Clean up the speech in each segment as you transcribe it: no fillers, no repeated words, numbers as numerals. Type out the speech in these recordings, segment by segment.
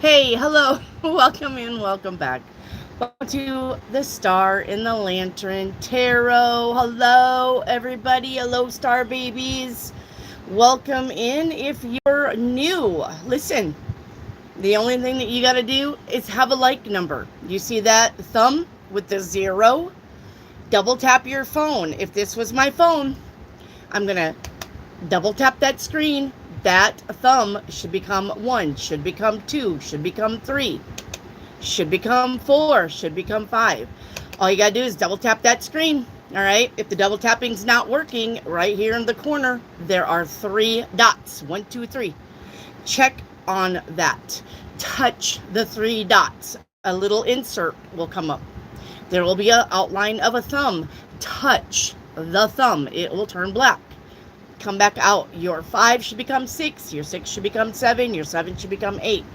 Hey, hello, welcome in, welcome back. Welcome to the Star in the Lantern Tarot. Hello, everybody. Hello, Star babies. Welcome in. If you're new, listen, the only thing that you got to do is have a like number. You see that thumb with the 0? Double tap your phone. If this was my phone, I'm going to double tap that screen. That thumb should become 1, should become 2, should become 3, should become 4, should become 5. All you gotta do is double tap that screen. All right, if the double tapping's not working, right here in the corner there are 3 dots. 1, 2, 3. Check on that. Touch the 3 dots. A little insert will come up. There will be an outline of a thumb. Touch the thumb. It will turn black. Come back out. Your 5 should become 6. Your 6 should become 7. Your 7 should become 8.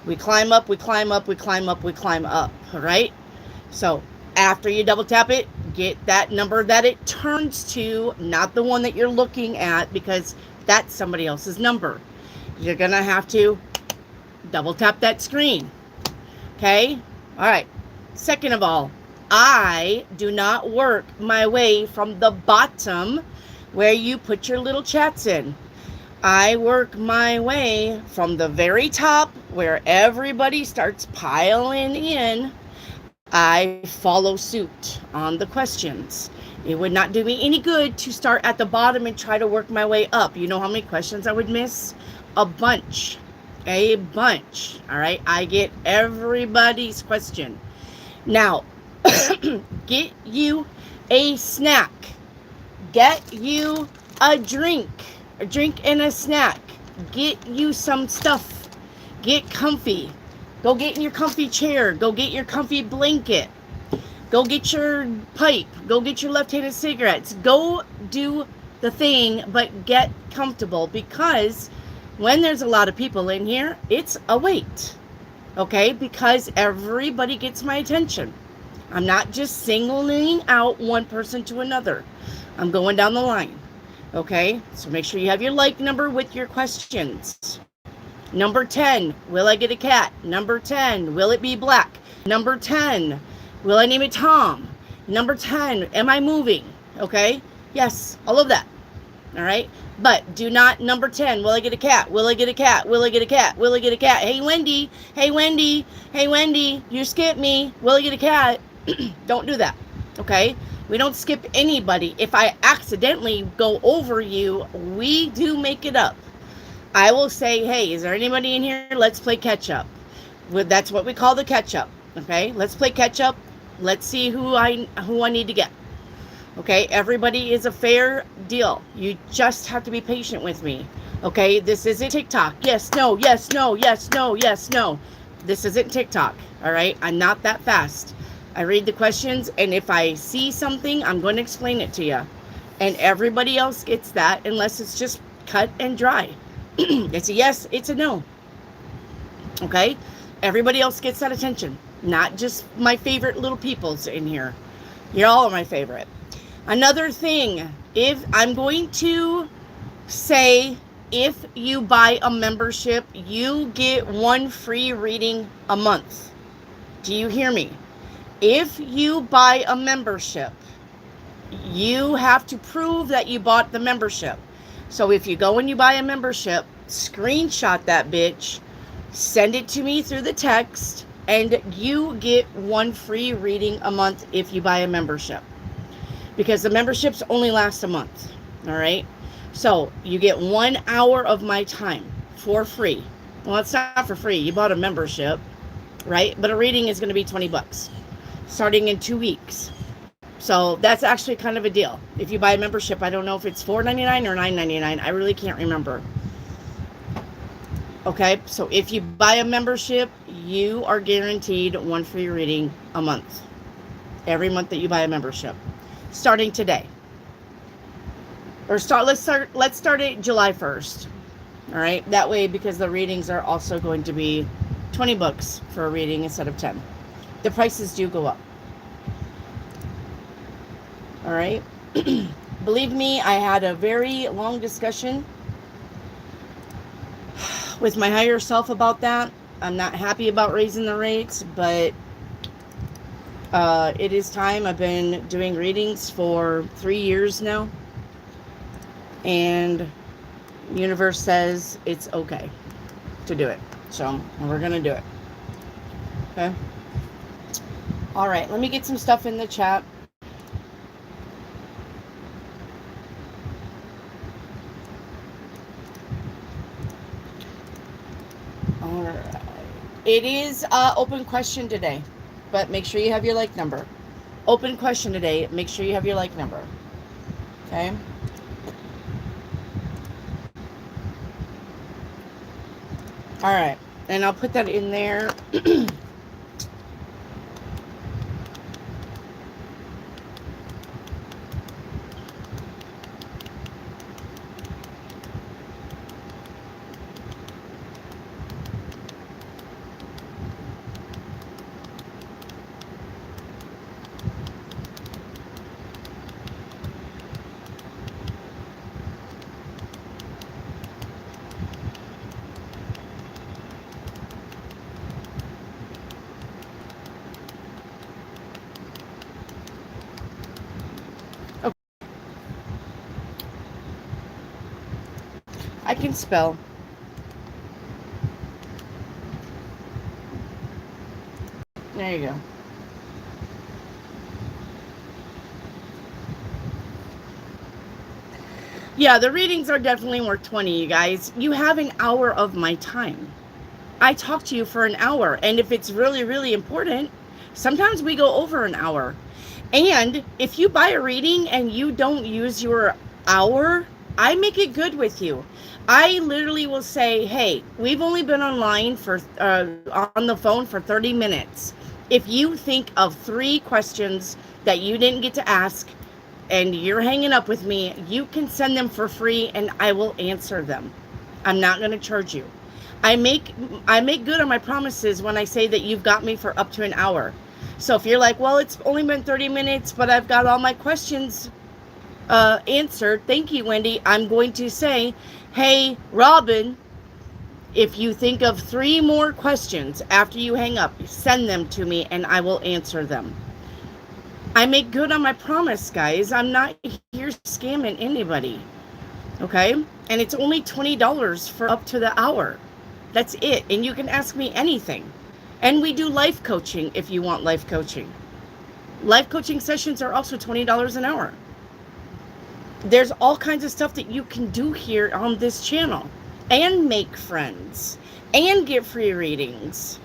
We climb up, we climb up, we climb up, we climb up. All right? So after you double tap it, get that number that it turns to, not the one that you're looking at, because that's somebody else's number. You're going to have to double tap that screen. Okay? All right. Second of all, I do not work my way from the bottom where you put your little chats in. I work my way from the very top where everybody starts piling in. I follow suit on the questions. It would not do me any good to start at the bottom and try to work my way up. You know how many questions I would miss? A bunch. A bunch. All right? I get everybody's question. Now, get you a snack. Get you a drink and a snack. Get you some stuff. Get comfy. Go get in your comfy chair. Go get your comfy blanket. Go get your pipe. Go get your left-handed cigarettes. Go do the thing, but get comfortable, because when there's a lot of people in here, it's a wait. Okay? Because everybody gets my attention. I'm not just singling out one person to another. I'm going down the line. Okay? So make sure you have your like number with your questions. Number 10, will I get a cat? Number 10, will it be black? Number 10, will I name it Tom? Number 10, am I moving? Okay? Yes, all of that. All right? But do not, number 10, will I get a cat? Will I get a cat? Will I get a cat? Will I get a cat? Hey, Wendy. Hey, Wendy. Hey, Wendy. You skipped me. Will I get a cat? Don't do that. Okay? We don't skip anybody. If I accidentally go over you, we do make it up. I will say, hey, is there anybody in here? Let's play catch up. That's what we call the catch up. Okay? Let's play catch up. Let's see who I need to get. Okay? Everybody is a fair deal. You just have to be patient with me. Okay? This isn't TikTok. Yes, no, yes, no, yes, no, yes, no. This isn't TikTok. All right? I'm not that fast. I read the questions, and if I see something, I'm going to explain it to you. And everybody else gets that, unless it's just cut and dry. It's a yes, it's a no. Okay? Everybody else gets that attention. Not just my favorite little peoples in here. You're all my favorite. Another thing, if I'm going to say, if you buy a membership, you get 1 free reading a month. Do you hear me? If you buy a membership, you have to prove that you bought the membership. So if you go and you buy a membership, screenshot that bitch, send it to me through the text, and you get 1 free reading a month if you buy a membership. Because the memberships only last a month. All right? So you get 1 hour of my time for free. Well, it's not for free. You bought a membership, right? But a reading is going to be $20. Starting in 2 weeks. So that's actually kind of a deal. If you buy a membership, I don't know if it's $4.99 or $9.99. I really can't remember. Okay, so if you buy a membership, you are guaranteed 1 free reading a month. Every month that you buy a membership. Starting today. Let's start it July 1st. All right, that way, because the readings are also going to be $20 for a reading instead of 10. The prices do go up. All right. Believe me, I had a very long discussion with my higher self about that. I'm not happy about raising the rates, but it is time. I've been doing readings for 3 years now, and universe says it's okay to do it. So we're gonna do it. Okay. All right. Let me get some stuff in the chat. All right. It is open question today, but make sure you have your like number. Open question today. Make sure you have your like number. Okay. All right. And I'll put that in there. I can spell. There you go. Yeah, the readings are definitely worth 20, you guys. You have an hour of my time. I talk to you for an hour, and if it's really, really important, sometimes we go over an hour. And if you buy a reading and you don't use your hour, I make it good with you. I literally will say, hey, we've only been online for on the phone for 30 minutes. If you think of 3 questions that you didn't get to ask and you're hanging up with me, you can send them for free and I will answer them. I'm not going to charge you. I make good on my promises when I say that you've got me for up to an hour. So if you're like, well, it's only been 30 minutes, but I've got all my questions answered. Thank you, Wendy. I'm going to say, hey, Robin, if you think of 3 more questions after you hang up, send them to me and I will answer them. I make good on my promise, guys. I'm not here scamming anybody. Okay? And it's only $20 for up to the hour. That's it. And you can ask me anything. And we do life coaching if you want life coaching. Life coaching sessions are also $20 an hour. There's all kinds of stuff that you can do here on this channel. And make friends. And get free readings.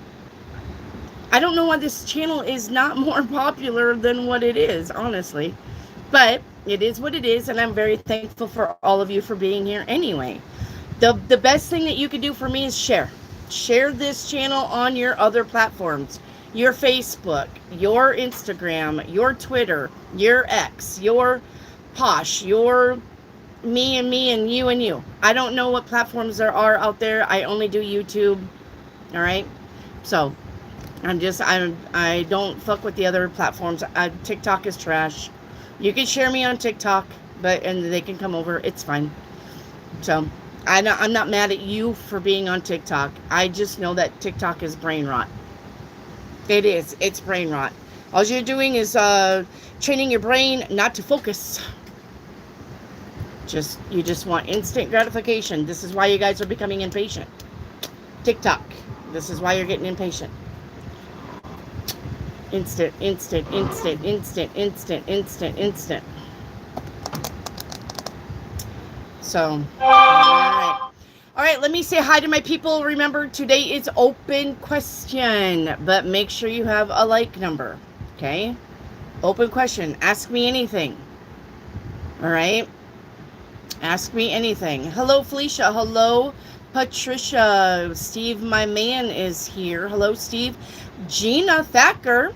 I don't know why this channel is not more popular than what it is, honestly. But it is what it is, and I'm very thankful for all of you for being here anyway. The best thing that you can do for me is share. Share this channel on your other platforms. Your Facebook, your Instagram, your Twitter, your X, your Posh, your me and you and you. I don't know what platforms there are out there. I only do YouTube. All right? So, I don't fuck with the other platforms. TikTok is trash. You can share me on TikTok, and they can come over. It's fine. So, I'm not mad at you for being on TikTok. I just know that TikTok is brain rot. It is. It's brain rot. All you're doing is training your brain not to focus. You just want instant gratification. This is why you guys are becoming impatient. TikTok. This is why you're getting impatient. Instant. So, all right, let me say hi to my people. Remember, today is open question, but make sure you have a like number, okay? Open question. Ask me anything. All right? Ask me anything. Hello, Felicia. Hello, Patricia. Steve, my man, is here. Hello, Steve. Gina Thacker.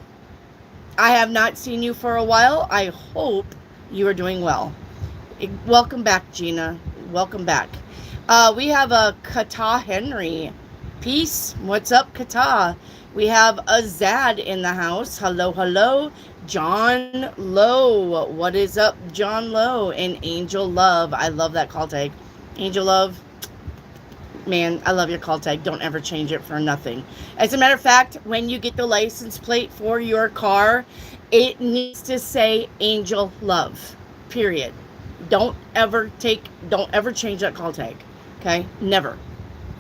I have not seen you for a while. I hope you are doing well. Welcome back, Gina. Welcome back. We have a Kata Henry. Peace. What's up, Kata? We have Azad in the house. Hello, hello. John Lowe. What is up, John Lowe? And Angel Love. I love that call tag. Angel Love. Man, I love your call tag. Don't ever change it for nothing. As a matter of fact, when you get the license plate for your car, it needs to say Angel Love. Period. Don't ever change that call tag. Okay? Never.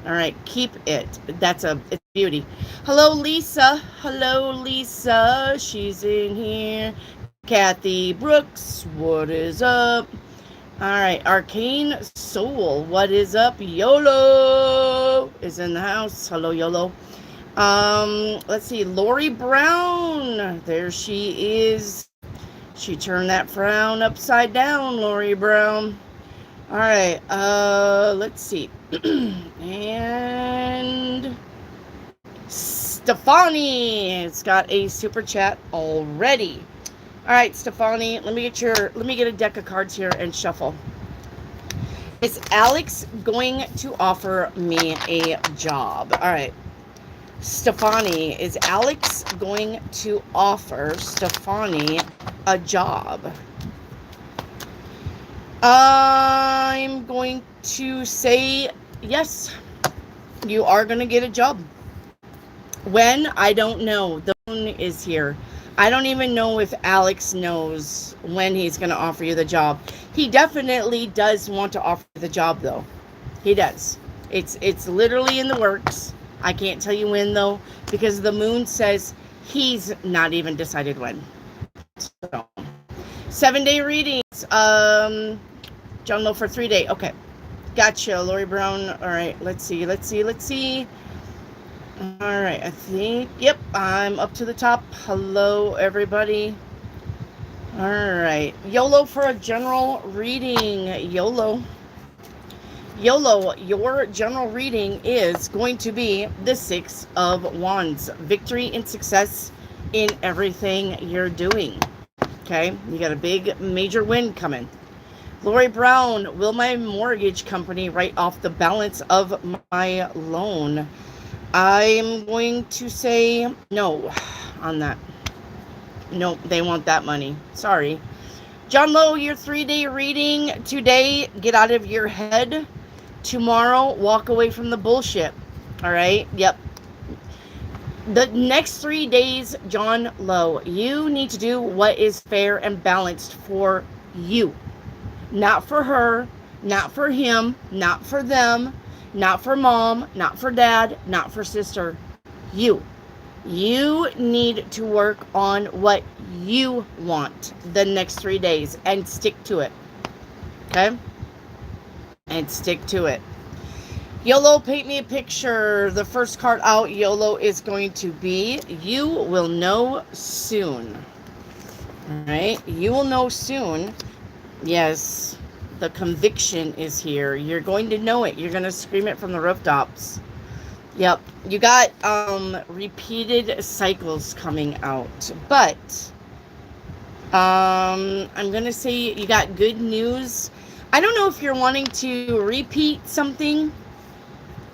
All right, keep it. It's beauty. Hello, Lisa. Hello, Lisa. She's in here. Kathy Brooks, what is up? All right, Arcane Soul, what is up? YOLO is in the house. Hello, YOLO. Let's see, Lori Brown. There she is. She turned that frown upside down, Lori Brown. All right, let's see. And Stefani has got a super chat already. All right, Stefani, let me get a deck of cards here and shuffle. Is Alex going to offer me a job? All right. Stefani, is Alex going to offer Stefani a job? I'm going to say yes. You are going to get a job. When? I don't know. The moon is here. I don't even know if Alex knows when he's going to offer you the job. He definitely does want to offer the job, though. He does. It's literally in the works. I can't tell you when, though, because the moon says he's not even decided when. So, 7-day readings. John Lowe for 3 day. Okay. Gotcha, Lori Brown. All right. Let's see. All right, I think, yep, I'm up to the top. Hello, everybody. All right, YOLO for a general reading. YOLO, your general reading is going to be the 6 of Wands. Victory and success in everything you're doing. Okay, you got a big major win coming. Lori Brown, will my mortgage company write off the balance of my loan? I'm going to say no on that. Nope, they want that money. Sorry. John Lowe, your 3-day reading today, get out of your head. Tomorrow, walk away from the bullshit. All right? Yep. The next 3 days, John Lowe, you need to do what is fair and balanced for you. Not for her, not for him, not for them. Not for mom, not for dad, not for sister. You need to work on what you want the next 3 days and stick to it. Okay? And stick to it. YOLO, paint me a picture. The first card out, YOLO, is going to be You Will Know Soon. All right? You will know soon. Yes. The conviction is here. You're going to know it. You're going to scream it from the rooftops. Yep. You got repeated cycles coming out. But I'm going to say you got good news. I don't know if you're wanting to repeat something.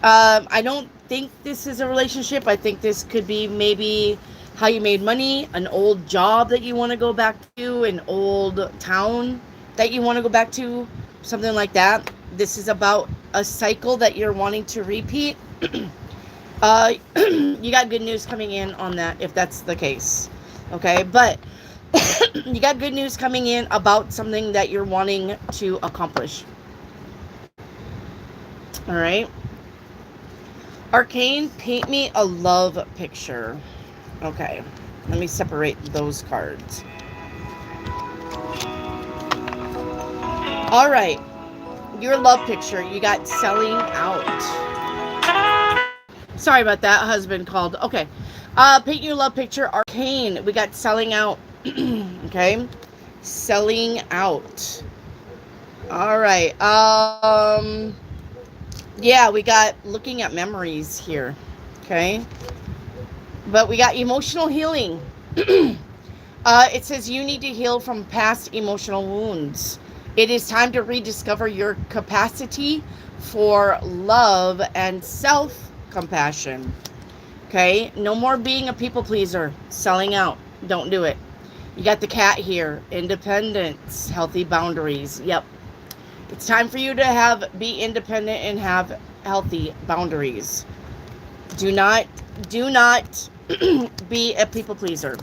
I don't think this is a relationship. I think this could be maybe how you made money, an old job that you want to go back to, an old town that you want to go back to, something like that. This is about a cycle that you're wanting to repeat. You got good news coming in on that if that's the case. Okay, but you got good news coming in about something that you're wanting to accomplish. All right. Arcane, paint me a love picture. Okay, let me separate those cards. All right, your love picture, you got selling out. Sorry about that, husband called. Okay, paint your love picture, Arcane, we got selling out. Okay, selling out. All right, yeah, we got looking at memories here. Okay, but we got emotional healing. It says you need to heal from past emotional wounds. It is time to rediscover your capacity for love and self-compassion. Okay? No more being a people pleaser. Selling out. Don't do it. You got the cat here. Independence. Healthy boundaries. Yep. It's time for you to be independent and have healthy boundaries. Do not be a people pleaser.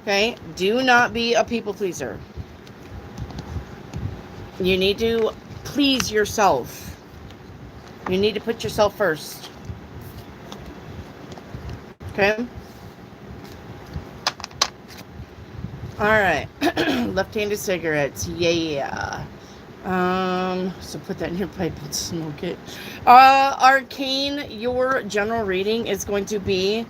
Okay? Do not be a people pleaser. You need to please yourself. You need to put yourself first. Okay? Alright. Left-handed cigarettes. Yeah. So put that in your pipe and smoke it. Arcane, your general reading is going to be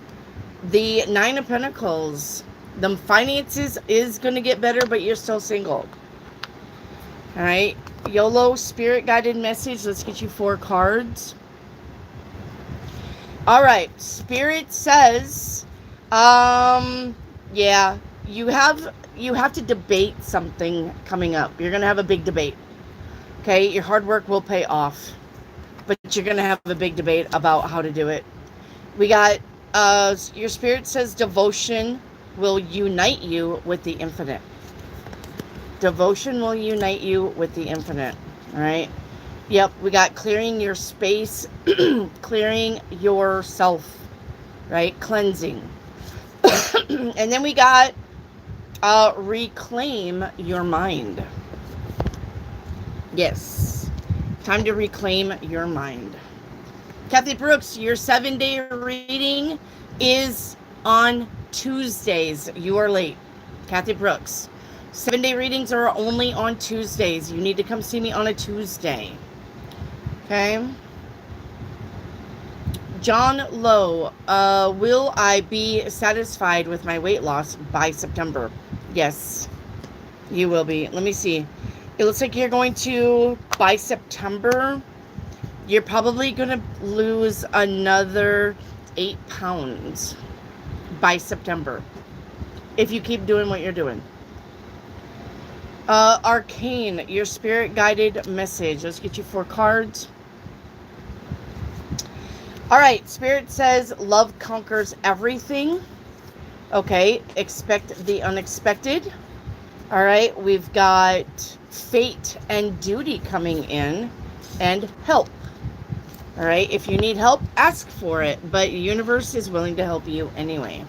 the Nine of Pentacles. The finances is going to get better, but you're still single. Alright. YOLO, spirit guided message. Let's get you 4 cards. Alright. Spirit says, yeah, you have to debate something coming up. You're going to have a big debate. Okay, your hard work will pay off, but you're going to have a big debate about how to do it. We got, your spirit says devotion will unite you with the infinite. Devotion will unite you with the infinite. All right. Yep, we got clearing your space, clearing yourself, right? Cleansing. And then we got reclaim your mind. Yes. Time to reclaim your mind. Kathy Brooks, your 7-day reading is on Tuesdays. You are late. Kathy Brooks. 7-day readings are only on Tuesdays. You need to come see me on a Tuesday. Okay. John Lowe, will I be satisfied with my weight loss by September? Yes, you will be. Let me see. It looks like you're going to, by September, you're probably going to lose another 8 pounds by September. If you keep doing what you're doing. Arcane, your spirit guided message. Let's get you 4 cards. All right. Spirit says love conquers everything. Okay. Expect the unexpected. All right. We've got fate and duty coming in and help. All right. If you need help, ask for it. But the universe is willing to help you anyway.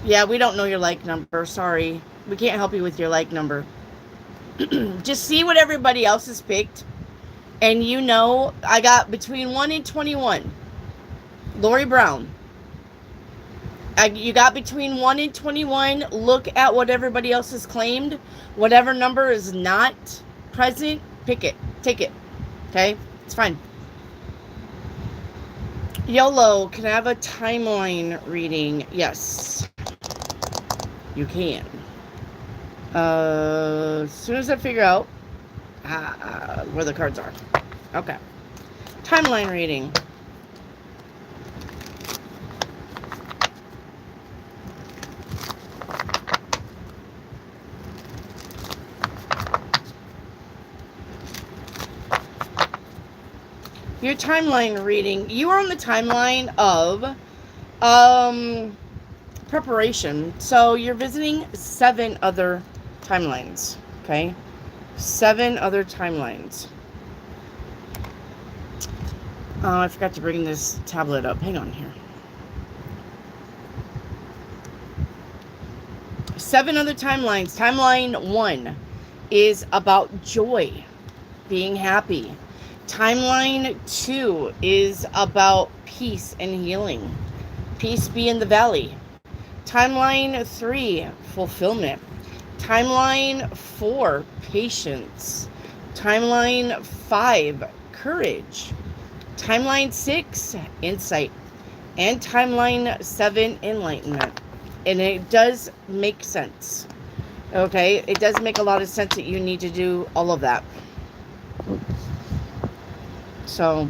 Yeah, we don't know your like number. Sorry. We can't help you with your like number. Just see what everybody else has picked. And you know, I got between 1 and 21. Lori Brown. You got between 1 and 21. Look at what everybody else has claimed. Whatever number is not present, pick it. Take it. Okay? It's fine. YOLO, can I have a timeline reading? Yes. You can. As soon as I figure out where the cards are. Okay. Timeline reading. Your timeline reading. You are on the timeline of preparation. So you're visiting 7 other timelines. Okay? 7 other timelines. Oh, I forgot to bring this tablet up. Hang on here. 7 other timelines. Timeline 1 is about joy, being happy. Timeline 2 is about peace and healing. Peace be in the valley. Timeline 3, fulfillment. Timeline 4, patience. Timeline 5, courage. Timeline 6, insight. And timeline 7, enlightenment. And it does make sense. Okay? It does make a lot of sense that you need to do all of that. So,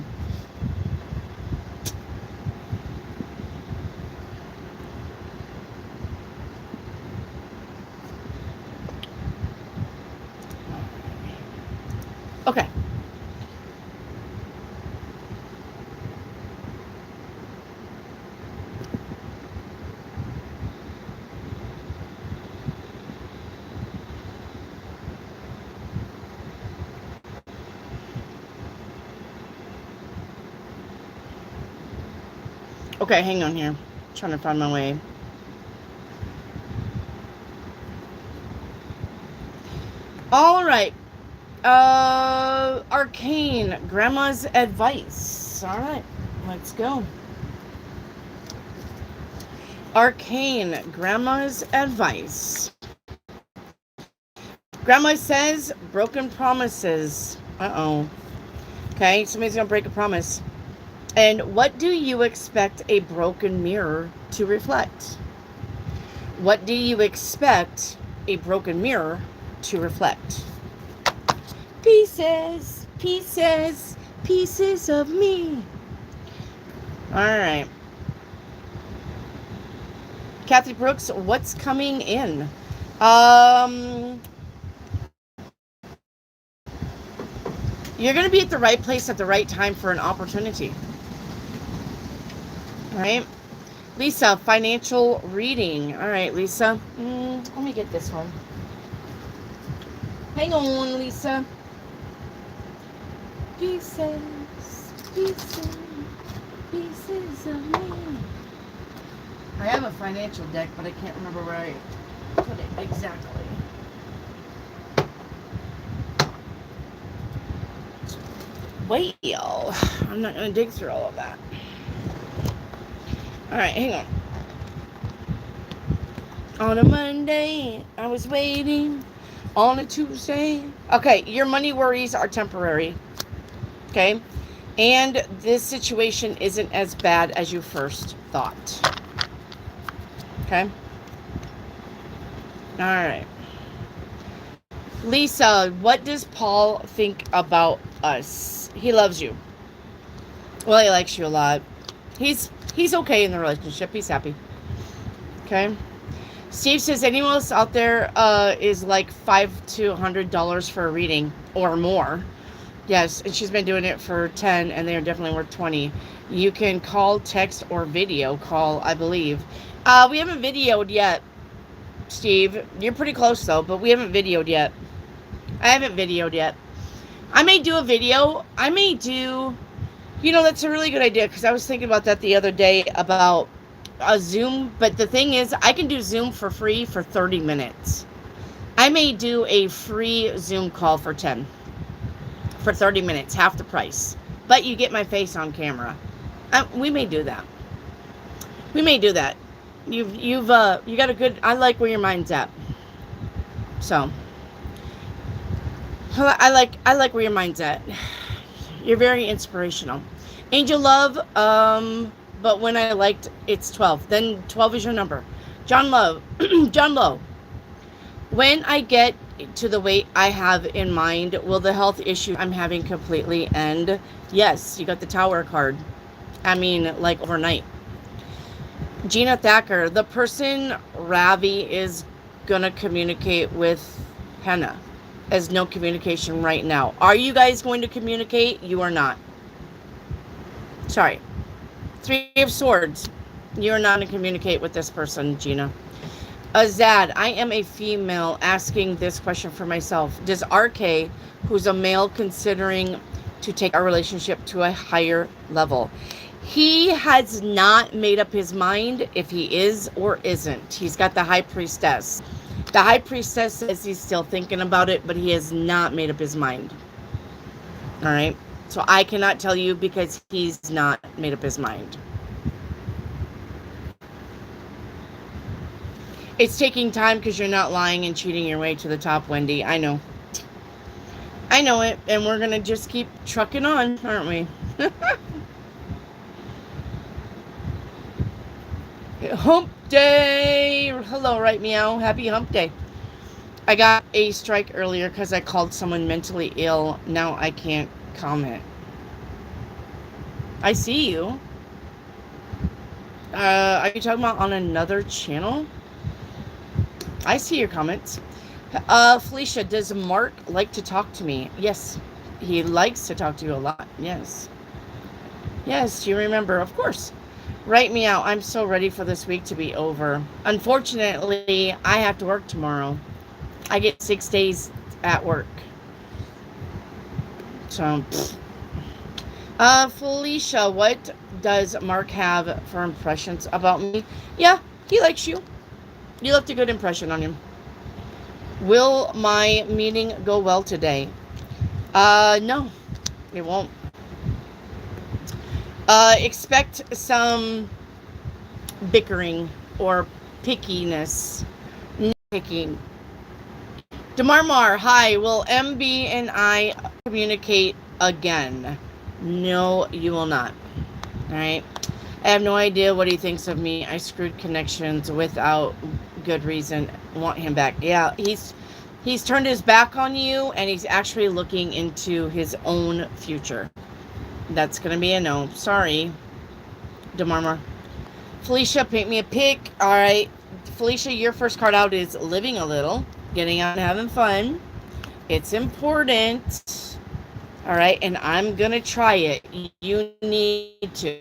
okay. Okay, hang on here. I'm trying to find my way. All right. Arcane, Grandma's advice. All right, let's go. Arcane, Grandma's advice. Grandma says broken promises. Uh-oh. Okay, somebody's gonna break a promise. And what do you expect a broken mirror to reflect? What do you expect a broken mirror to reflect? Pieces, pieces, pieces of me. All right. Kathy Brooks, what's coming in? You're going to be at the right place at the right time for an opportunity. All right. Lisa, financial reading. All right, Lisa. Let me get this one. Hang on, Lisa. Pieces, pieces, pieces of me. I have a financial deck, but I can't remember where I put it exactly. Well, I'm not going to dig through all of that. All right, hang on. On a Monday, I was waiting. On a Tuesday. Okay, your money worries are temporary. Okay? And this situation isn't as bad as you first thought. Okay? All right. Lisa, what does Paul think about us? He loves you. Well, he likes you a lot. He's okay in the relationship. He's happy. Okay? Steve says anyone else out there is like $5 to $100 for a reading or more. Yes, and she's been doing it for 10, and they are definitely worth 20. You can call, text, or video call, I believe. We haven't videoed yet, Steve. You're pretty close, though, but we haven't videoed yet. I haven't videoed yet. I may do a video. I may do... You know, that's a really good idea, because I was thinking about that the other day about a Zoom, but the thing is, I can do Zoom for free for 30 minutes. I may do a free Zoom call for 10. For 30 minutes, half the price. But you get my face on camera. We may do that. We may do that. You got a good... I like where your mind's at. So... I like where your mind's at. You're very inspirational. Angel Love, but when I liked, it's 12. Then 12 is your number. John Love, John Lowe. When I get to the weight I have in mind, will the health issue I'm having completely end? Yes, you got the Tower card. I mean, like overnight. Gina Thacker, the person Ravi is gonna communicate with Henna. As no communication right now. Are you guys going to communicate? You are not. Sorry. 3 of Swords. You are not going to communicate with this person, Gina. Azad, I am a female asking this question for myself. Does RK, who's a male, considering to take our relationship to a higher level? He has not made up his mind if he is or isn't. He's got the High Priestess. The High Priestess says he's still thinking about it, but he has not made up his mind. All right? So I cannot tell you because he's not made up his mind. It's taking time because you're not lying and cheating your way to the top, Wendy. I know. I know it, and we're going to just keep trucking on, aren't we? Hump day. Hello, right meow. Happy hump day. I got a strike earlier because I called someone mentally ill. Now I can't comment. I see you. Are you talking about on another channel? I see your comments. Felicia, does Mark like to talk to me? Yes. He likes to talk to you a lot. Yes. Yes, you remember. Of course. Write me out. I'm so ready for this week to be over. Unfortunately, I have to work tomorrow. I get 6 days at work. So, Felicia, what does Mark have for impressions about me? Yeah, he likes you. You left a good impression on him. Will my meeting go well today? No, it won't. Expect some bickering or pickiness. Nitpicking. Demarmar, hi. Will MB and I communicate again? No, you will not. Alright? I have no idea what he thinks of me. I screwed connections without good reason. Want him back. Yeah, he's turned his back on you, and he's actually looking into his own future. That's gonna be a no. Sorry, Demarmar. Felicia, paint me a pic. Alright. Felicia, your first card out is living a little. Getting out and having fun. It's important. Alright, and I'm gonna try it. You need to.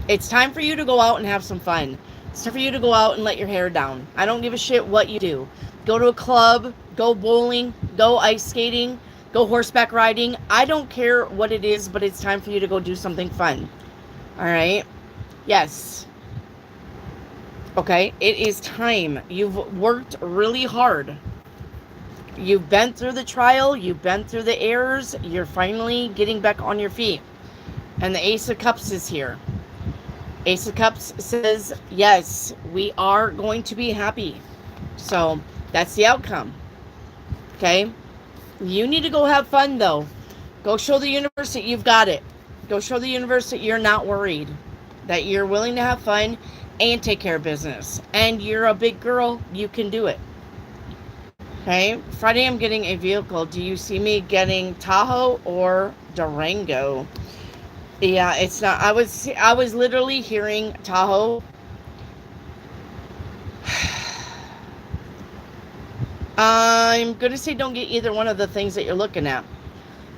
It's time for you to go out and have some fun. It's time for you to go out and let your hair down. I don't give a shit what you do. Go to a club, go bowling, go ice skating, go horseback riding. I don't care what it is, but it's time for you to go do something fun. Alright? Yes. Okay, it is time. You've worked really hard. You've been through the trial. You've been through the errors. You're finally getting back on your feet. And the Ace of Cups is here. Ace of Cups says, yes, we are going to be happy. So that's the outcome. Okay? You need to go have fun, though. Go show the universe that you've got it. Go show the universe that you're not worried. That you're willing to have fun and take care of business. And you're a big girl. You can do it. Okay? Friday, I'm getting a vehicle. Do you see me getting Tahoe or Durango? Yeah, it's not. I was literally hearing Tahoe. I'm going to say don't get either one of the things that you're looking at.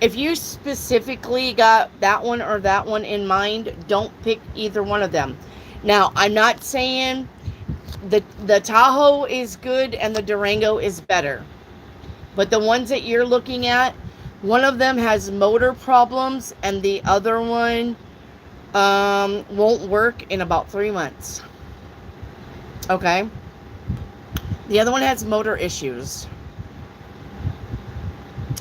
If you specifically got that one or that one in mind, don't pick either one of them. Now, I'm not saying the Tahoe is good and the Durango is better. But the ones that you're looking at, one of them has motor problems and the other one won't work in about 3 months. Okay? The other one has motor issues.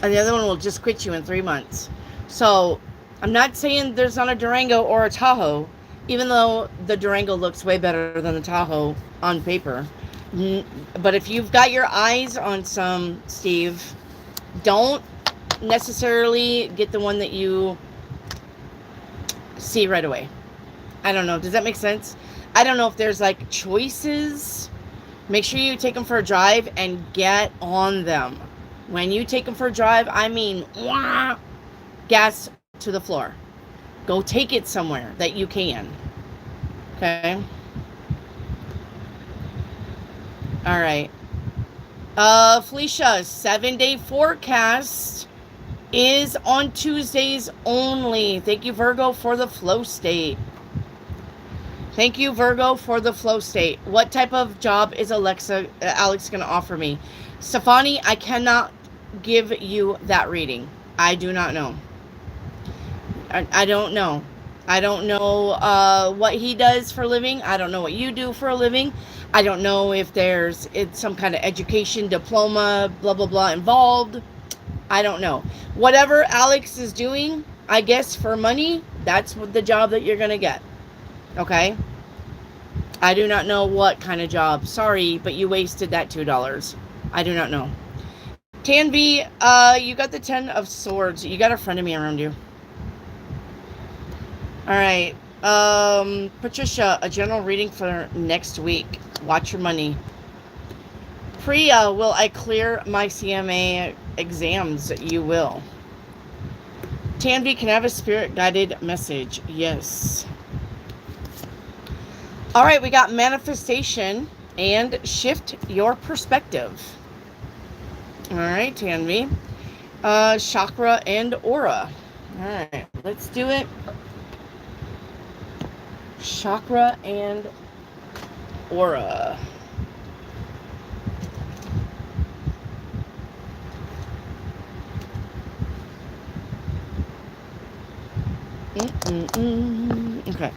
And the other one will just quit you in 3 months. So, I'm not saying there's not a Durango or a Tahoe, even though the Durango looks way better than the Tahoe on paper. But if you've got your eyes on some, Steve, don't necessarily get the one that you see right away. I don't know. Does that make sense? I don't know if there's like choices. Make sure you take them for a drive and get on them. When you take them for a drive, I mean, wah, gas to the floor. Go take it somewhere that you can. Okay? All right. Felicia, 7-day forecast is on Tuesdays only. Thank you, Virgo, for the flow state. Thank you, Virgo, for the flow state. What type of job is Alex going to offer me? Stefani, I cannot give you that reading. I do not know. I don't know. I don't know what he does for a living. I don't know what you do for a living. I don't know if it's some kind of education, diploma, blah, blah, blah involved. I don't know. Whatever Alex is doing, I guess for money, that's the job that you're going to get. Okay? I do not know what kind of job. Sorry, but you wasted that $2. I do not know. Tanvi, you got the 10 of Swords. You got a friend of me around you. All right. Patricia, a general reading for next week. Watch your money. Priya, will I clear my CMA exams? You will. Tanvi, can I have a spirit-guided message? Yes. All right, we got manifestation and shift your perspective. All right, Tanvi. Chakra and aura. All right, let's do it. Chakra and aura. Okay.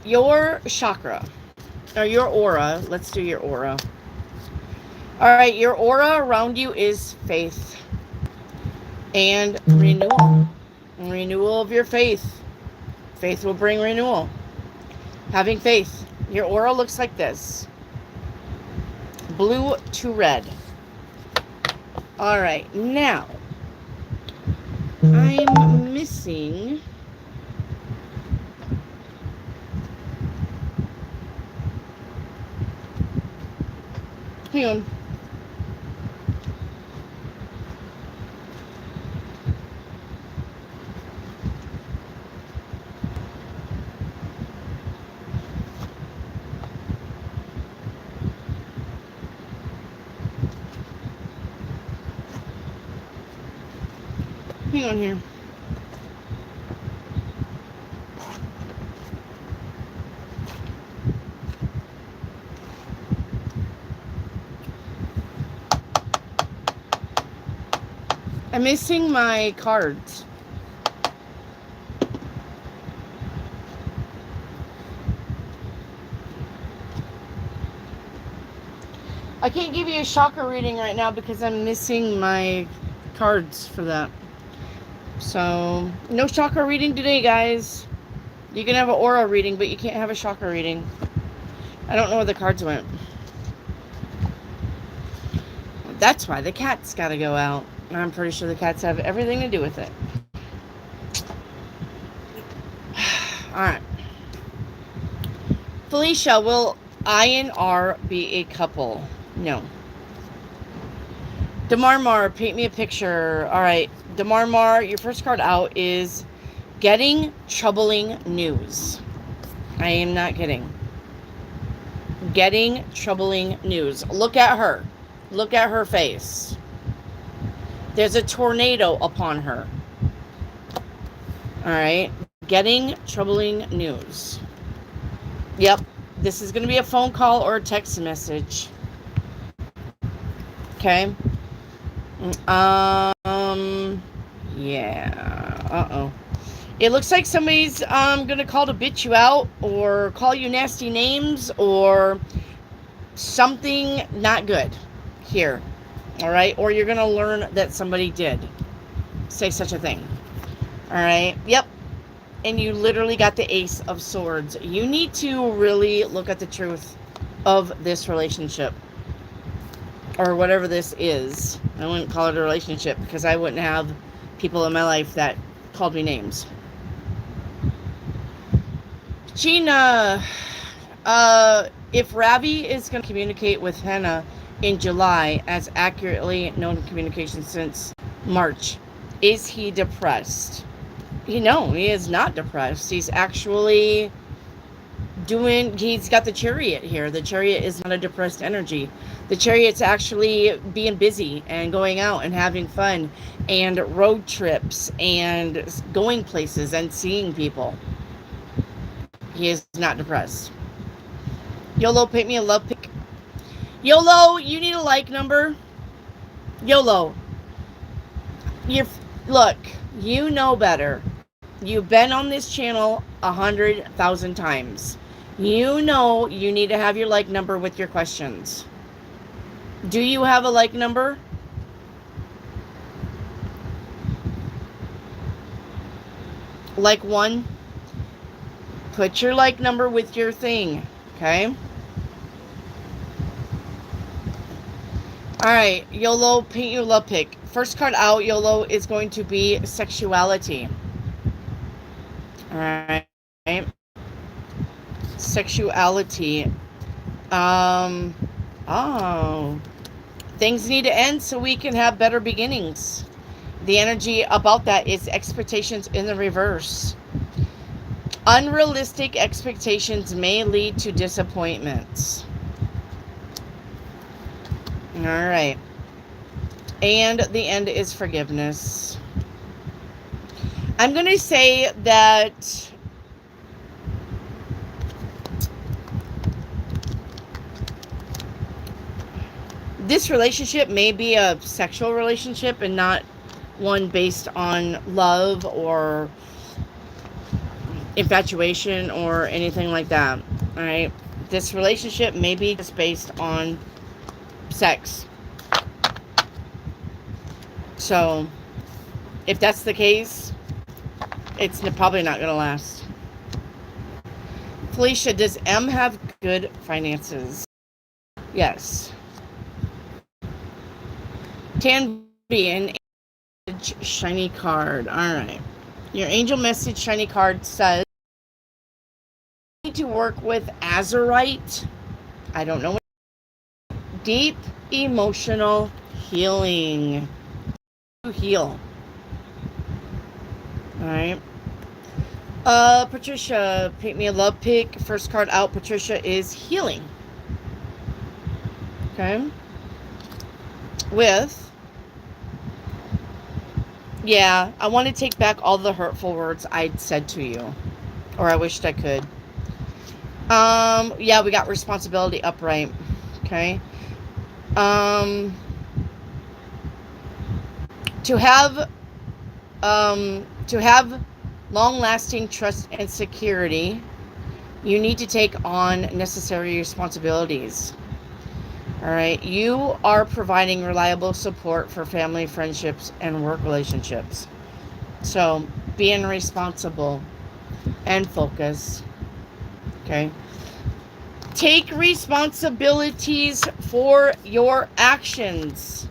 Your chakra, or your aura. Let's do your aura. All right, your aura around you is faith and renewal. Renewal of your faith. Faith will bring renewal. Having faith. Your aura looks like this. Blue to red. All right, now I'm missing. Hang on. Hang on here. I'm missing my cards. I can't give you a chakra reading right now because I'm missing my cards for that. So, no chakra reading today, guys. You can have an aura reading, but you can't have a chakra reading. I don't know where the cards went. That's why the cat's got to go out. I'm pretty sure the cats have everything to do with it. All right. Felicia, will I and R be a couple? No. Demarmar, paint me a picture. All right. Demarmar, your first card out is getting troubling news. I am not kidding. Getting troubling news. Look at her. Look at her face. There's a tornado upon her. All right. Getting troubling news. Yep. This is going to be a phone call or a text message. Okay. Yeah. Uh-oh. It looks like somebody's going to call to bitch you out or call you nasty names or something not good here. All right? Or you're going to learn that somebody did say such a thing. All right? Yep. And you literally got the Ace of Swords. You need to really look at the truth of this relationship. Or whatever this is. I wouldn't call it a relationship because I wouldn't have people in my life that called me names. Gina, if Ravi is going to communicate with Henna in July as accurately known communication since March, is he depressed? No, he is not depressed. He's actually he's got the Chariot here. The Chariot is not a depressed energy. The Chariot's actually being busy and going out and having fun and road trips and going places and seeing people. He is not depressed. YOLO, paint me a love pic. YOLO, you need a like number. YOLO. Look, you know better. You've been on this channel 100,000 times. You know you need to have your like number with your questions. Do you have a like number? Like 1? Put your like number with your thing, okay? Alright, YOLO, paint your love pic. First card out, YOLO, is going to be sexuality. Alright. Sexuality. Oh. Things need to end so we can have better beginnings. The energy about that is expectations in the reverse. Unrealistic expectations may lead to disappointments. All right. And the end is forgiveness. I'm going to say that this relationship may be a sexual relationship and not one based on love or infatuation or anything like that. All right. This relationship may be just based on sex. So, if that's the case, it's probably not going to last. Felicia, does M have good finances? Yes. Tan B, an shiny card. All right. Your angel message shiny card says, you need to work with Azurite. I don't know. Deep emotional healing. To heal. All right. Patricia, paint me a love pick. First card out, Patricia, is healing. Okay. With, yeah, I want to take back all the hurtful words I'd said to you, or I wished I could. Yeah, we got responsibility upright. Okay. To have long-lasting trust and security, you need to take on necessary responsibilities. All right. You are providing reliable support for family, friendships, and work relationships. So, being responsible and focus. Okay. Take responsibilities for your actions.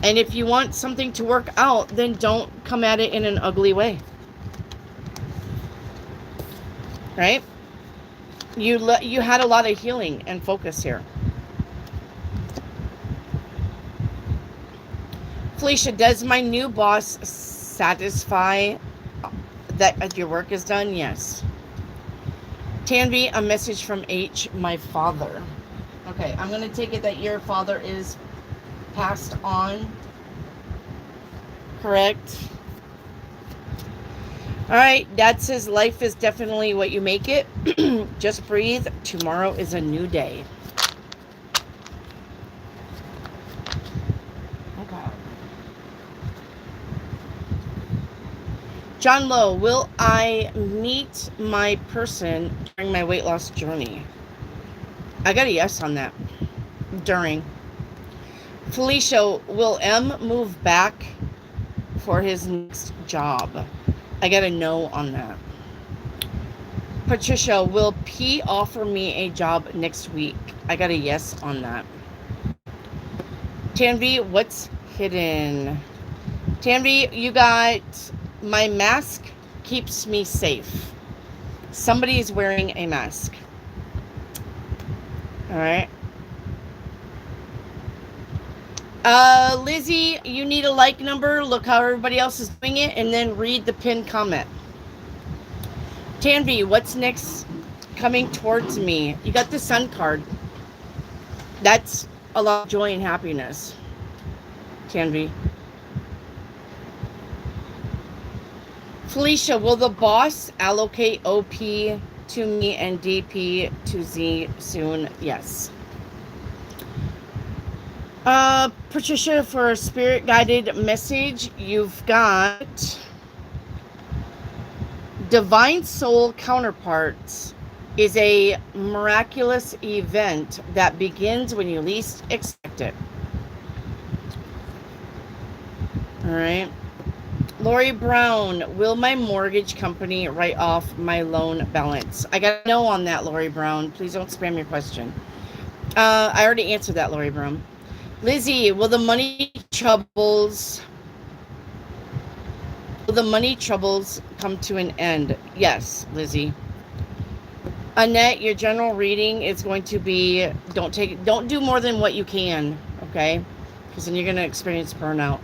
And if you want something to work out, then don't come at it in an ugly way. Right? You had a lot of healing and focus here. Felicia, does my new boss satisfy that your work is done? Yes. Tanvi, a message from H, my father. Okay, I'm going to take it that your father is passed on. Correct? All right, Dad says life is definitely what you make it. Just breathe. Tomorrow is a new day. Okay. John Lowe, will I meet my person during my weight loss journey? I got a yes on that. During. Felicia, will M move back for his next job? I got a no on that. Patricia, will P offer me a job next week? I got a yes on that. Tanvi, what's hidden? Tanvi, you got my mask keeps me safe. Somebody is wearing a mask. All right. Lizzie, you need a like number. Look how everybody else is doing it, and then read the pinned comment. Tanvi, what's next coming towards me? You got the Sun card. That's a lot of joy and happiness. Tanvi. Felicia, will the boss allocate OP to me and DP to Z soon? Yes. Patricia, for a spirit guided message, you've got Divine Soul Counterparts is a miraculous event that begins when you least expect it. All right. Lori Brown, will my mortgage company write off my loan balance? I got a no on that, Lori Brown. Please don't spam your question. I already answered that, Lori Brown. Lizzie, will the money troubles come to an end? Yes, Lizzie. Annette, your general reading is going to be don't do more than what you can, okay? Because then you're going to experience burnout.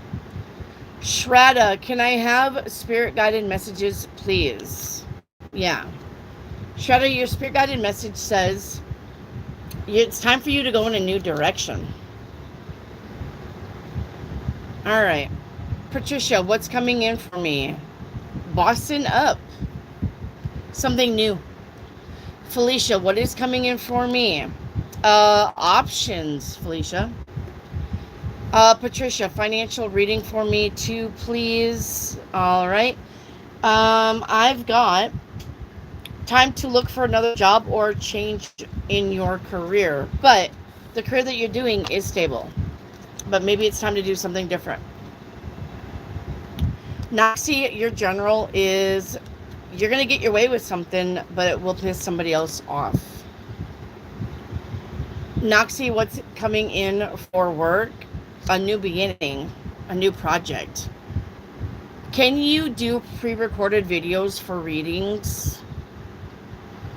Shraddha, can I have spirit guided messages, please? Yeah. Shraddha, your spirit guided message says it's time for you to go in a new direction. All right. Patricia, what's coming in for me? Bossing up. Something new. Felicia, what is coming in for me? Options, Felicia. Patricia, financial reading for me too, please. All right. I've got time to look for another job or change in your career. But the career that you're doing is stable. But maybe it's time to do something different. Noxie, your general is you're going to get your way with something, but it will piss somebody else off. Noxie, what's coming in for work? A new beginning, a new project. Can you do pre-recorded videos for readings?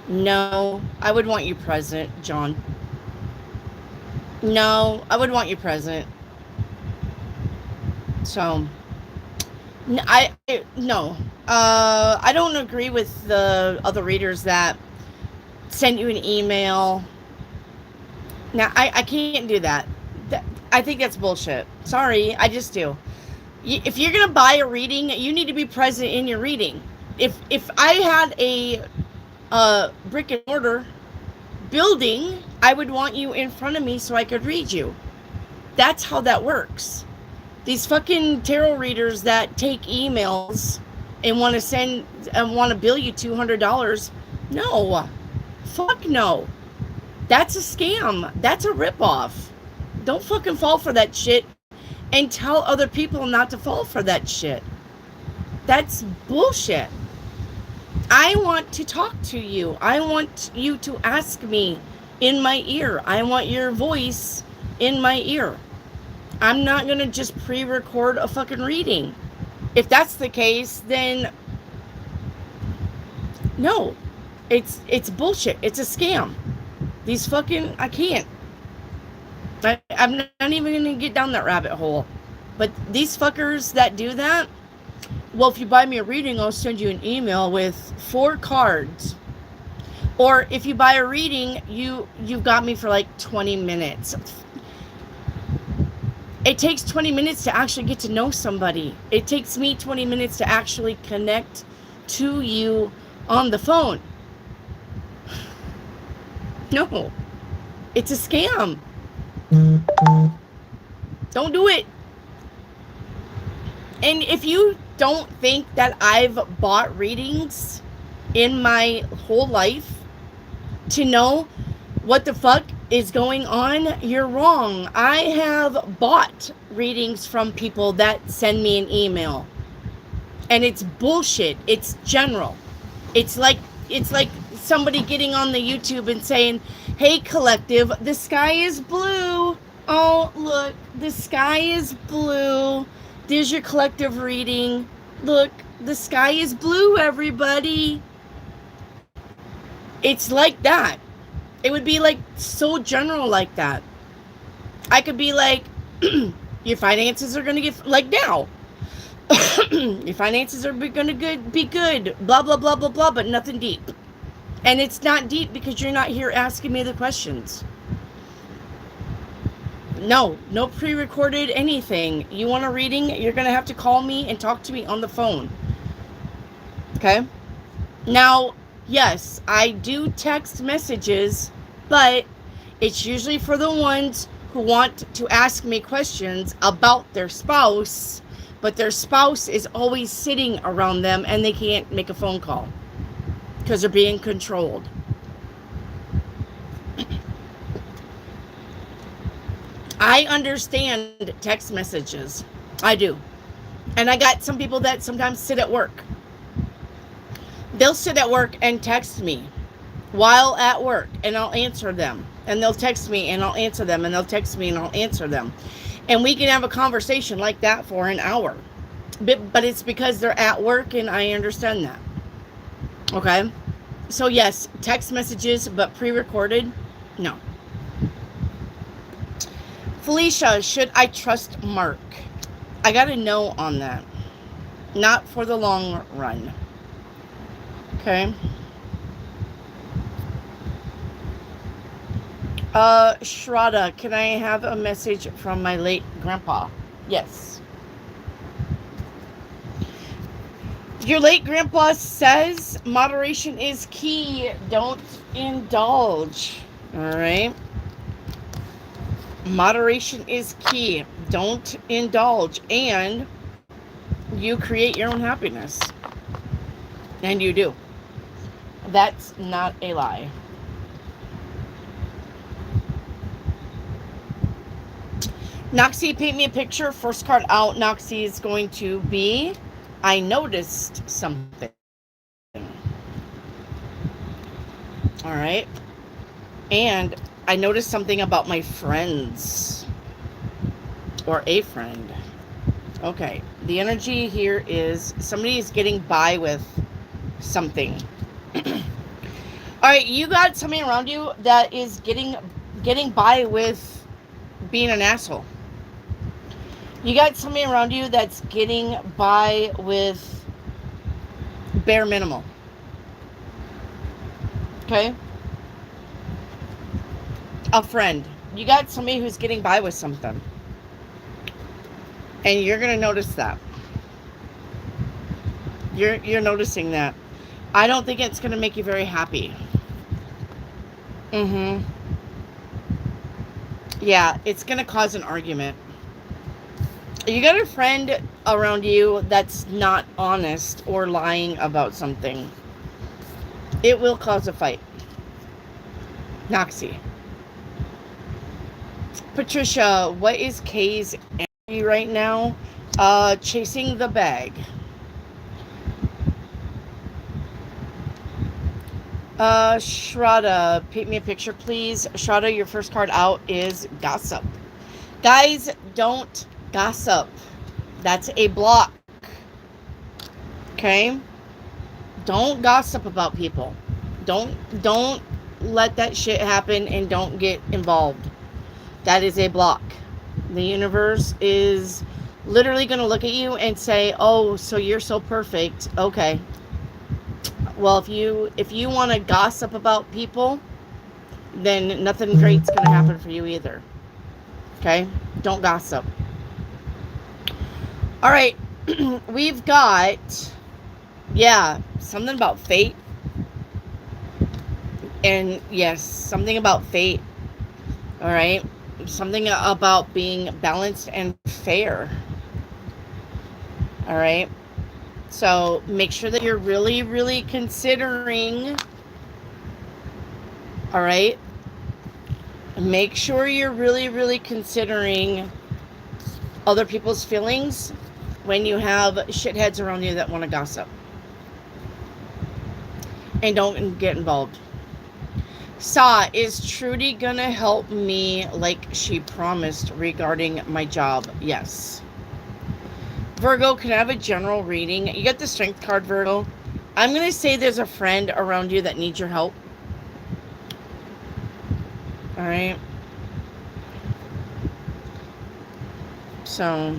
No, I would want you present, John. No, I would want you present. So, no. I don't agree with the other readers that send you an email. Now, I can't do that. I think that's bullshit. Sorry, I just do. If you're gonna buy a reading, you need to be present in your reading. If I had a brick and mortar building, I would want you in front of me so I could read you. That's how that works. These fucking tarot readers that take emails and want to bill you $200, no, fuck no. That's a scam. That's a ripoff. Don't fucking fall for that shit and tell other people not to fall for that shit. That's bullshit. I want to talk to you. I want you to ask me in my ear. I want your voice in my ear. I'm not going to just pre-record a fucking reading. If that's the case, then no. It's bullshit. It's a scam. These fucking, I can't. I'm not even going to get down that rabbit hole. But these fuckers that do that, well, if you buy me a reading, I'll send you an email with 4 cards. Or if you buy a reading, you've got me for like 20 minutes. It takes 20 minutes to actually get to know somebody. It takes me 20 minutes to actually connect to you on the phone. No, it's a scam. Don't do it. And if you don't think that I've bought readings in my whole life to know what the fuck is going on, you're wrong. I have bought readings from people that send me an email. And it's bullshit. It's general. It's like somebody getting on the YouTube and saying, "Hey collective, the sky is blue. Oh, look, the sky is blue. There's your collective reading. Look, the sky is blue, everybody." It's like that. It would be like so general like that. I could be like, your finances are going to get, like now. Your finances are going to be good, blah, blah, blah, blah, blah, but nothing deep. And it's not deep because you're not here asking me the questions. No pre-recorded anything. You want a reading, you're going to have to call me and talk to me on the phone. Okay? Now, yes, I do text messages, but it's usually for the ones who want to ask me questions about their spouse, but their spouse is always sitting around them and they can't make a phone call because they're being controlled. I understand text messages. I do. And I got some people that sometimes sit at work. They'll sit at work and text me while at work, and I'll answer them. And they'll text me, and I'll answer them. And they'll text me, and I'll answer them. And we can have a conversation like that for an hour. But it's because they're at work, and I understand that. Okay? So, yes, text messages, but pre-recorded, no. Felicia, should I trust Mark? I got a no on that. Not for the long run. Okay. Shraddha, can I have a message from my late grandpa? Yes. Your late grandpa says moderation is key. Don't indulge. All right. Moderation is key. Don't indulge. And you create your own happiness. And you do. That's not a lie. Noxie, paint me a picture. First card out, Noxie, is going to be I noticed something. All right. And I noticed something about my friends or a friend. Okay. The energy here is somebody is getting by with something. All right. You got somebody around you that is getting by with being an asshole. You got somebody around you that's getting by with bare minimal. Okay? A friend. You got somebody who's getting by with something. And you're going to notice that. You're noticing that. I don't think it's going to make you very happy. Yeah, it's going to cause an argument. You got a friend around you that's not honest or lying about something. It will cause a fight. Noxie. Patricia, what is Kay's energy right now? Chasing the bag. Shraddha, paint me a picture, please. Shraddha, your first card out is gossip. Guys, don't gossip. That's a block. Okay? Don't gossip about people. Don't let that shit happen and don't get involved. That is a block. The universe is literally going to look at you and say, "Oh, so you're so perfect." Okay. Well, if you want to gossip about people, then nothing great's going to happen for you either. Okay? Don't gossip. All right. We've got something about fate. And yes, something about fate. All right? Something about being balanced and fair. All right? So make sure that you're really, really considering. All right? Make sure you're really, really considering other people's feelings when you have shitheads around you that want to gossip. And don't get involved. Sa, is Trudy gonna help me like she promised regarding my job? Yes. Virgo, can I have a general reading? You got the strength card, Virgo. I'm gonna say there's a friend around you that needs your help. All right. So,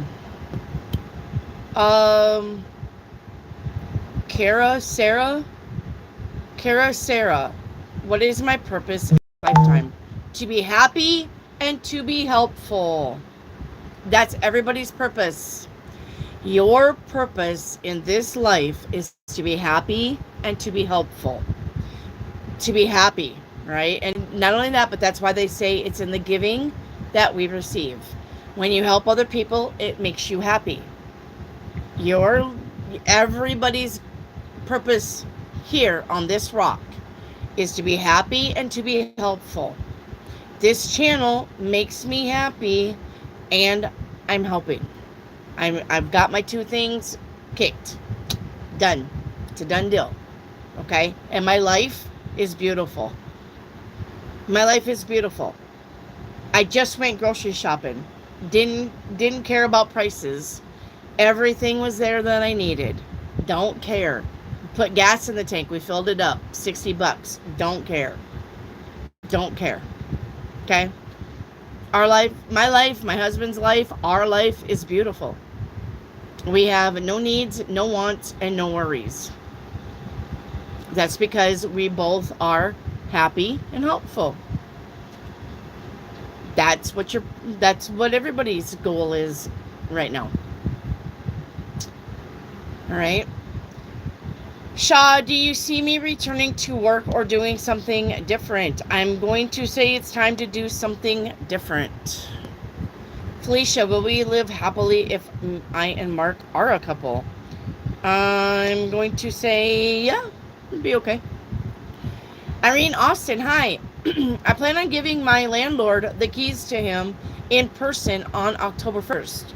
Sarah, what is my purpose in lifetime? To be happy and to be helpful. That's everybody's purpose. Your purpose in this life is to be happy and to be helpful. To be happy, right? And not only that, but that's why they say it's in the giving that we receive. When you help other people, it makes you happy. Everybody's purpose here on this rock is to be happy and to be helpful. This channel makes me happy and I'm helping. I've got my two things kicked. Done. It's a done deal. Okay? And my life is beautiful. My life is beautiful. I just went grocery shopping. Didn't care about prices. Everything was there that I needed. Don't care. Put gas in the tank. We filled it up. $60. Don't care. Don't care. Okay? Our life, my husband's life, our life is beautiful. We have no needs, no wants, and no worries. That's because we both are happy and helpful. That's what everybody's goal is right now. All right. Shaw, do you see me returning to work or doing something different? I'm going to say it's time to do something different. Felicia, will we live happily if I and Mark are a couple? I'm going to say, yeah, it'll be okay. Irene Austin, hi. I plan on giving my landlord the keys to him in person on October 1st.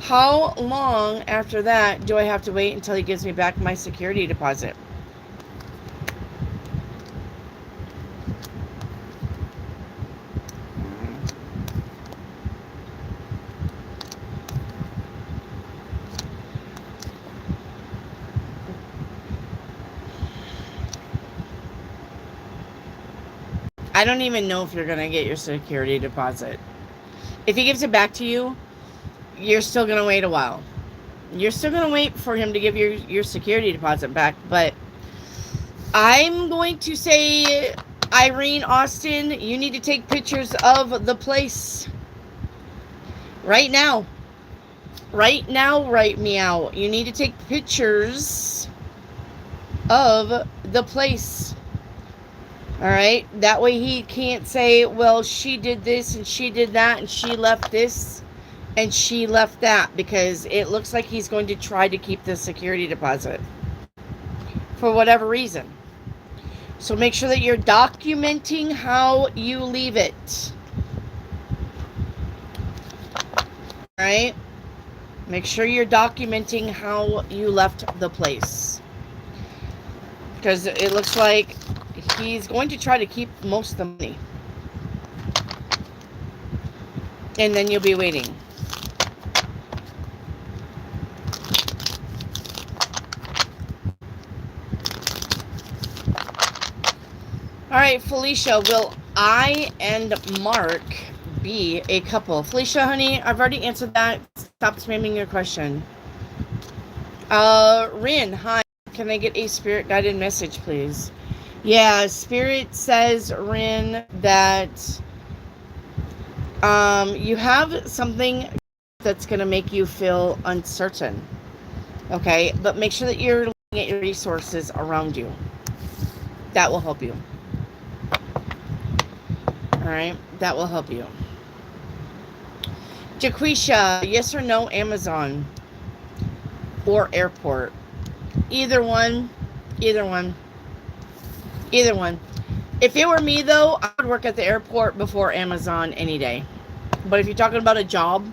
How long after that do I have to wait until he gives me back my security deposit? I don't even know if you're going to get your security deposit. If he gives it back to you, you're still going to wait a while. You're still going to wait for him to give your security deposit back. But I'm going to say, Irene Austin, you need to take pictures of the place. Right now. Right now, right meow. You need to take pictures of the place. All right, that way he can't say, well, she did this and she did that and she left this and she left that, because it looks like he's going to try to keep the security deposit for whatever reason. So make sure that you're documenting how you leave it. All right, make sure you're documenting how you left the place, because it looks like he's going to try to keep most of the money. And then you'll be waiting. All right, Felicia, will I and Mark be a couple? Felicia, honey, I've already answered that. Stop spamming your question. Rin, hi. Can I get a spirit guided message, please? Yeah, Spirit says, Rin, that you have something that's going to make you feel uncertain. Okay, but make sure that you're looking at your resources around you. That will help you. All right, that will help you. Jaquisha, yes or no, Amazon or airport? Either one. Either one. Either one. If it were me, though, I would work at the airport before Amazon any day. But if you're talking about a job,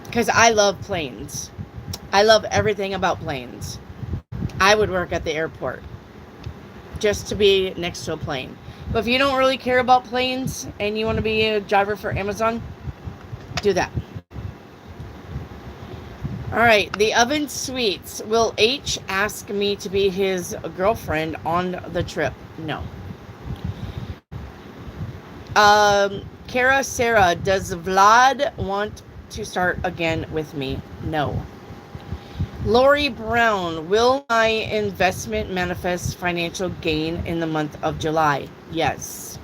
because I love planes. I love everything about planes. I would work at the airport just to be next to a plane. But if you don't really care about planes and you want to be a driver for Amazon, do that. All right, the Oven Sweets. Will H ask me to be his girlfriend on the trip? No. Kara Sarah, does Vlad want to start again with me? No. Lori Brown, will my investment manifest financial gain in the month of July? Yes.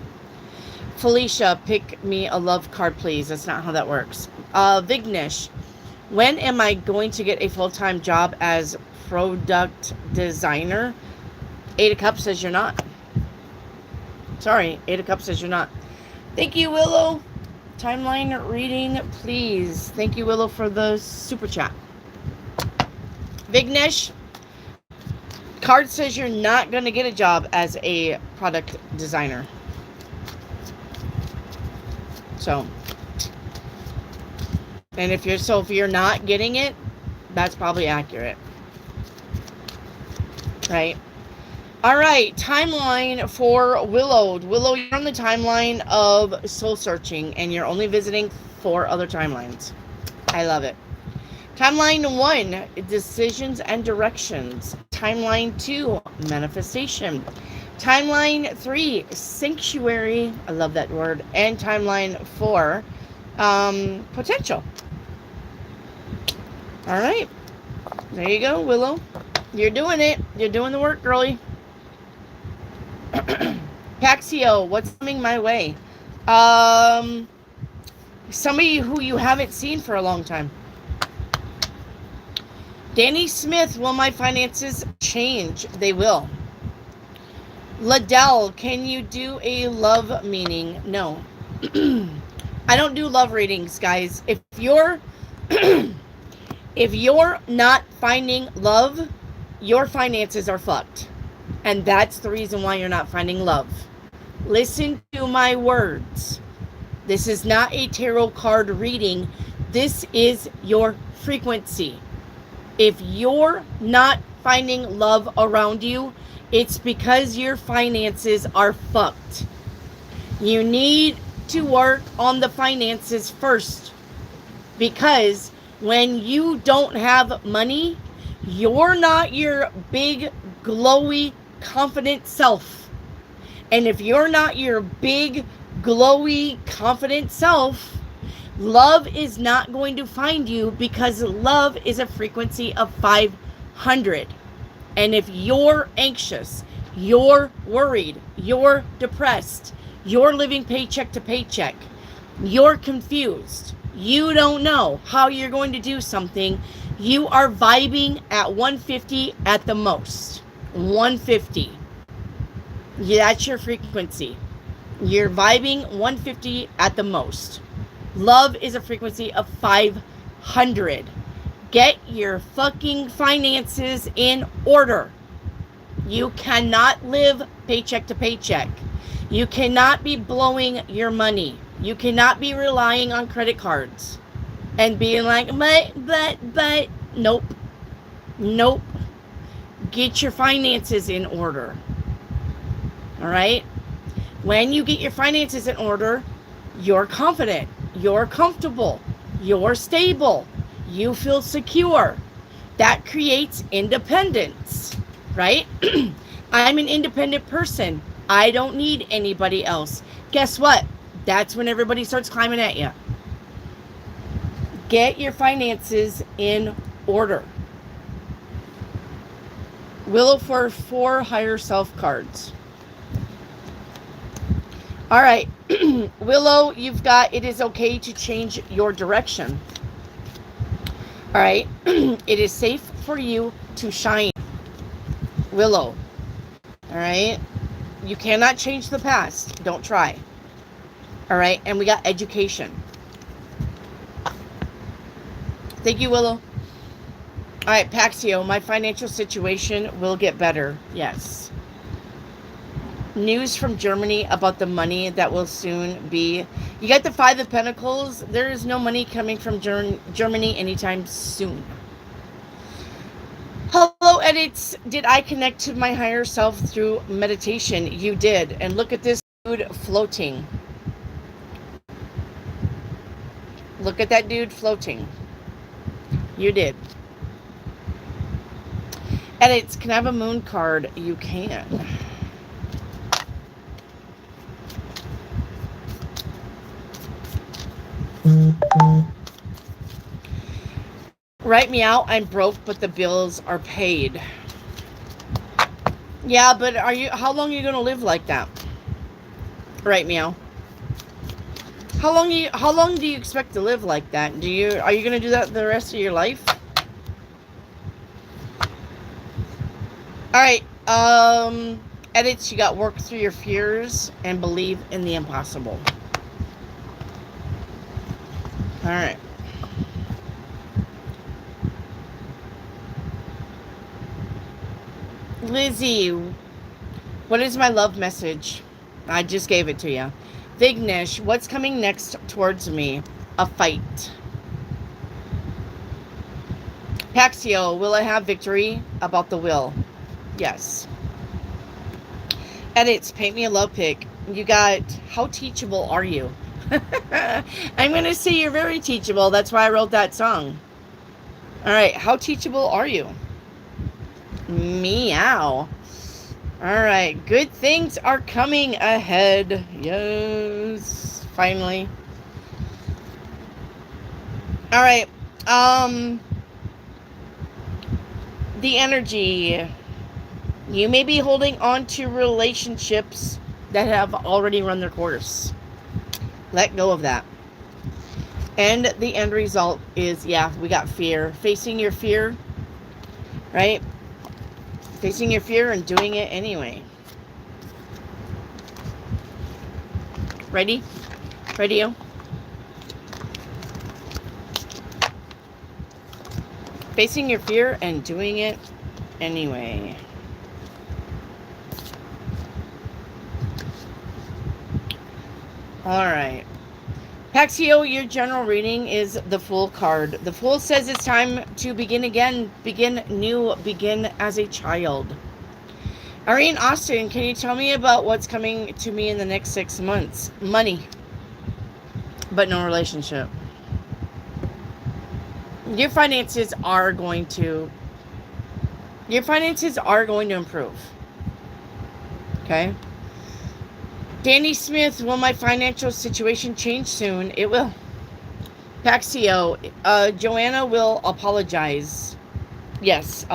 Felicia, pick me a love card, please. That's not how that works. Vignesh, when am I going to get a full-time job as product designer? 8 of Cups says you're not. Sorry, 8 of Cups says you're not. Thank you, Willow. Timeline reading, please. Thank you, Willow, for the super chat. Vignesh, card says you're not going to get a job as a product designer. So, and if you're not getting it, that's probably accurate. Right? All right, timeline for Willow. Willow, you're on the timeline of soul searching, and you're only visiting 4 other timelines. I love it. Timeline 1, decisions and directions. Timeline 2, manifestation. Timeline 3, sanctuary. I love that word. And timeline 4, potential. All right. There you go, Willow. You're doing it. You're doing the work, girlie. Paxio, what's coming my way? Somebody who you haven't seen for a long time. Danny Smith, will my finances change? They will. Ladell, can you do a love meaning? No. I don't do love readings, guys. If you're If you're not finding love, your finances are fucked. And that's the reason why you're not finding love. Listen to my words. This is not a tarot card reading. This is your frequency. If you're not finding love around you, it's because your finances are fucked. You need to work on the finances first, because when you don't have money, you're not your big, glowy, confident self. And if you're not your big, glowy, confident self, love is not going to find you, because love is a frequency of 500. And if you're anxious, you're worried, you're depressed, you're living paycheck to paycheck, you're confused, you don't know how you're going to do something, you are vibing at 150 at the most. 150. Yeah, that's your frequency. You're vibing 150 at the most. Love is a frequency of 500. Get your fucking finances in order. You cannot live paycheck to paycheck. You cannot be blowing your money. You cannot be relying on credit cards and being like, but, nope. Nope. Get your finances in order. All right? When you get your finances in order, you're confident, you're comfortable, you're stable, you feel secure. That creates independence, right? I'm an independent person. I don't need anybody else. Guess what? That's when everybody starts climbing at you. Get your finances in order. Willow for 4 higher self cards. All right. Willow, you've got, it is okay to change your direction. All right. It is safe for you to shine. Willow. All right. You cannot change the past. Don't try. All right. And we got education. Thank you, Willow. All right, Paxio, my financial situation will get better. Yes. News from Germany about the money that will soon be. You got the 5 of Pentacles. There is no money coming from Germany anytime soon. Hello, edits. Did I connect to my higher self through meditation? You did. And look at this dude floating. Look at that dude floating. You did. Edits, can I have a moon card? You can. Write me out. I'm broke, but the bills are paid. Yeah, but how long are you going to live like that? Right, meow. How long do you expect to live like that? Are you going to do that the rest of your life? All right. Edits, you got work through your fears and believe in the impossible. All right. Lizzie, what is my love message? I just gave it to you. Vignesh, what's coming next towards me? A fight. Paxio, will I have victory? About the will. Yes. Edits, paint me a love pic. You got, how teachable are you? I'm going to say you're very teachable. That's why I wrote that song. All right, how teachable are you? Meow. All right, good things are coming ahead. Yes, finally. All right. The energy. You may be holding on to relationships that have already run their course. Let go of that. And the end result is, yeah, we got fear. Facing your fear, right? Facing your fear and doing it anyway. Ready? Radio? facing your fear and doing it anyway. All right. Paxio, your general reading is the Fool card. The Fool says it's time to begin again, begin new, begin as a child. Irene Austin, can you tell me about what's coming to me in the next 6 months? Money, but no relationship. Your finances are going to improve. Okay? Danny Smith, will my financial situation change soon? It will. Paxio, Joanna will apologize. Yes,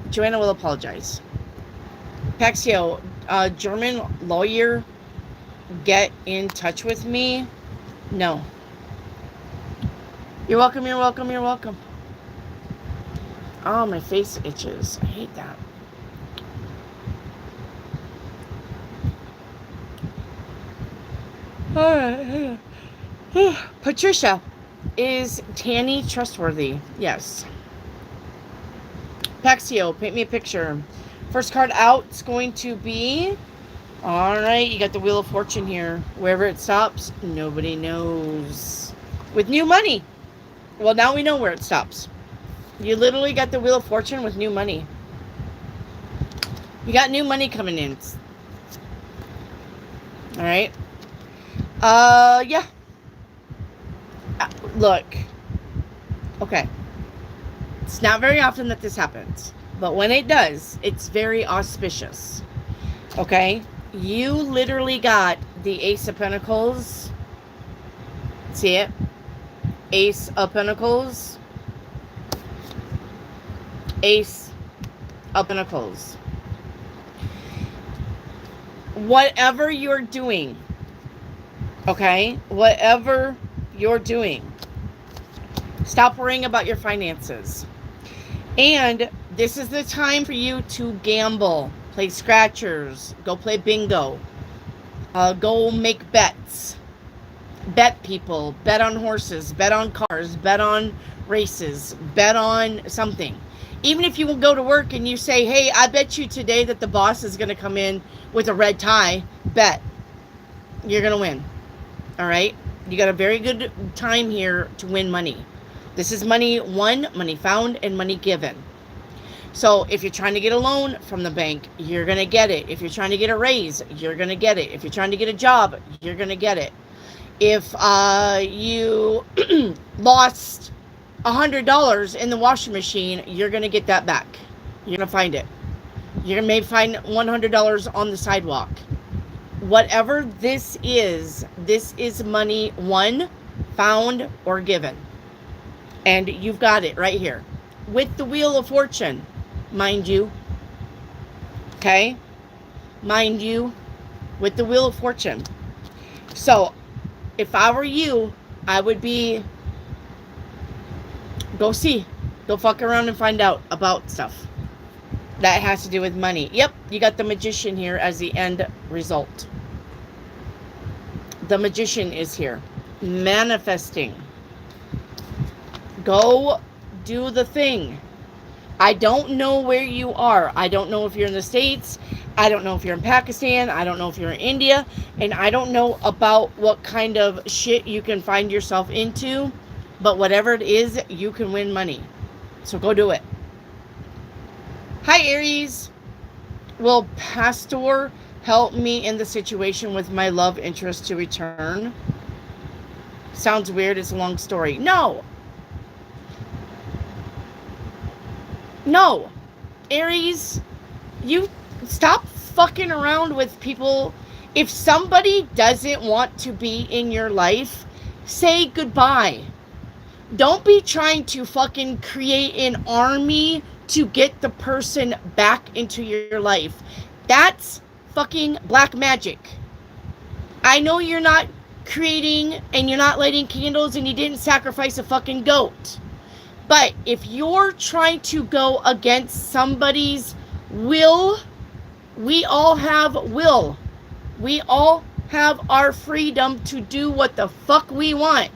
Joanna will apologize. Paxio, German lawyer, get in touch with me? No. You're welcome, you're welcome, you're welcome. Oh, my face itches. I hate that. Alright. Patricia, is Tanny trustworthy? Yes. Paxio, paint me a picture. First card out is going to be... Alright, you got the Wheel of Fortune here. Wherever it stops, nobody knows. With new money. Well, now we know where it stops. You literally got the Wheel of Fortune with new money. You got new money coming in. Alright. Yeah. Look. Okay. It's not very often that this happens. But when it does, it's very auspicious. Okay? You literally got the Ace of Pentacles. See it? Ace of Pentacles. Ace of Pentacles. Whatever you're doing, okay? Whatever you're doing, stop worrying about your finances. And this is the time for you to gamble, play scratchers, go play bingo, go make bets, bet people, bet on horses, bet on cars, bet on races, bet on something. Even if you will go to work and you say, hey, I bet you today that the boss is going to come in with a red tie, bet. You're going to win. All right? You got a very good time here to win money. This is money won, money found, and money given. So if you're trying to get a loan from the bank, you're going to get it. If you're trying to get a raise, you're going to get it. If you're trying to get a job, you're going to get it. If you lost $100 in the washing machine, you're going to get that back. You're going to find it. You're going to maybe find $100 on the sidewalk. Whatever this is money won, found, or given. And you've got it right here. With the Wheel of Fortune, mind you. Okay? Mind you, with the Wheel of Fortune. So, if I were you, I would be... Go fuck around and find out about stuff that has to do with money. Yep, you got the Magician here as the end result. The Magician is here. Manifesting. Go do the thing. I don't know where you are. I don't know if you're in the States. I don't know if you're in Pakistan. I don't know if you're in India. And I don't know about what kind of shit you can find yourself into. But whatever it is, you can win money. So go do it. Hi, Aries. Will Pastor help me in the situation with my love interest to return? Sounds weird. It's a long story. No. No. Aries, you stop fucking around with people. If somebody doesn't want to be in your life, say goodbye. Don't be trying to fucking create an army to get the person back into your life. That's fucking black magic. I know you're not creating and you're not lighting candles and you didn't sacrifice a fucking goat. But if you're trying to go against somebody's will, we all have will. We all have our freedom to do what the fuck we want.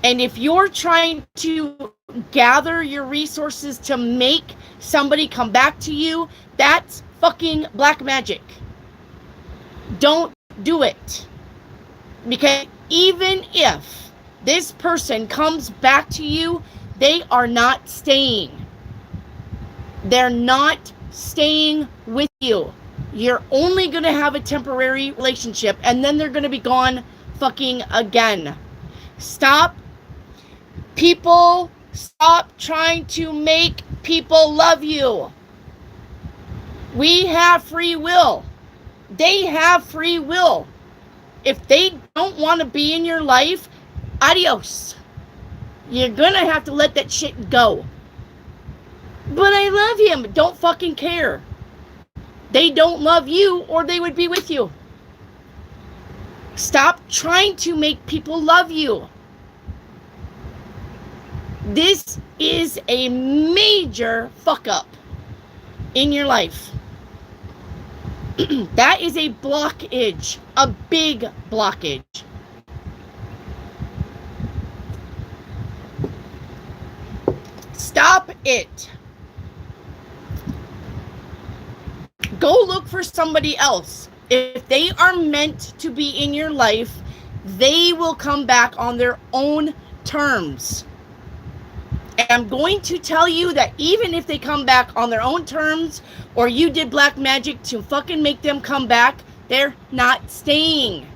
And if you're trying to gather your resources to make somebody come back to you, that's fucking black magic. Don't do it. Because even if this person comes back to you, they are not staying. They're not staying with you. You're only going to have a temporary relationship, and then they're going to be gone fucking again. Stop trying to make people love you. We have free will. They have free will. If they don't want to be in your life, adios. You're going to have to let that shit go. But I love him. Don't fucking care. They don't love you, or they would be with you. Stop trying to make people love you. This is a major fuck up in your life. That is a blockage, a big blockage. Stop it. Go look for somebody else. If they are meant to be in your life, they will come back on their own terms. And I'm going to tell you that even if they come back on their own terms, or you did black magic to fucking make them come back, they're not staying.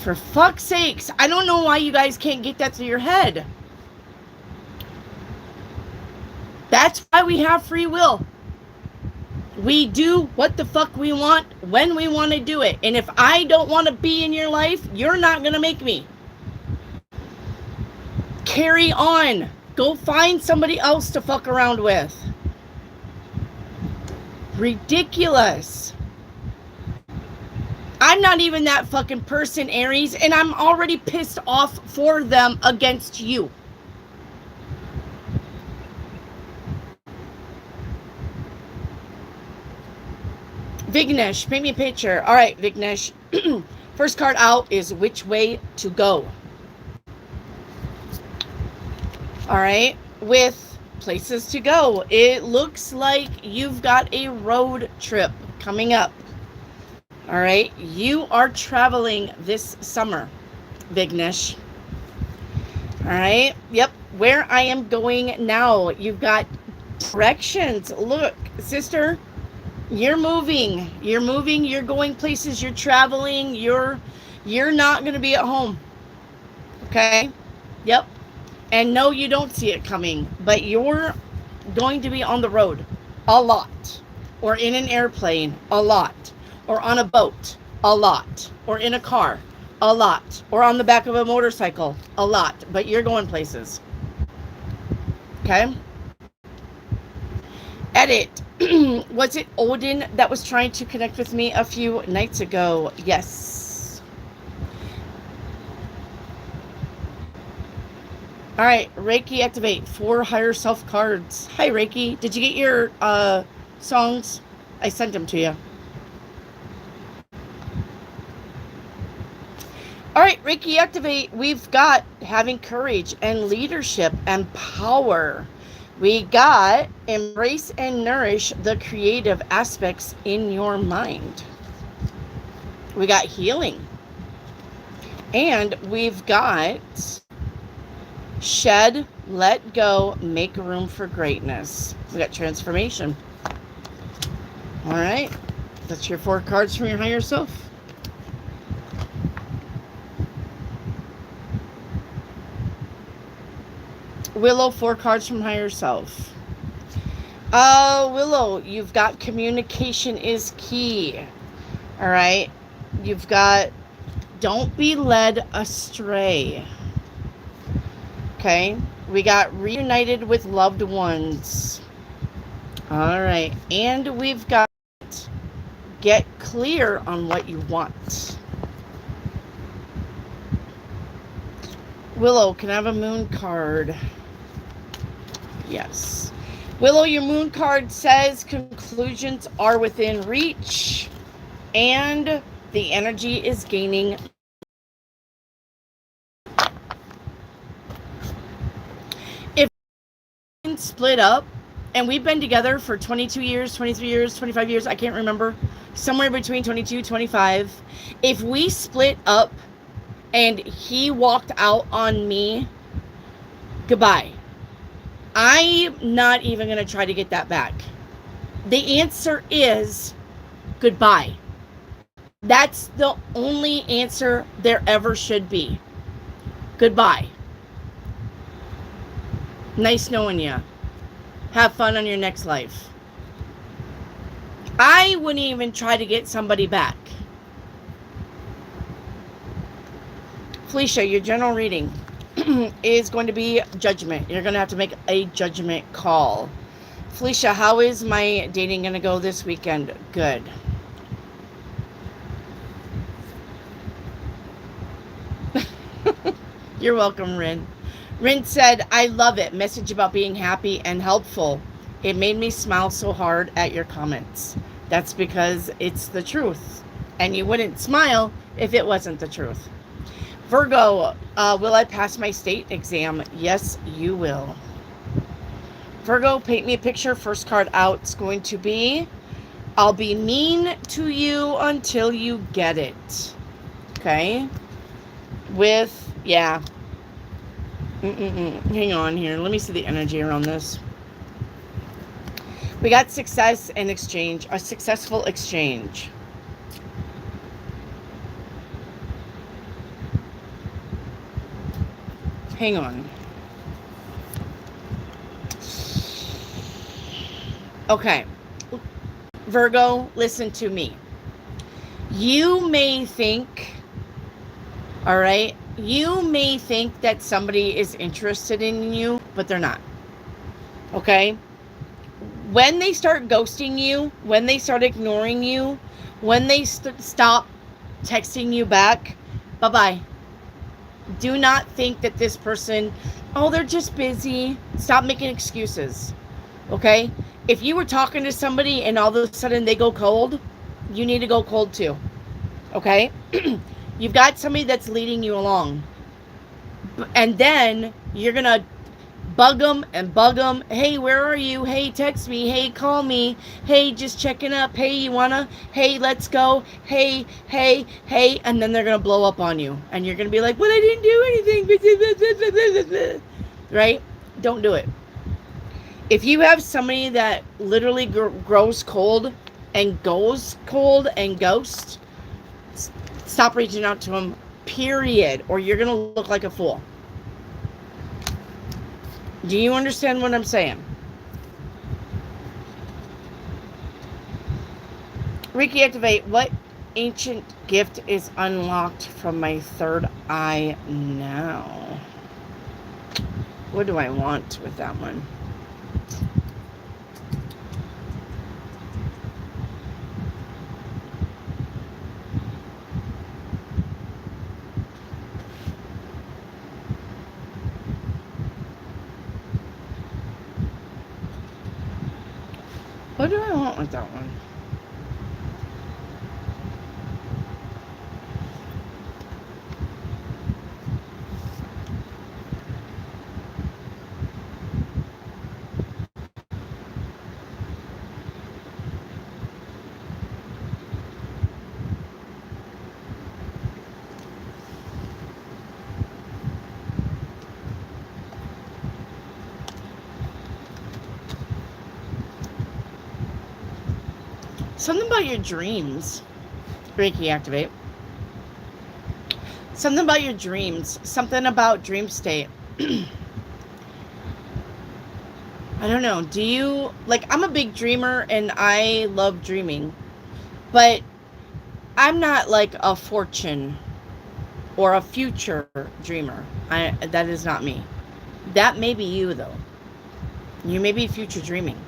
For fuck's sakes, I don't know why you guys can't get that through your head. That's why we have free will. We do what the fuck we want when we want to do it. And if I don't want to be in your life, you're not going to make me. Carry on. Go find somebody else to fuck around with. Ridiculous. I'm not even that fucking person, Aries, and I'm already pissed off for them against you. Vignesh, paint me a picture. All right, Vignesh. First card out is which way to go. All right, with places to go. It looks like you've got a road trip coming up. All right, you are traveling this summer, Vignesh. All right, yep, where I am going now. You've got directions. Look, sister, you're moving. You're moving, you're going places, you're traveling, you're not going to be at home. Okay? Yep. And no, you don't see it coming, but you're going to be on the road a lot, or in an airplane a lot, or on a boat a lot, or in a car a lot, or on the back of a motorcycle a lot, but you're going places. Okay? Edit. Was it Odin that was trying to connect with me a few nights ago? Yes. All right, Reiki activate 4 higher self cards. Hi, Reiki. Did you get your songs? I sent them to you. All right, Reiki activate. We've got having courage and leadership and power. We got embrace and nourish the creative aspects in your mind. We got healing. And we've got shed, let go, make room for greatness. We got transformation. All right. That's your 4 cards from your higher self. Willow, 4 cards from higher self. Willow, you've got communication is key. All right. You've got don't be led astray. Okay. We got reunited with loved ones. All right. And we've got get clear on what you want. Willow, can I have a moon card? Yes. Willow, your moon card says conclusions are within reach and the energy is gaining. person split up, and we've been together for 22 years, 23 years, 25 years, I can't remember, somewhere between 22, 25. If we split up and he walked out on me, goodbye. I'm not even going to try to get that back. The answer is goodbye. That's the only answer there ever should be. Goodbye. Nice knowing you. Have fun on your next life. I wouldn't even try to get somebody back. Felicia, your general reading is going to be judgment. You're going to have to make a judgment call. Felicia, how is my dating going to go this weekend? Good. You're welcome, Rin. Rin said, I love it. Message about being happy and helpful. It made me smile so hard at your comments. That's because it's the truth. And you wouldn't smile if it wasn't the truth. Virgo, will I pass my state exam? Yes, you will. Virgo, paint me a picture. First card out is going to be, I'll be mean to you until you get it. Okay? With, yeah. Hang on here. Let me see the energy around this. We got success and exchange. A successful exchange. Hang on. Okay. Virgo, listen to me. You may think, all right, you may think that somebody is interested in you, but they're not. Okay? When they start ghosting you, when they start ignoring you, when they stop texting you back, bye-bye. Do not think that this person, oh, they're just busy. Stop making excuses. Okay? If you were talking to somebody and all of a sudden they go cold, you need to go cold too. Okay? You've got somebody that's leading you along. And then you're going to bug them and bug them. Hey, where are you? Hey, text me. Hey, call me. Hey, just checking up. Hey, you wanna? Hey, let's go. Hey. And then they're going to blow up on you. And you're going to be like, well, I didn't do anything. Right? Don't do it. If you have somebody that literally grows cold and goes cold and ghosts, stop reaching out to them, period, or you're going to look like a fool. Do you understand what I'm saying? Reiki activate. What ancient gift is unlocked from my third eye now? What do I want with that one? What do I want with that one? Something about your dreams. Reiki activate. Something about your dreams. Something about dream state. I don't know. Do you, like, I'm a big dreamer and I love dreaming. But I'm not like a fortune or a future dreamer. That is not me. That may be you, though. You may be future dreaming.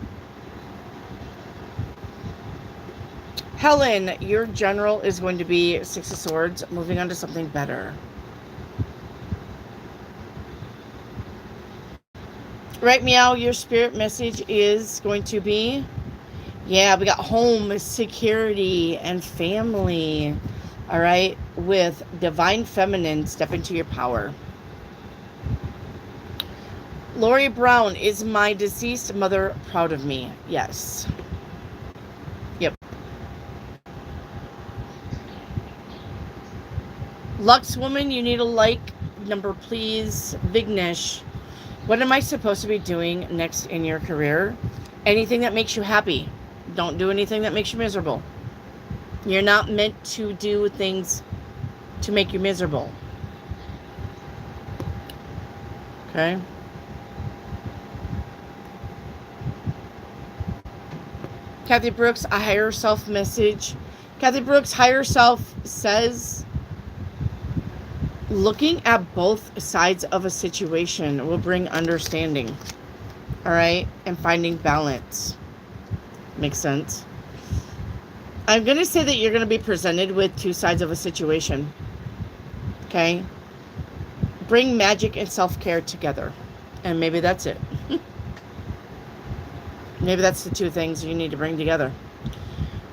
Helen, your general is going to be Six of Swords. Moving on to something better. Right, Meow, your spirit message is going to be, yeah, we got home, security, and family. All right, with Divine Feminine, step into your power. Lori Brown, is my deceased mother proud of me? Yes. Yep. Lux Woman, you need a like number, please. Vignesh, what am I supposed to be doing next in your career? Anything that makes you happy. Don't do anything that makes you miserable. You're not meant to do things to make you miserable. Okay? Kathy Brooks, a higher self message. Kathy Brooks, higher self says, looking at both sides of a situation will bring understanding. All right? And finding balance. Makes sense. I'm going to say that you're going to be presented with two sides of a situation. Okay? Bring magic and self-care together. And maybe that's it. Maybe that's the two things you need to bring together.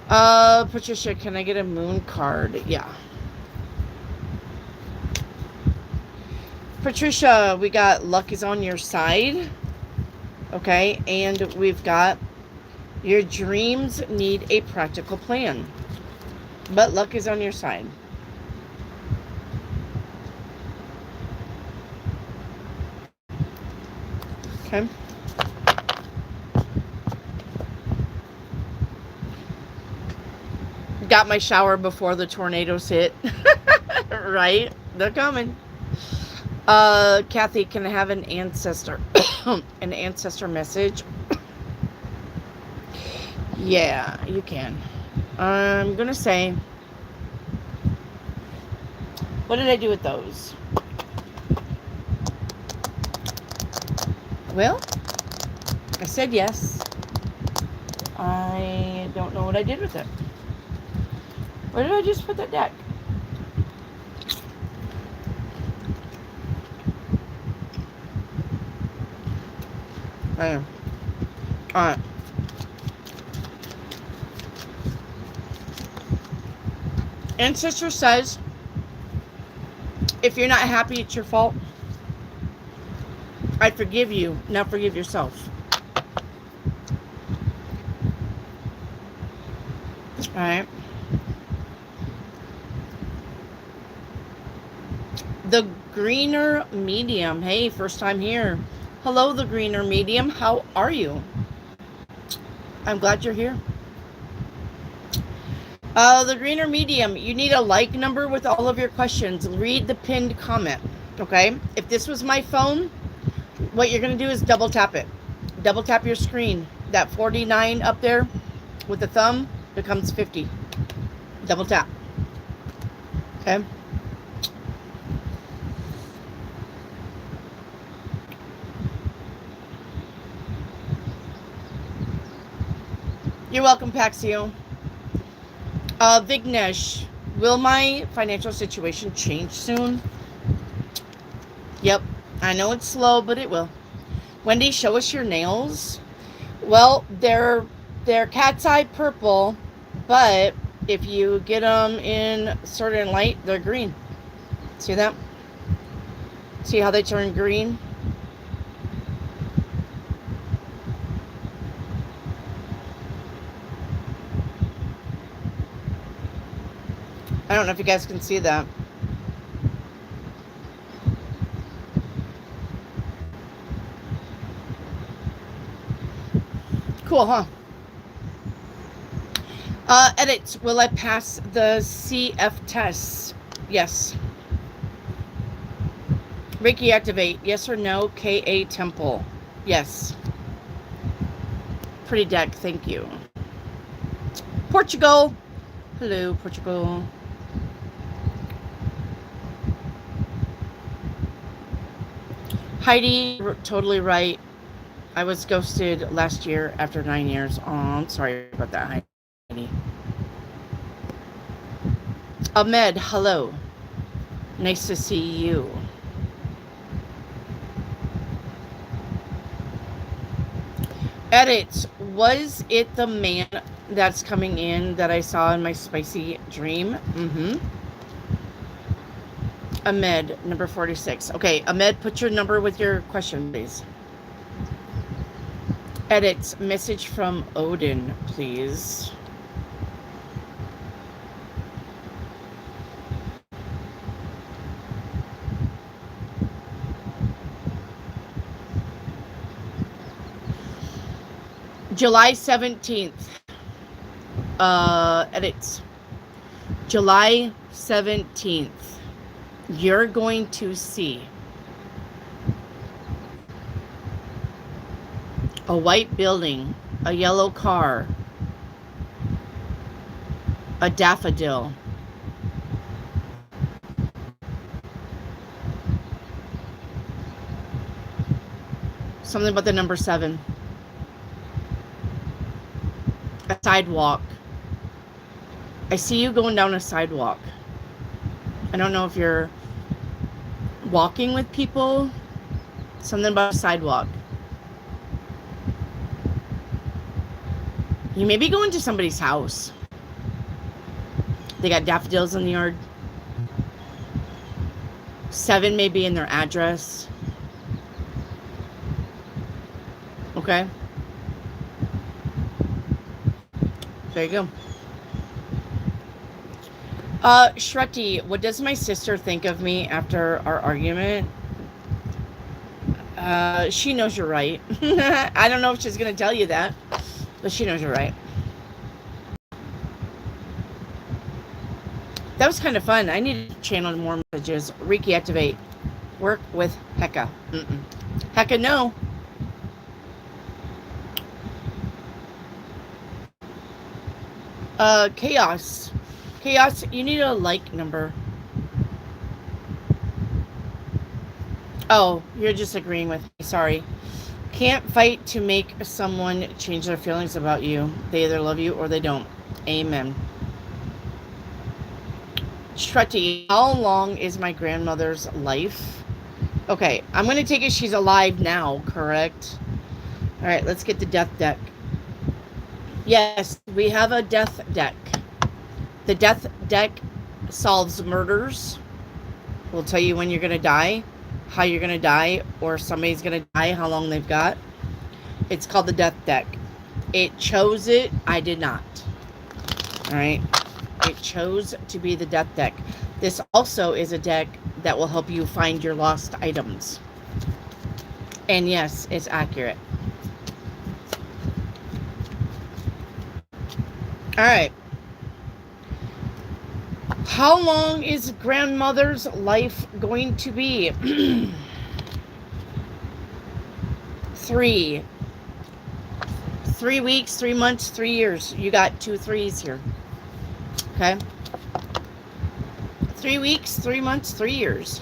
Patricia, can I get a moon card? Yeah. Patricia, we got luck is on your side. Okay? And we've got your dreams need a practical plan. But luck is on your side. Okay? Got my shower before the tornadoes hit. Right? They're coming. Kathy, can I have an ancestor an ancestor message? Yeah, you can. I'm gonna say, what did I do with those? Well, I said yes. I don't know what I did with it. Where did I just put that deck? There. Alright. Ancestor says, if you're not happy, it's your fault. I forgive you. Now forgive yourself. Alright. The Greener Medium. Hey, first time here. Hello, the Greener Medium. How are you? I'm glad you're here. The Greener Medium. You need a like number with all of your questions. Read the pinned comment. Okay? If this was my phone, what you're going to do is double tap it. Double tap your screen. That 49 up there with the thumb becomes 50. Double tap. Okay? You're welcome, Paxio. Vignesh, will my financial situation change soon? Yep. I know it's slow, but it will. Wendy, show us your nails. Well, they're cat's eye purple, but if you get them in certain light, they're green. See that? See how they turn green? I don't know if you guys can see that. Cool, huh? Edit. Will I pass the CF test? Yes. Reiki activate. Yes or no? KA Temple. Yes. Pretty deck. Thank you. Portugal. Hello, Portugal. Heidi, totally right. I was ghosted last year after 9 years. Oh, I'm sorry about that, Heidi. Ahmed, hello. Nice to see you. Edit. Was it the man that's coming in that I saw in my spicy dream? Mm-hmm. Ahmed, number 46. Okay, Ahmed, put your number with your question, please. Edits. Message from Odin, please. July 17th. Edits. July 17th. You're going to see a white building, a yellow car, a daffodil, something about the number 7, a sidewalk. I see you going down a sidewalk. I don't know if you're walking with people. Something about a sidewalk. You may be going to somebody's house. They got daffodils in the yard. 7 may be in their address. Okay. There you go. Shruti, what does my sister think of me after our argument? She knows you're right. I don't know if she's going to tell you that, but she knows you're right. That was kind of fun. I need to channel more messages. Reiki activate. Work with Hecka. Hecka, no. Chaos. Chaos, you need a like number. Oh, you're just agreeing with me. Sorry. Can't fight to make someone change their feelings about you. They either love you or they don't. Amen. Shruti, how long is my grandmother's life? Okay, I'm going to take it she's alive now, correct? All right, let's get the death deck. Yes, we have a death deck. The death deck solves murders. We'll tell you when you're going to die, how you're going to die, or somebody's going to die, how long they've got. It's called the death deck. It chose it. I did not. All right. It chose to be the death deck. This also is a deck that will help you find your lost items. And yes, it's accurate. All right. How long is grandmother's life going to be? 3. 3 weeks, 3 months, 3 years. You got 2 3s here. Okay. 3 weeks, 3 months, 3 years.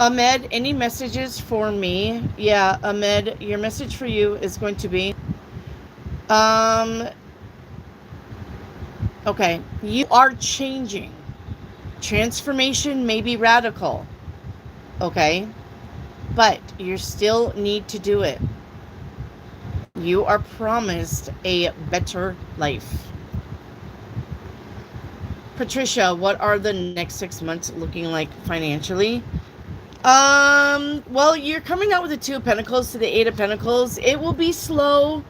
Ahmed, any messages for me? Yeah, Ahmed, your message for you is going to be, okay, you are changing. Transformation may be radical, okay, but you still need to do it. You are promised a better life. Patricia, what are the next 6 months looking like financially? Well, you're coming out with the 2 of Pentacles to the 8 of Pentacles. It will be slow,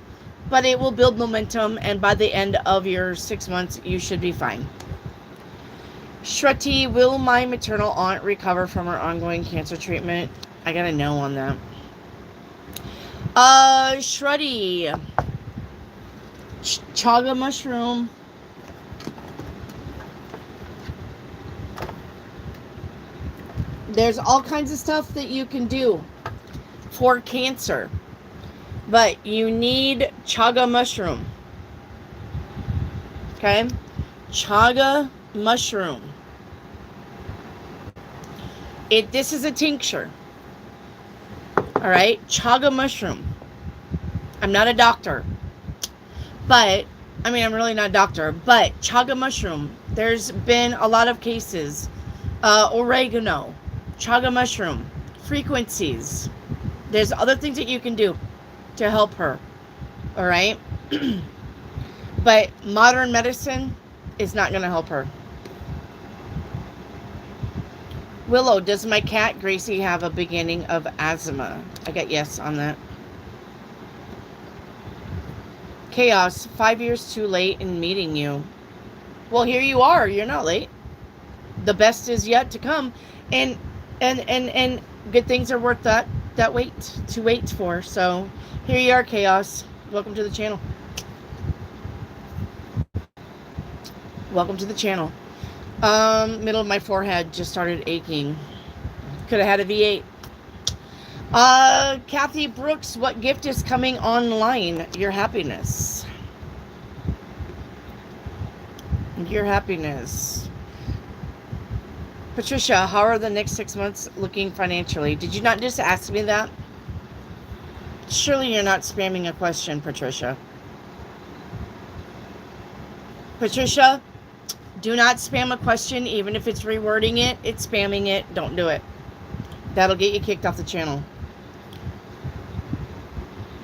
but it will build momentum, and by the end of your 6 months, you should be fine. Shruti, will my maternal aunt recover from her ongoing cancer treatment? I got a no on that. Shruti, chaga mushroom. There's all kinds of stuff that you can do for cancer, but you need chaga mushroom. Okay? Chaga mushroom. This is a tincture. All right? Chaga mushroom. I'm not a doctor, but I'm really not a doctor, but chaga mushroom, there's been a lot of cases. Oregano, chaga mushroom, frequencies. There's other things that you can do to help her. All right? But modern medicine is not going to help her. Willow, does my cat Gracie have a beginning of asthma? I got yes on that. Chaos, 5 years too late in meeting you. Well, here you are. You're not late. The best is yet to come. And and good things are worth that wait to wait for. So here you are, Chaos. Welcome to the channel. Welcome to the channel. Middle of my forehead just started aching. Could have had a V8. Kathy Brooks, what gift is coming online? Your happiness. Your happiness. Patricia, how are the next 6 months looking financially? Did you not just ask me that? Surely you're not spamming a question, Patricia. Patricia, do not spam a question, even if it's rewording it. It's spamming it. Don't do it. That'll get you kicked off the channel.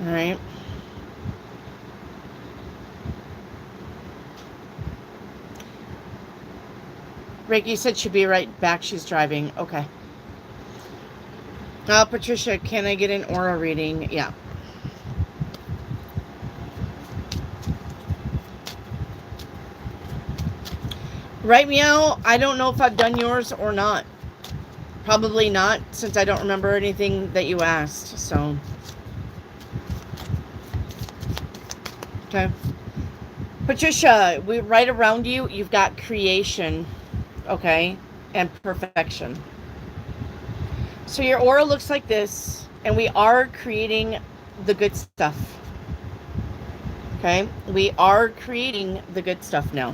All right. Reiki said she'll be right back. She's driving. Okay. Patricia, can I get an aura reading? Yeah. Right, Meow? I don't know if I've done yours or not. Probably not, since I don't remember anything that you asked, so. Okay. Patricia, right around you, you've got creation, okay, and perfection. So your aura looks like this, and we are creating the good stuff. Okay? We are creating the good stuff now.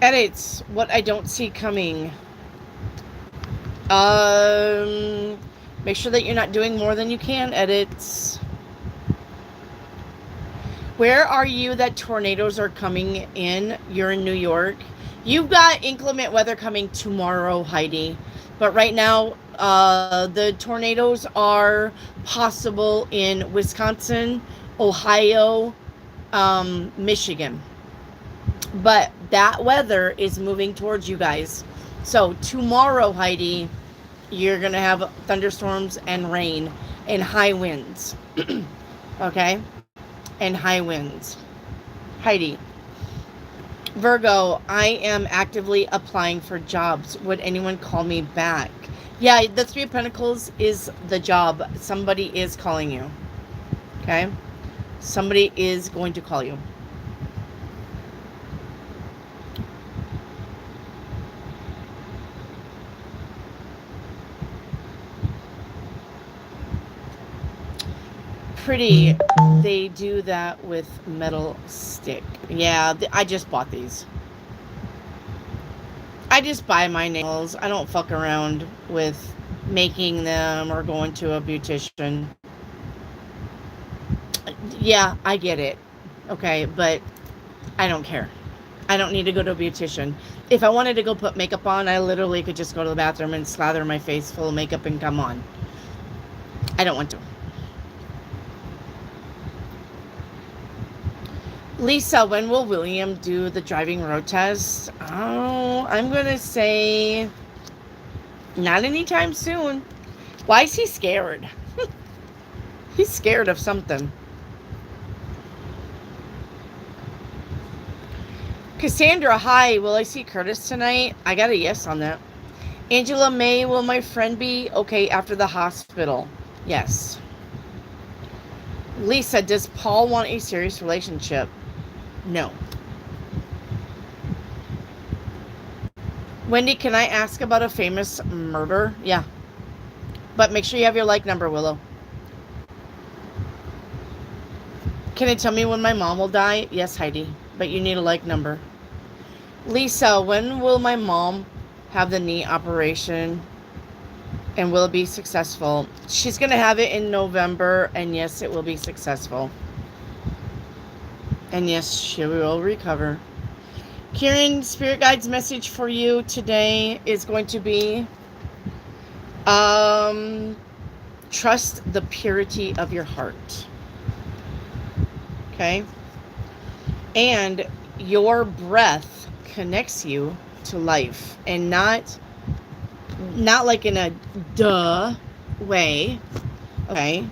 Edits, what I don't see coming. Make sure that you're not doing more than you can, edits. Where are you that tornadoes are coming in? You're in New York. You've got inclement weather coming tomorrow, Heidi. But right now, the tornadoes are possible in Wisconsin, Ohio, Michigan. But that weather is moving towards you guys. So tomorrow, Heidi, you're going to have thunderstorms and rain and high winds. Okay? And high winds. Heidi. Virgo, I am actively applying for jobs. Would anyone call me back? Yeah, the Three of Pentacles is the job. Somebody is calling you. Okay? Somebody is going to call you. Pretty. They do that with metal stick. Yeah, I just bought these. I just buy my nails. I don't fuck around with making them or going to a beautician. Yeah, I get it. Okay, but I don't care. I don't need to go to a beautician. If I wanted to go put makeup on, I literally could just go to the bathroom and slather my face full of makeup and come on. I don't want to. Lisa, when will William do the driving road test? Oh, I'm going to say not anytime soon. Why is he scared? He's scared of something. Cassandra, hi. Will I see Curtis tonight? I got a yes on that. Angela May, will my friend be okay after the hospital? Yes. Lisa, does Paul want a serious relationship? No. Wendy, can I ask about a famous murder? Yeah. But make sure you have your like number, Willow. Can it tell me when my mom will die? Yes, Heidi. But you need a like number. Lisa, when will my mom have the knee operation? And will it be successful? She's going to have it in November. And yes, it will be successful. And yes, she will recover. Kieran, Spirit Guide's message for you today is going to be, Trust the purity of your heart. Okay? And your breath connects you to life, and not like in a duh way, okay,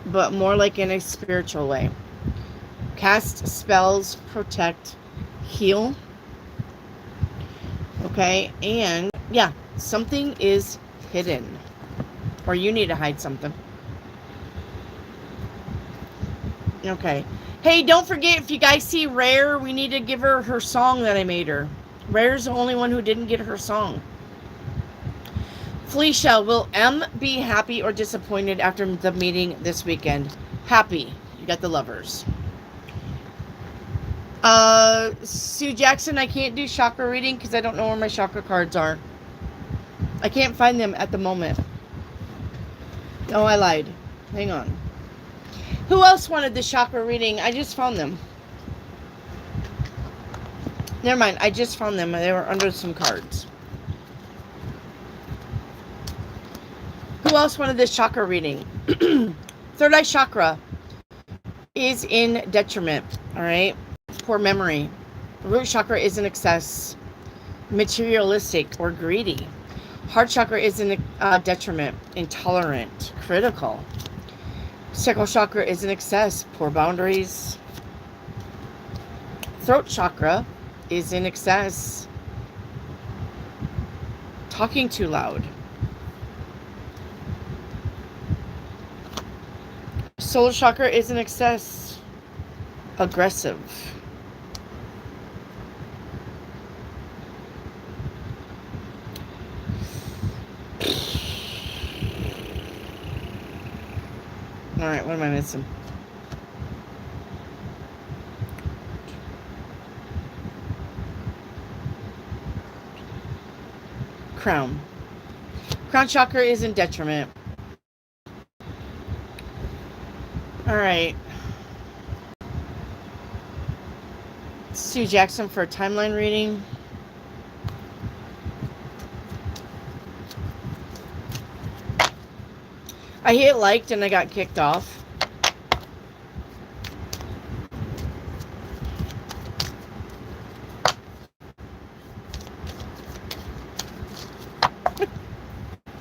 but more like in a spiritual way. Cast spells, protect, heal. Okay, and yeah, something is hidden, or you need to hide something. Okay. Hey, don't forget, if you guys see Rare, we need to give her her song that I made her. Rare's the only one who didn't get her song. Felicia, will M be happy or disappointed after the meeting this weekend? Happy. You got the lovers. Sue Jackson, I can't do chakra reading because I don't know where my chakra cards are. I can't find them at the moment. Oh, I lied. Hang on. Who else wanted the chakra reading? I just found them. Never mind. I just found them. They were under some cards. Who else wanted this chakra reading? Third eye chakra is in detriment. All right. Poor memory. Root chakra is in excess. Materialistic or greedy. Heart chakra is in detriment. Intolerant. Critical. Sacral chakra is in excess. Poor boundaries. Throat chakra is in excess. Talking too loud. Solar chakra is in excess. Aggressive. All right, what am I missing? Crown. Crown chakra is in detriment. All right. Sue Jackson for a timeline reading. I hit liked and I got kicked off.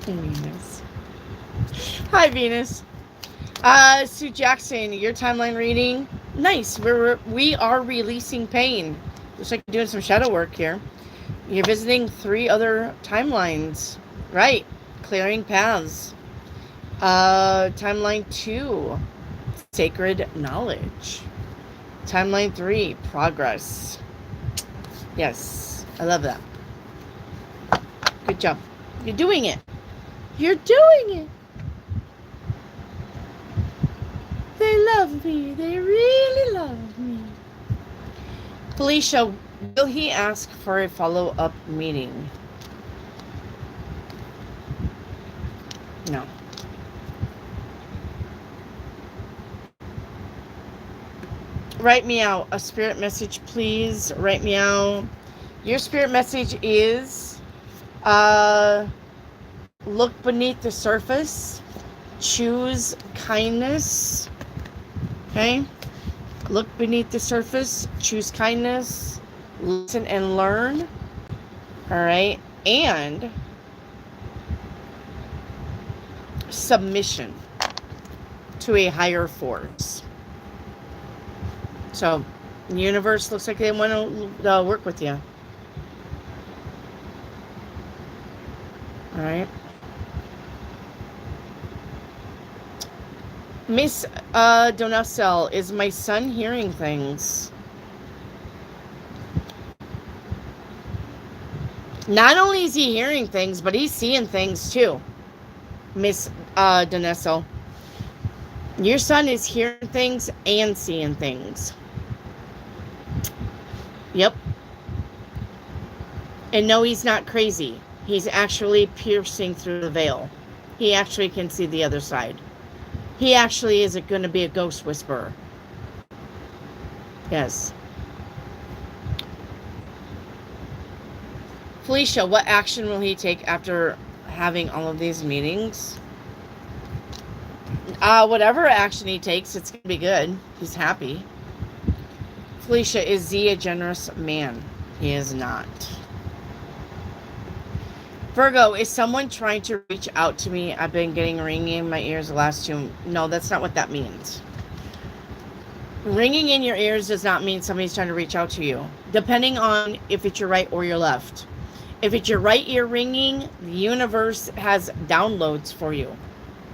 Venus. Hi, Venus. Sue Jackson, your timeline reading. Nice. We are releasing pain. Looks like you're doing some shadow work here. You're visiting 3 other timelines. Right. Clearing paths. Timeline 2, sacred knowledge. Timeline 3, progress. Yes, I love that. Good job. You're doing it. You're doing it. They love me. They really love me. Felicia, will he ask for a follow-up meeting? No. Write me out a spirit message, please. Write me out. Your spirit message is look beneath the surface. Choose kindness. Okay? Look beneath the surface. Choose kindness. Listen and learn. All right? And submission to a higher force. So, the universe looks like they want to work with you. All right. Miss Donacel, is my son hearing things? Not only is he hearing things, but he's seeing things too. Miss Donacel. Your son is hearing things and seeing things. Yep. And no, he's not crazy. He's actually piercing through the veil. He actually can see the other side. He actually is going to be a ghost whisperer. Yes. Felicia, what action will he take after having all of these meetings? Whatever action he takes, it's going to be good. He's happy. Felicia, is Z a generous man? He is not. Virgo, is someone trying to reach out to me? I've been getting ringing in my ears the last two. No, that's not what that means. Ringing in your ears does not mean somebody's trying to reach out to you. Depending on if it's your right or your left. If it's your right ear ringing, the universe has downloads for you.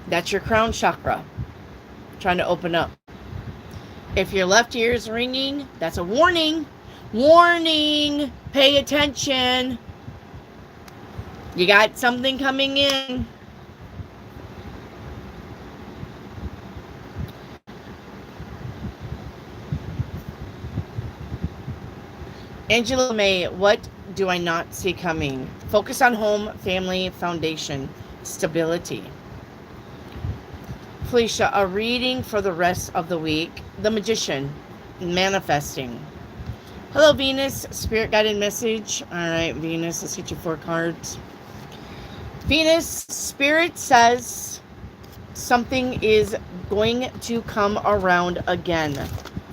That's your crown chakra trying to open up. If your left ear is ringing, that's a warning. Warning! Pay attention. You got something coming in. Angela May, what do I not see coming? Focus on home, family, foundation, stability. Felicia, a reading for the rest of the week. The Magician, manifesting. Hello, Venus, spirit guided message. All right, Venus, let's get you 4 cards. Venus, spirit says something is going to come around again.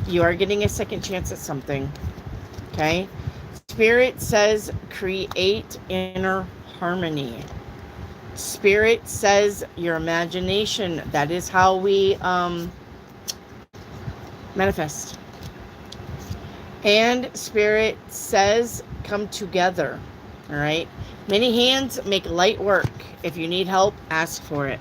You are getting a second chance at something. Okay? Spirit says create inner harmony. Spirit says your imagination. That is how we manifest. And Spirit says come together. All right? Many hands make light work. If you need help, ask for it.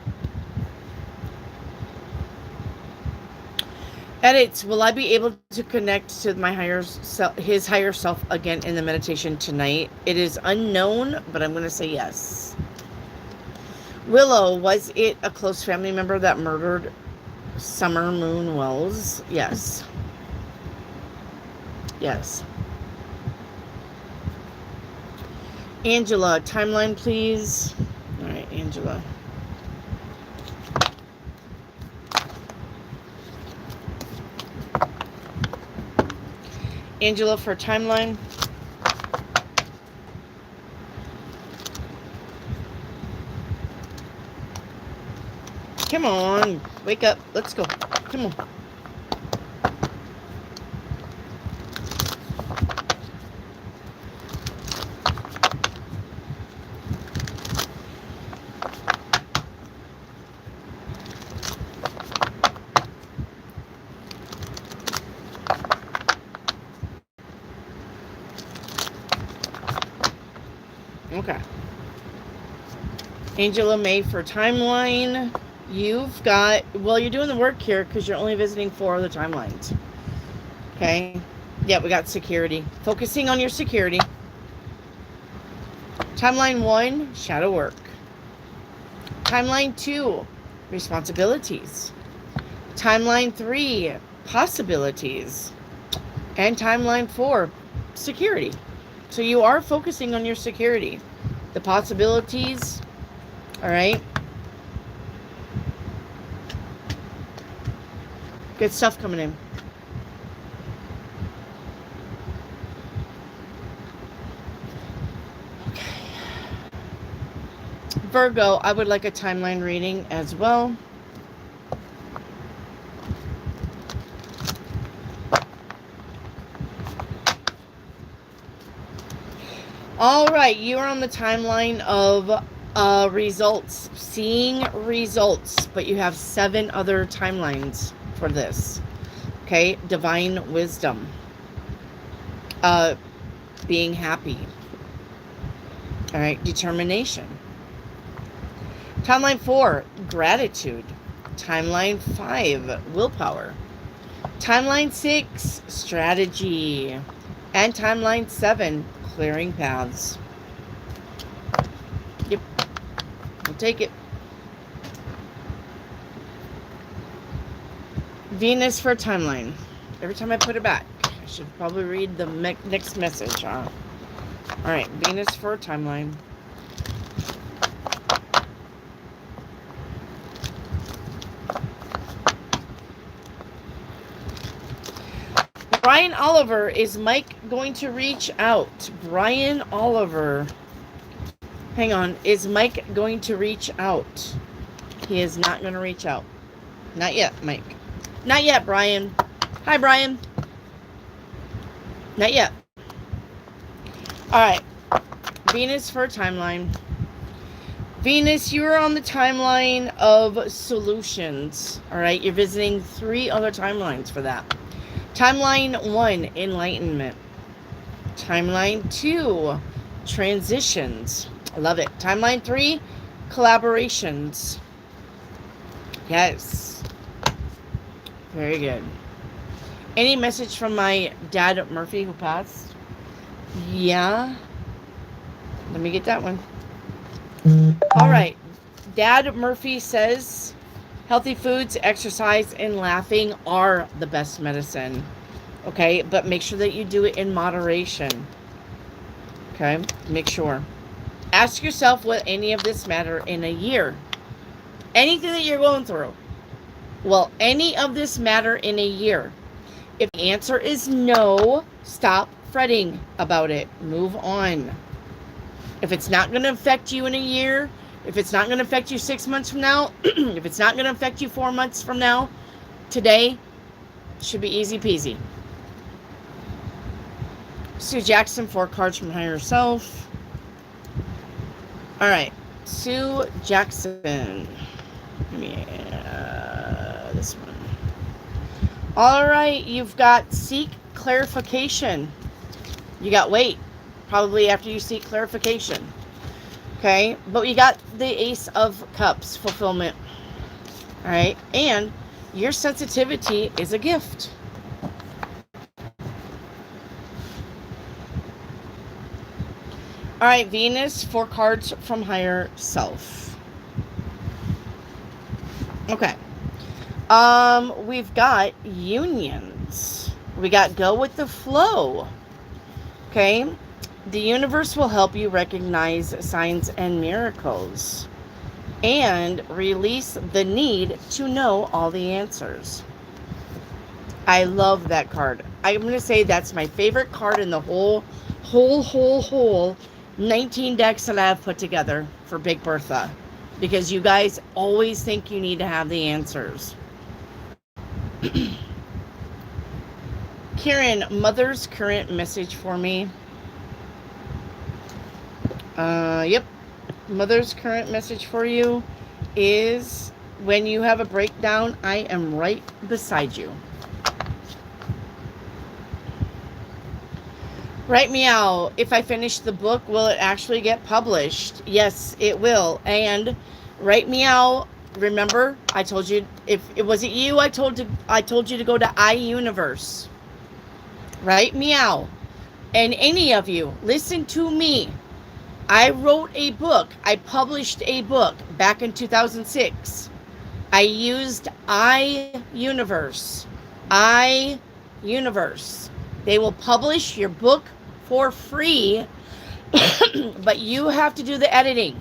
Edits, will I be able to connect to my higher self, his higher self again in the meditation tonight? It is unknown, but I'm going to say yes. Willow, was it a close family member that murdered Summer Moon Wells? Yes. Yes. Angela, timeline, please. All right, Angela. Angela for timeline. Come on, wake up. Let's go. Come on. Okay. Angela May for timeline. You've got, well, you're doing the work here because you're only visiting 4 other timelines. Okay. Yeah, we got security. Focusing on your security. Timeline 1, shadow work. Timeline 2, responsibilities. Timeline 3, possibilities. And timeline 4, security. So you are focusing on your security. The possibilities, all right? Good stuff coming in. Okay. Virgo, I would like a timeline reading as well. All right, you are on the timeline of results, seeing results, but you have 7 other timelines for this. Okay, divine wisdom, being happy. All right, determination. Timeline 4, gratitude. Timeline 5, willpower. Timeline 6, strategy. And timeline 7, clearing paths. Yep. We'll take it. Venus for timeline. Every time I put it back, I should probably read the next message. All right, Venus for timeline. Brian Oliver, is Mike going to reach out? Brian Oliver. Hang on. Is Mike going to reach out? He is not going to reach out. Not yet, Mike. Not yet, Brian. Hi, Brian. Not yet. All right. Venus for a timeline. Venus, you are on the timeline of solutions. All right. You're visiting 3 other timelines for that. Timeline 1, enlightenment. Timeline 2, transitions. I love it. Timeline 3, collaborations. Yes. Very good. Any message from my dad, Murphy, who passed? Yeah. Let me get that one. All right. Dad Murphy says healthy foods, exercise, and laughing are the best medicine. Okay? But make sure that you do it in moderation. Okay? Make sure. Ask yourself, will any of this matter in a year? Anything that you're going through. Will any of this matter in a year? If the answer is no, stop fretting about it. Move on. If it's not going to affect you in a year, if it's not going to affect you 6 months from now, if it's not going to affect you 4 months from now, today should be easy peasy. Sue Jackson, 4 cards from higher self. All right. Sue Jackson. Yeah, this one. All right. You've got seek clarification. You got wait. Probably after you seek clarification. Okay. But you got the Ace of Cups, fulfillment. All right. And your sensitivity is a gift. All right, Venus, 4 cards from higher self. Okay. We've got unions. We got go with the flow. Okay. The universe will help you recognize signs and miracles and release the need to know all the answers. I love that card. I'm going to say that's my favorite card in the whole 19 decks that I have put together for Big Bertha, because you guys always think you need to have the answers. Karen, mother's current message for me. Yep. Mother's current message for you is, when you have a breakdown, I am right beside you. Right, Meow. If I finish the book, will it actually get published? Yes, it will. And right, Meow. Remember, I told you, if it wasn't you, I told you to go to iUniverse. Right, Meow. And any of you, listen to me. I wrote a book. I published a book back in 2006. I used iUniverse. iUniverse. They will publish your book for free, but you have to do the editing.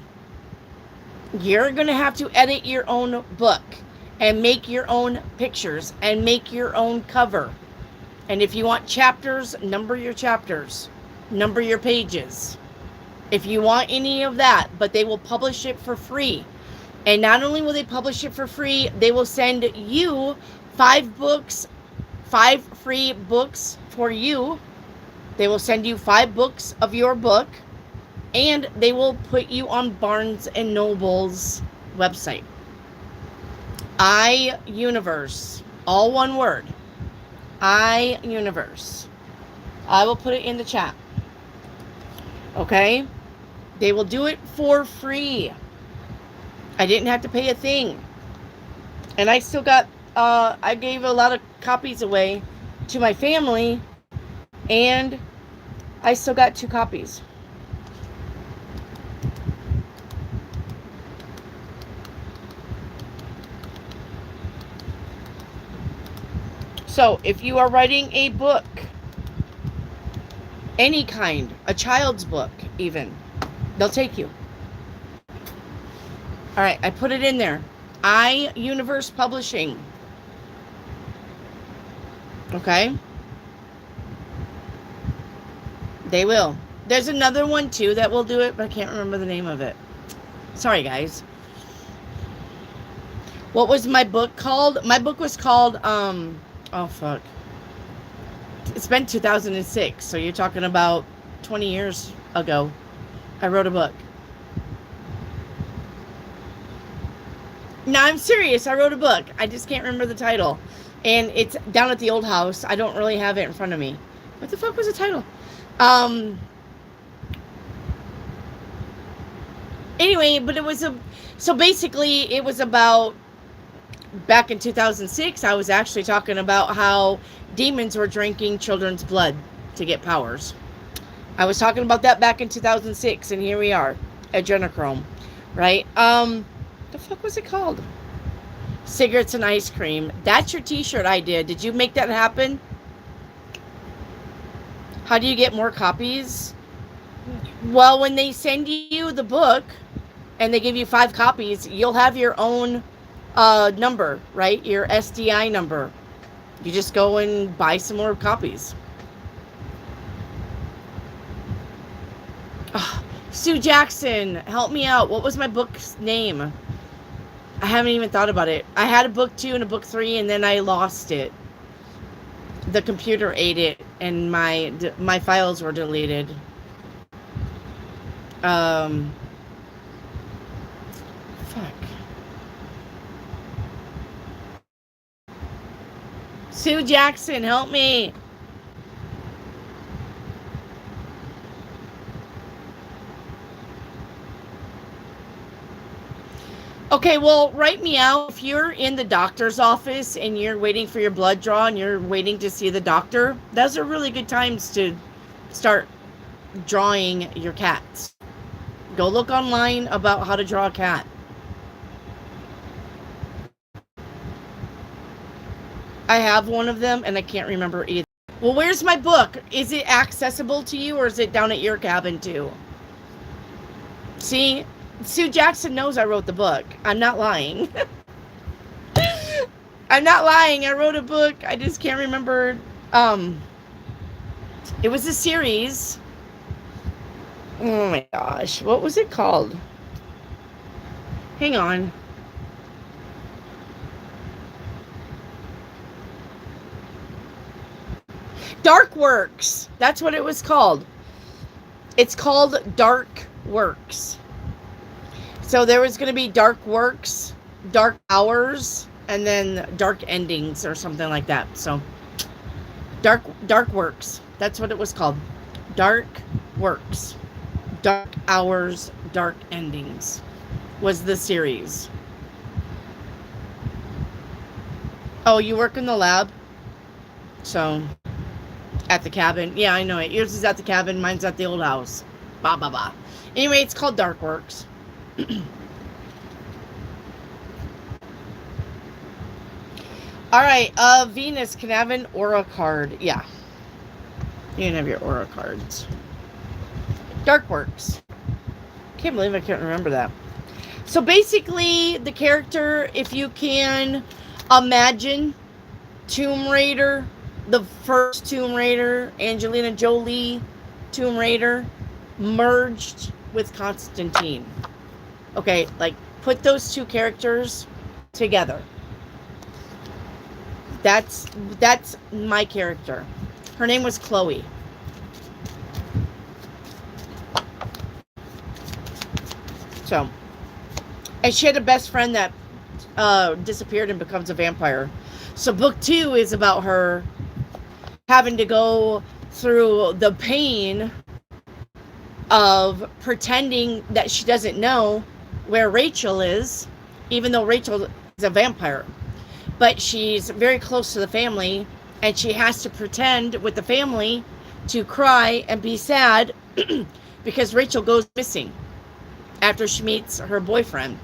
You're going to have to edit your own book and make your own pictures and make your own cover. And if you want chapters, number your chapters, number your pages. If you want any of that, but they will publish it for free. And not only will they publish it for free, they will send you 5 books, 5 free books for you. They will send you 5 books of your book, and they will put you on Barnes and Noble's website. iUniverse, all one word. iUniverse. I will put it in the chat. Okay? They will do it for free. I didn't have to pay a thing. And I still got, I gave a lot of copies away to my family, and I still got 2 copies. So if you are writing a book, any kind, a child's book even, they'll take you. All right, I put it in there. iUniverse Publishing. Okay? They will. There's another one too that will do it, but I can't remember the name of it. Sorry, guys. What was my book called? My book was called, oh fuck. It's been 2006, so you're talking about 20 years ago. I wrote a book. No, I'm serious. I wrote a book. I just can't remember the title. And it's down at the old house. I don't really have it in front of me. What the fuck was the title? Anyway, but it was so basically it was about, back in 2006, I was actually talking about how demons were drinking children's blood to get powers. I was talking about that back in 2006, and here we are, adrenochrome, right? The fuck was it called? Cigarettes and ice cream. That's your t-shirt idea. Did you make that happen? How do you get more copies? Well, when they send you the book and they give you 5 copies, you'll have your own number, right? Your SDI number. You just go and buy some more copies. Sue Jackson, help me out. What was my book's name? I haven't even thought about it. I had a book 2 and a book 3, and then I lost it. The computer ate it, and my files were deleted. Fuck. Sue Jackson, help me. Okay, well, write me out. If you're in the doctor's office and you're waiting for your blood draw and you're waiting to see the doctor, those are really good times to start drawing your cats. Go look online about how to draw a cat. I have one of them and I can't remember either. Well, where's my book? Is it accessible to you, or is it down at your cabin too? See? Sue Jackson knows I wrote the book. I'm not lying. I'm not lying. I wrote a book. I just can't remember. It was a series. Oh my gosh. What was it called? Hang on. Dark Works. That's what it was called. It's called Dark Works. So there was going to be Dark Works, Dark Hours, and then Dark Endings or something like that. So Dark Works. That's what it was called. Dark Works. Dark Hours, Dark Endings was the series. Oh, you work in the lab? So at the cabin. Yeah, I know it. Yours is at the cabin. Mine's at the old house. Blah, blah, blah. Anyway, it's called Dark Works. Alright, Venus, can I have an aura card? Yeah. You can have your aura cards. Dark Works. Can't believe I can't remember that. So basically, the character, if you can imagine Tomb Raider, the first Tomb Raider, Angelina Jolie Tomb Raider, merged with Constantine. Okay, like, put those two characters together. That's my character. Her name was Chloe. So, and she had a best friend that disappeared and becomes a vampire. So book 2 is about her having to go through the pain of pretending that she doesn't know where Rachel is, even though Rachel is a vampire. But she's very close to the family, and she has to pretend with the family to cry and be sad because Rachel goes missing after she meets her boyfriend,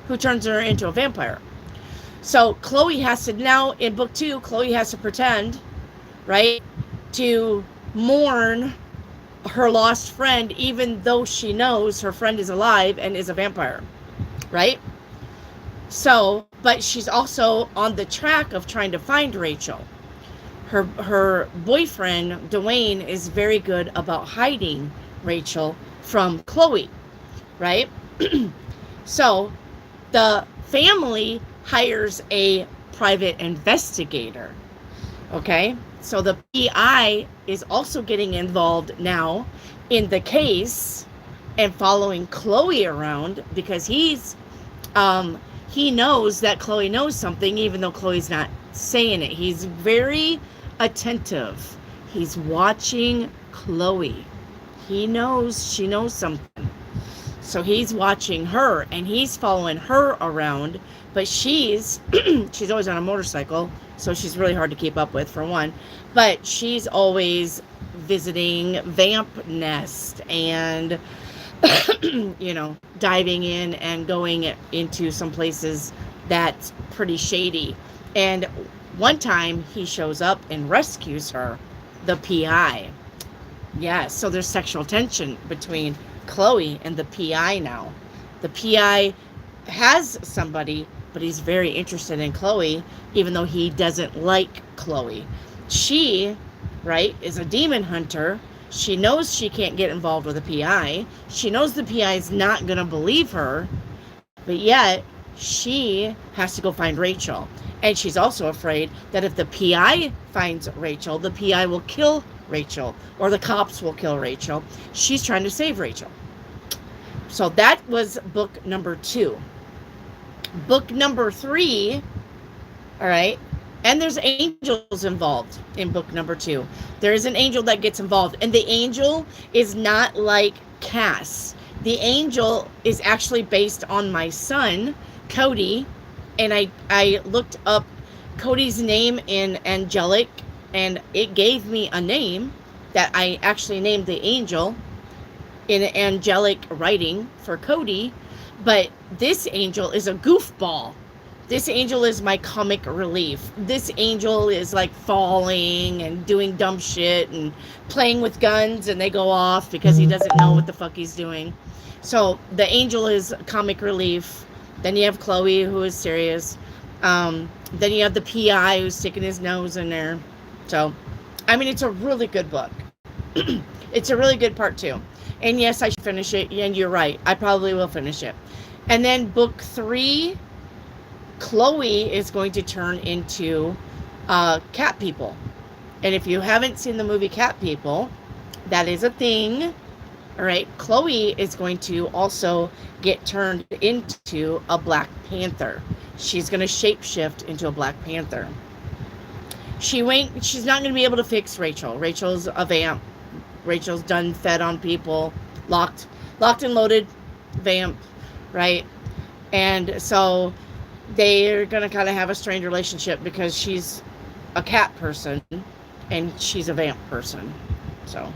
who turns her into a vampire. So Chloe has to, now in book 2, Chloe has to pretend, right, to mourn her lost friend, even though she knows her friend is alive and is a vampire, right? So, but she's also on the track of trying to find Rachel. Her boyfriend, Dwayne, is very good about hiding Rachel from Chloe, right? So, the family hires a private investigator. Okay, so the PI is also getting involved now in the case and following Chloe around because he knows that Chloe knows something, even though Chloe's not saying it. He's very attentive. He's watching Chloe. He knows she knows something. So he's watching her and he's following her around, but she's always on a motorcycle, so she's really hard to keep up with, for one. But she's always visiting vamp nest and diving in and going into some places that's pretty shady. And one time he shows up and rescues her, the PI. Yeah, so there's sexual tension between Chloe and the PI now. The PI has somebody, but he's very interested in Chloe, even though he doesn't like Chloe. She, right, is a demon hunter. She knows she can't get involved with the PI. She knows the PI is not going to believe her, but yet she has to go find Rachel. And she's also afraid that if the PI finds Rachel, the PI will kill Rachel, or the cops will kill Rachel. She's trying to save Rachel. So that was book number 2. Book number 3, all right, and there's angels involved in book number 2. There is an angel that gets involved, and the angel is not like Cass. The angel is actually based on my son, Cody, and I looked up Cody's name in angelic, and it gave me a name that I actually named the angel in angelic writing for Cody. But this angel is a goofball. This angel is my comic relief. This angel is like falling and doing dumb shit and playing with guns, and they go off because he doesn't know what the fuck he's doing. So the angel is comic relief. Then you have Chloe, who is serious. Then you have the PI, who's sticking his nose in there. So, I mean, it's a really good book. It's a really good part 2. And yes, I should finish it. And you're right. I probably will finish it. And then book 3, Chloe is going to turn into cat people. And if you haven't seen the movie Cat People, that is a thing. All right. Chloe is going to also get turned into a Black Panther. She's going to shapeshift into a Black Panther. She's not going to be able to fix Rachel. Rachel's a vamp. Rachel's done fed on people, locked and loaded vamp, right? And so they're going to kind of have a strained relationship because she's a cat person and she's a vamp person. So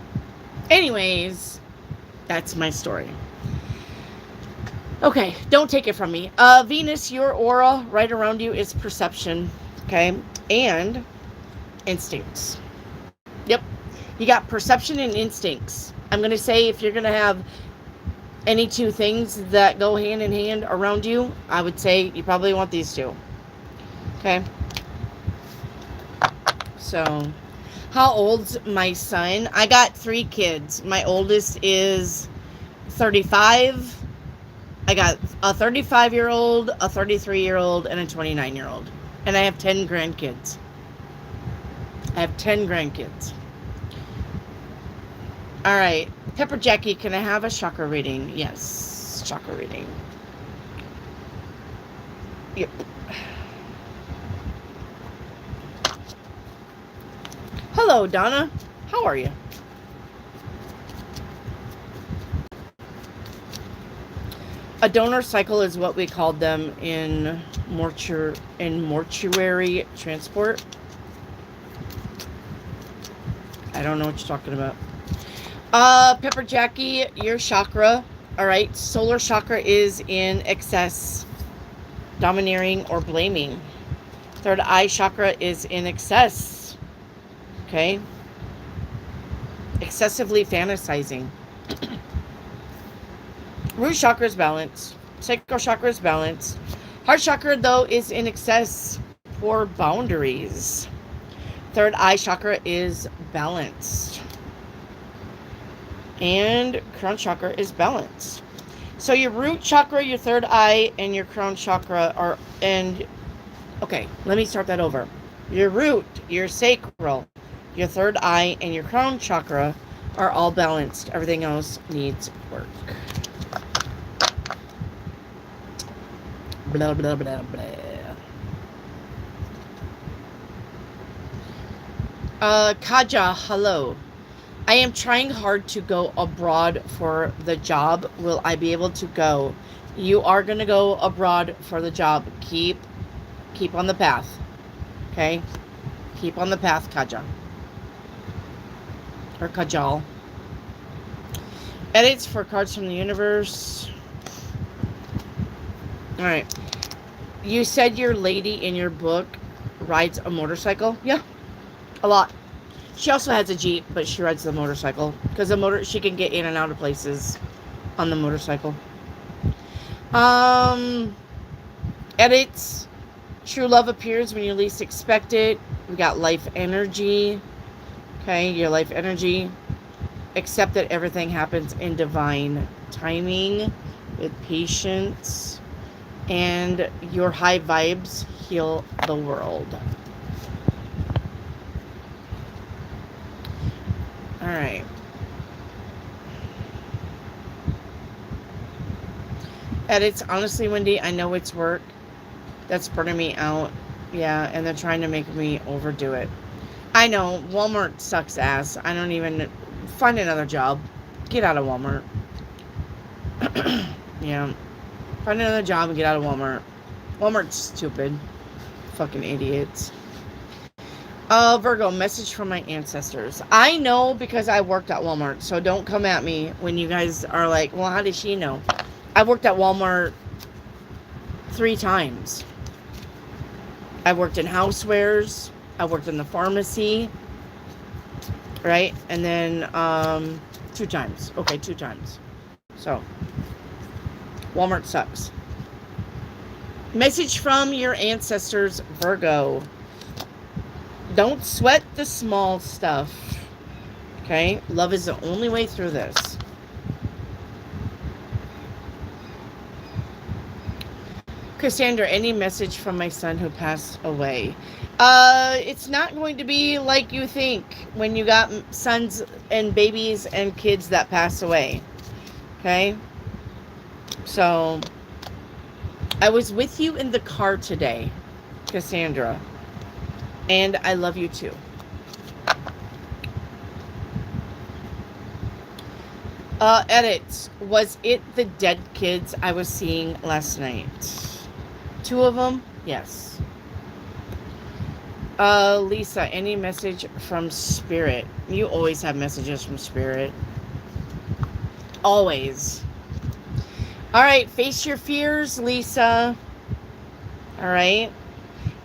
anyways, that's my story. Okay, don't take it from me. Venus, your aura right around you is perception, okay? And instincts. Yep. You got perception and instincts. I'm going to say if you're going to have any 2 things that go hand in hand around you, I would say you probably want these 2. Okay? So, how old's my son? I got 3 kids. My oldest is 35. I got a 35-year-old, a 33-year-old, and a 29-year-old. And I have 10 grandkids. I have 10 grandkids. All right. Pepper Jackie, can I have a chakra reading? Yes. Chakra reading. Yep. Hello, Donna. How are you? A donor cycle is what we called them in mortuary transport. I don't know what you're talking about. Pepper Jackie, your chakra, all right, solar chakra is in excess, domineering or blaming. Third eye chakra is in excess, okay, excessively fantasizing. Root chakra is balanced. Sacral chakra is balanced. Heart chakra, though, is in excess, poor boundaries. Third eye chakra is balanced. And crown chakra is balanced. So your root chakra, your third eye, and your crown chakra are, and Okay, let me start that over. Your root, your sacral, your third eye, and your crown chakra are all balanced. Everything else needs work. Blah, blah, blah, blah. Kaja, hello. I am trying hard to go abroad for the job. Will I be able to go? You are going to go abroad for the job. Keep on the path. Okay? Keep on the path, Kaja. Or Kajal. Edits for cards from the universe. Alright. You said your lady in your book rides a motorcycle? Yeah. A lot. She also has a Jeep, but she rides the motorcycle. Because she can get in and out of places on the motorcycle. Edits. True love appears when you least expect it. We got life energy. Okay, your life energy. Accept that everything happens in divine timing with patience. And your high vibes heal the world. Alright. Edits. Honestly, Wendy, I know it's work. That's burning me out. Yeah, and they're trying to make me overdo it. I know. Walmart sucks ass. I don't even... Find another job. Get out of Walmart. Yeah. Find another job and get out of Walmart. Walmart's stupid. Fucking idiots. Virgo, message from my ancestors. I know because I worked at Walmart, so don't come at me when you guys are like, well, how does she know? I worked at Walmart 3 times. I worked in housewares. I worked in the pharmacy. Right? And then 2 times. Okay, 2 times. So, Walmart sucks. Message from your ancestors, Virgo. Don't sweat the small stuff. Okay? Love is the only way through this. Cassandra, any message from my son who passed away? It's not going to be like you think when you got sons and babies and kids that pass away. Okay? So, I was with you in the car today, Cassandra. And I love you too. Edits. Was it the dead kids I was seeing last night? 2 of them? Yes. Lisa, any message from Spirit? You always have messages from Spirit. Always. Alright, face your fears, Lisa. Alright?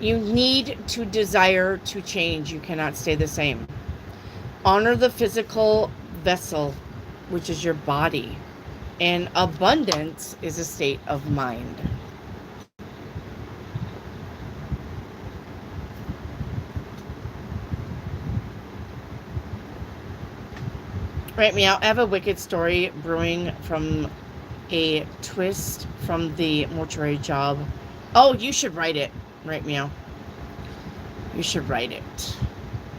You need to desire to change. You cannot stay the same. Honor the physical vessel, which is your body. And abundance is a state of mind. Right, meow. I have a wicked story brewing from a twist from the mortuary job. Oh, you should write it. Right, meow. You should write it.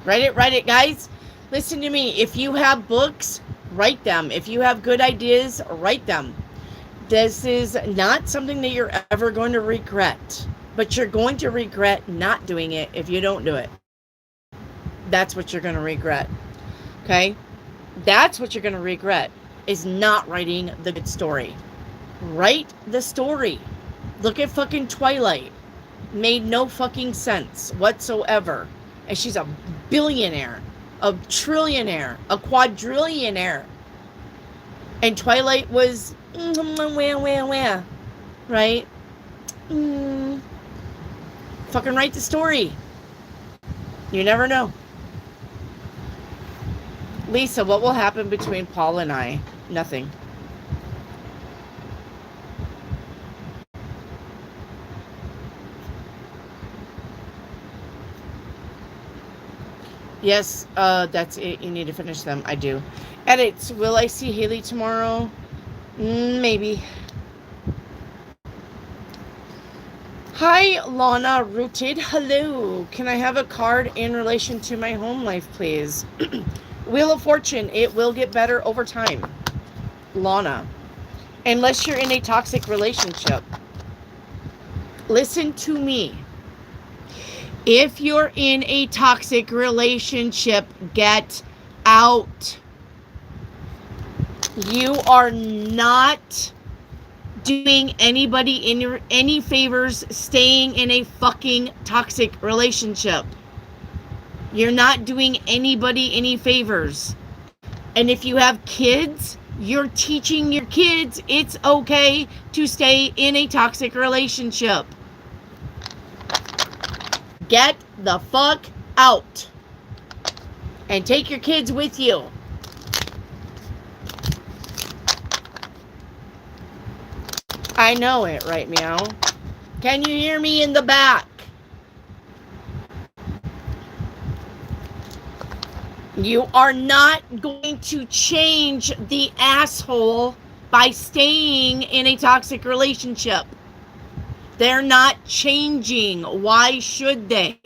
Write it, guys. Listen to me. If you have books, write them. If you have good ideas, write them. This is not something that you're ever going to regret. But you're going to regret not doing it if you don't do it. That's what you're going to regret. Okay? That's what you're going to regret, is not writing the good story. Write the story. Look at fucking Twilight. Made no fucking sense whatsoever. And she's a billionaire, a trillionaire, a quadrillionaire. And Twilight was, right? Fucking write the story. You never know. Lisa, what will happen between Paul and I? Nothing. Yes, that's it. You need to finish them. I do. Edits. Will I see Haley tomorrow? Maybe. Hi, Lana Rooted. Hello. Can I have a card in relation to my home life, please? Wheel of Fortune. It will get better over time. Lana. Unless you're in a toxic relationship. Listen to me. If you're in a toxic relationship, get out. You are not doing anybody any favors staying in a fucking toxic relationship. You're not doing anybody any favors. And if you have kids, you're teaching your kids it's okay to stay in a toxic relationship. Get the fuck out. And take your kids with you. I know it, right, meow? Can you hear me in the back? You are not going to change the asshole by staying in a toxic relationship. They're not changing. Why should they?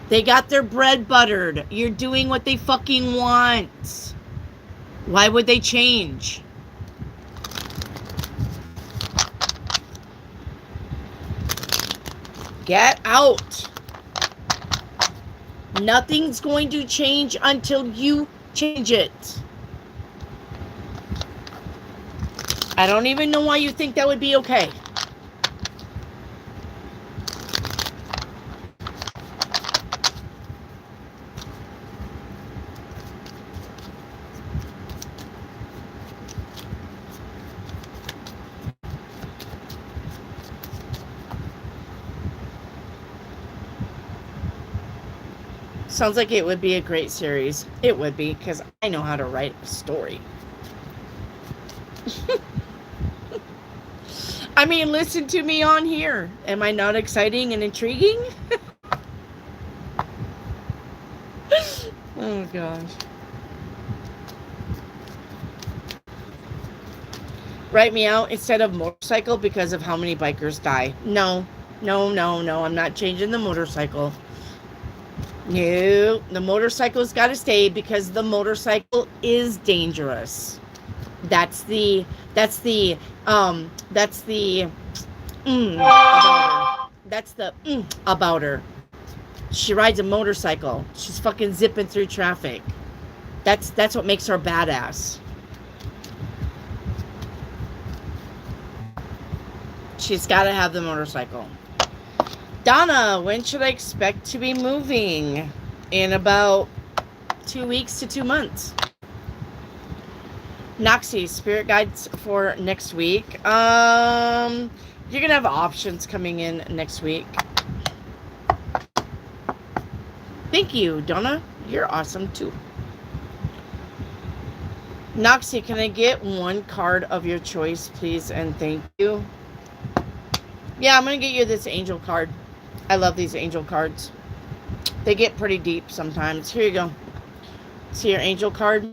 They got their bread buttered. You're doing what they fucking want. Why would they change? Get out. Nothing's going to change until you change it. I don't even know why you think that would be okay. Sounds like it would be a great series. It would be, because I know how to write a story. I mean, listen to me on here. Am I not exciting and intriguing? Oh, gosh. Write me out instead of motorcycle because of how many bikers die. No. I'm not changing the motorcycle. No, the motorcycle's got to stay because the motorcycle is dangerous. That's the about her. That's the about her. She rides a motorcycle. She's fucking zipping through traffic. That's what makes her badass. She's got to have the motorcycle. Donna, when should I expect to be moving? In about 2 weeks to 2 months. Noxie, spirit guides for next week. You're gonna have options coming in next week. Thank you, Donna. You're awesome too. Noxie, can I get one card of your choice, please? And thank you. Yeah, I'm gonna get you this angel card. I love these angel cards. They get pretty deep sometimes. Here you go. See your angel card?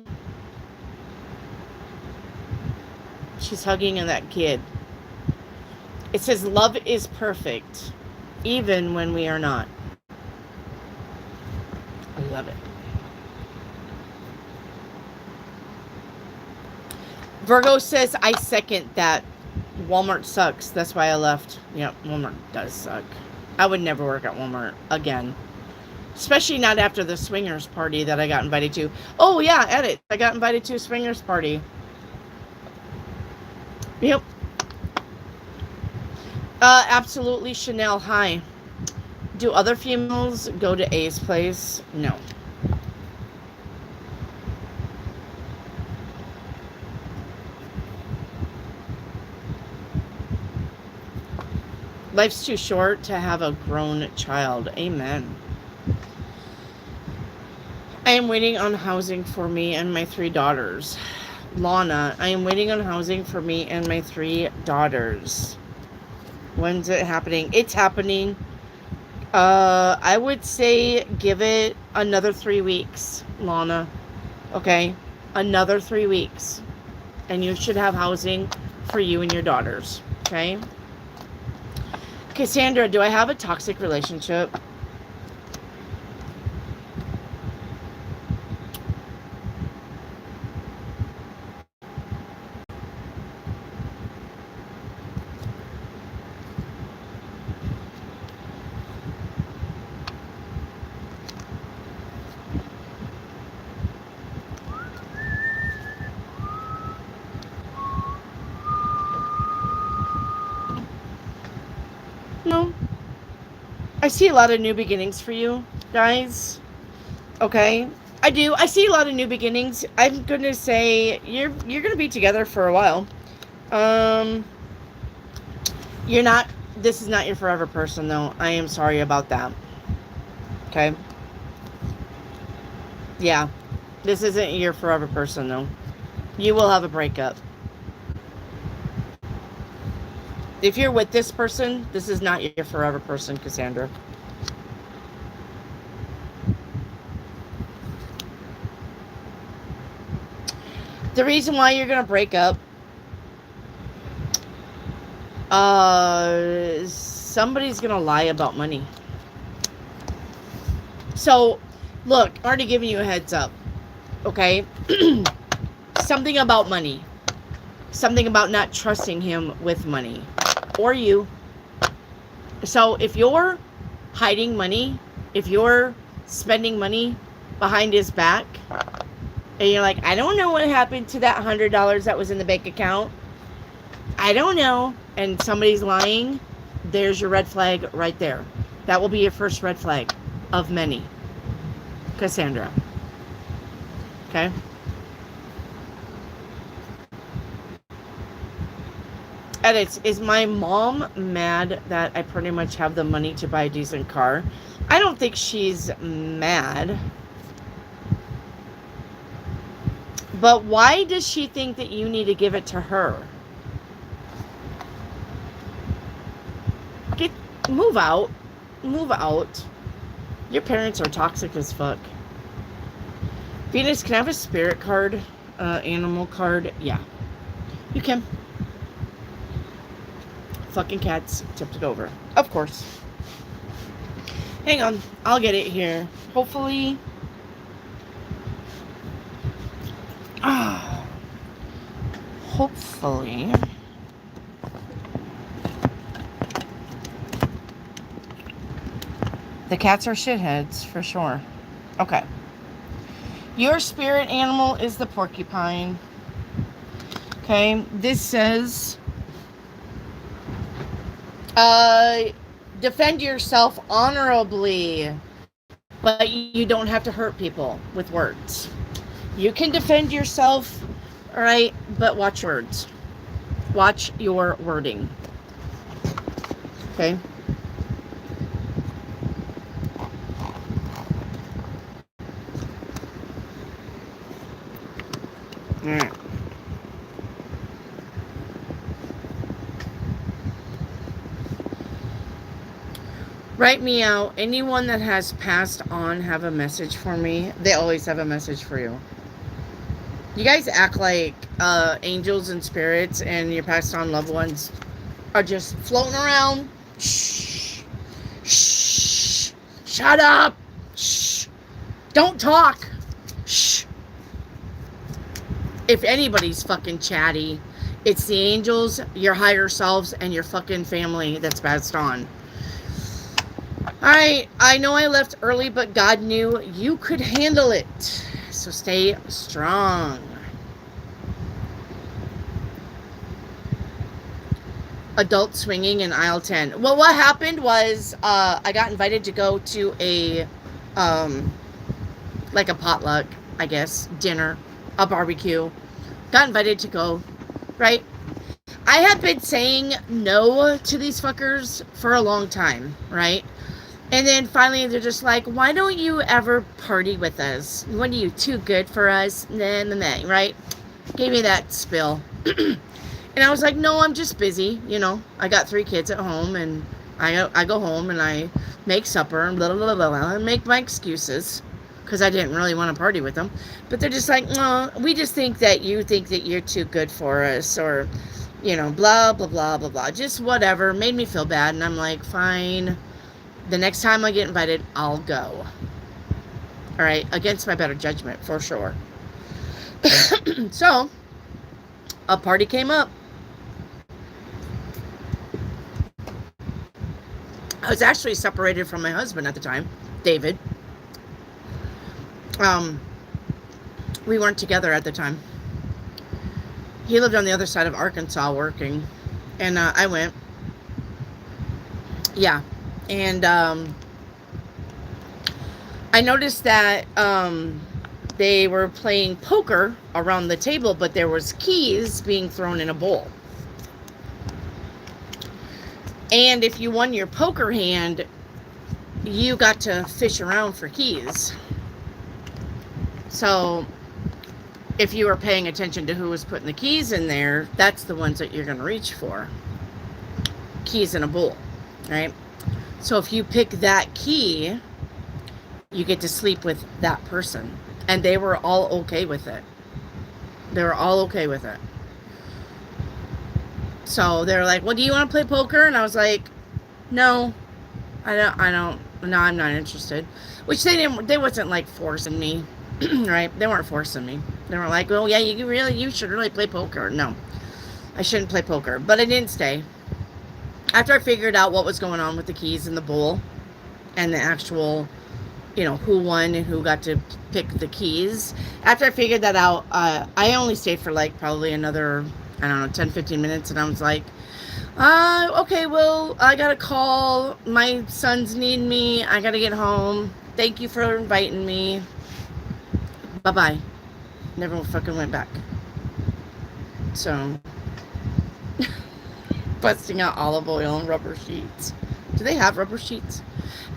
She's hugging that kid. It says, love is perfect, even when we are not. I love it. Virgo says, I second that. Walmart sucks. That's why I left. Yep, Walmart does suck. I would never work at Walmart again. Especially not after the swingers party that I got invited to. Oh, yeah, edit. I got invited to a swingers party. Yep. Absolutely, Chanel. Hi. Do other females go to A's place? No. Life's too short to have a grown child. Amen. I am waiting on housing for me and my 3 daughters. Lana, I am waiting on housing for me and my 3 daughters. When's it happening? It's happening. I would say give it another 3 weeks, Lana. Okay? Another 3 weeks. And you should have housing for you and your daughters. Okay? Cassandra, do I have a toxic relationship? No. I see a lot of new beginnings for you guys. Okay? I do. I see a lot of new beginnings. I'm going to say you're going to be together for a while. You're not, this is not your forever person though. I am sorry about that. Okay? Yeah. This isn't your forever person though. You will have a breakup. If you're with this person, this is not your forever person, Cassandra. The reason why you're going to break up, somebody's going to lie about money. So, look, I'm already giving you a heads up, okay? Something about money. Something about not trusting him with money. Or you. So, if you're hiding money, if you're spending money behind his back, and you're like, I don't know what happened to that $100 that was in the bank account. I don't know. And somebody's lying, there's your red flag right there. That will be your first red flag of many. Cassandra. Okay? Edits. Is my mom mad that I pretty much have the money to buy a decent car? I don't think she's mad. But why does she think that you need to give it to her? Move out. Move out. Your parents are toxic as fuck. Venus, can I have a spirit card? Animal card? Yeah. You can. Fucking cats tipped it over. Of course. Hang on. I'll get it here. Hopefully. Hopefully. The cats are shitheads, for sure. Okay. Your spirit animal is the porcupine. Okay. This says, defend yourself honorably, but you don't have to hurt people with words. You can defend yourself, all right, but watch words. Watch your wording. Okay? All right. Write me out. Anyone that has passed on have a message for me. They always have a message for you. You guys act like angels and spirits and your passed on loved ones are just floating around. Shh. Shh. Shut up. Shh. Don't talk. Shh. If anybody's fucking chatty, it's the angels, your higher selves, and your fucking family that's passed on. Alright, I know I left early, but God knew you could handle it. So stay strong. Adult swinging in aisle 10. Well, what happened was I got invited to go to a like a potluck, I guess, dinner, a barbecue. Got invited to go, right? I have been saying no to these fuckers for a long time, right? And then finally they're just like, why don't you ever party with us? What are you, too good for us? Nah, nah, nah, right? Gave me that spill. And I was like, no, I'm just busy. You know, I got 3 kids at home, and I go home and I make supper and blah, blah, blah, blah, and make my excuses because I didn't really want to party with them. But they're just like, no, we just think that you're too good for us, or, blah, blah, blah, blah, blah. Just whatever. Made me feel bad. And I'm like, fine. The next time I get invited, I'll go. All right. Against my better judgment, for sure. So, a party came up. I was actually separated from my husband at the time, David. We weren't together at the time. He lived on the other side of Arkansas working, and I went. Yeah, and I noticed that they were playing poker around the table, but there was keys being thrown in a bowl. And if you won your poker hand, you got to fish around for keys. So if you were paying attention to who was putting the keys in there, that's the ones that you're going to reach for. Keys in a bowl, right? So if you pick that key, you get to sleep with that person. And they were all okay with it. They were all okay with it. So they're like, well, do you want to play poker? And I was like, no, I don't, no, I'm not interested. Which they wasn't like forcing me, right? They weren't forcing me. They were like, well, yeah, you should really play poker. No, I shouldn't play poker. But I didn't stay. After I figured out what was going on with the keys in the bowl and the actual, who won and who got to pick the keys. After I figured that out, I only stayed for like probably another, 10, 15 minutes. And I was like, okay, well, I got a call. My sons need me. I got to get home. Thank you for inviting me. Bye-bye. Never fucking went back. So, busting out olive oil and rubber sheets. Do they have rubber sheets?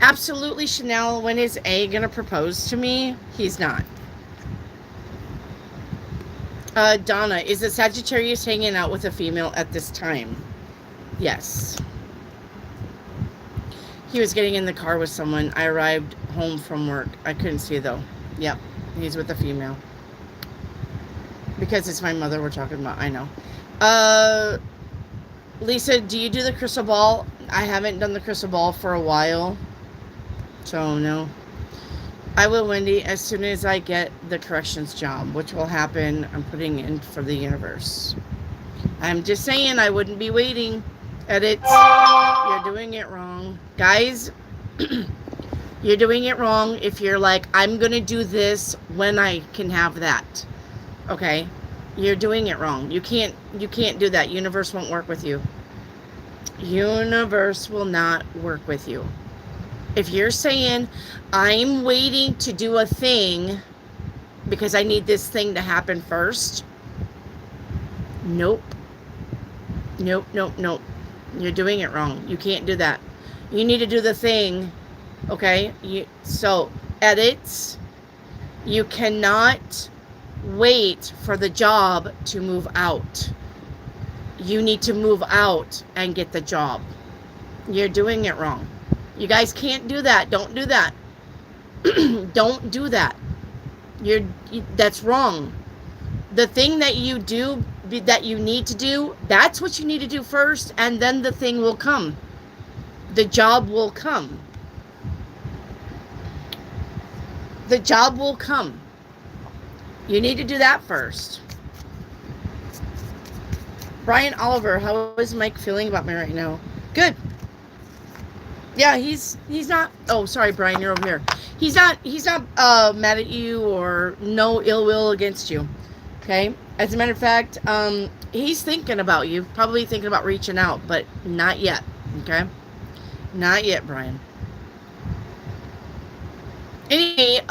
Absolutely, Chanel. When is A going to propose to me? He's not. Donna, is the Sagittarius hanging out with a female at this time? Yes. He was getting in the car with someone. I arrived home from work. I couldn't see though. Yep, he's with a female. Because it's my mother we're talking about. I know. Lisa, do you do the crystal ball? I haven't done the crystal ball for a while. So, no. I will, Wendy, as soon as I get the corrections job, which will happen. I'm putting in for the universe. I'm just saying I wouldn't be waiting. Edits. You're doing it wrong. Guys, you're doing it wrong if you're like, I'm going to do this when I can have that. Okay? You're doing it wrong. You can't do that. Universe won't work with you. Universe will not work with you. If you're saying, I'm waiting to do a thing because I need this thing to happen first. Nope. Nope, nope, nope. You're doing it wrong. You can't do that. You need to do the thing. Okay? So, edits. You cannot wait for the job to move out. You need to move out and get the job. You're doing it wrong. You guys can't do that. Don't do that. Don't do that. That's wrong. The thing that you do, that you need to do, that's what you need to do first, and then the thing will come. The job will come. The job will come. You need to do that first. Brian Oliver, how is Mike feeling about me right now? Good. Yeah, he's not. Oh, sorry, Brian, you're over here. He's not mad at you or no ill will against you. Okay. As a matter of fact, he's thinking about you, probably thinking about reaching out, but not yet. Okay. Not yet, Brian. Anyway,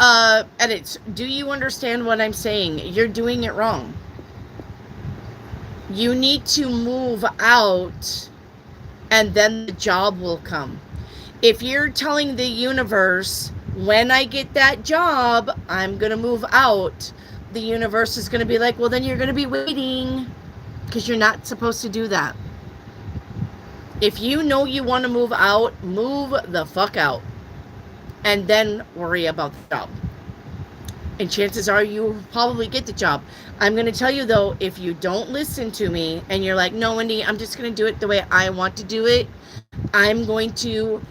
edits. Do you understand what I'm saying? You're doing it wrong. You need to move out, and then the job will come. If you're telling the universe, when I get that job, I'm going to move out, the universe is going to be like, well, then you're going to be waiting, because you're not supposed to do that. If you know you want to move out, move the fuck out, and then worry about the job. And chances are you probably get the job. I'm going to tell you though, if you don't listen to me and you're like, no, Wendy, I'm just going to do it the way I want to do it, I'm going to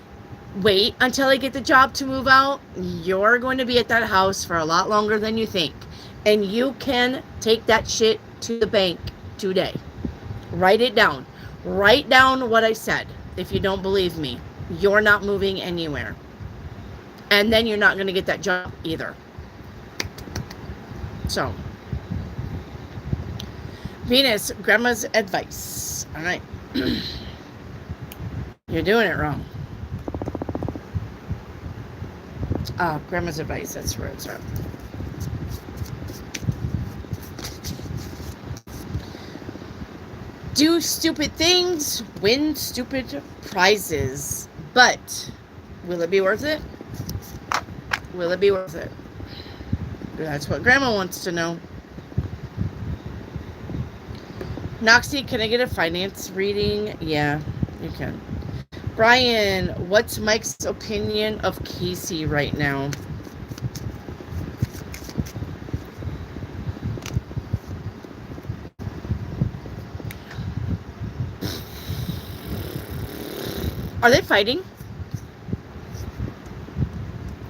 wait until I get the job to move out. You're going to be at that house for a lot longer than you think. And you can take that shit to the bank today. Write it down. Write down what I said. If you don't believe me, you're not moving anywhere. And then you're not going to get that job either. So, Venus, grandma's advice. All right. You're doing it wrong. Grandma's advice. That's where it's at. Do stupid things, win stupid prizes. But will it be worth it? Will it be worth it? That's what Grandma wants to know. Noxie, can I get a finance reading? Yeah, you can. Brian, what's Mike's opinion of Casey right now? Are they fighting?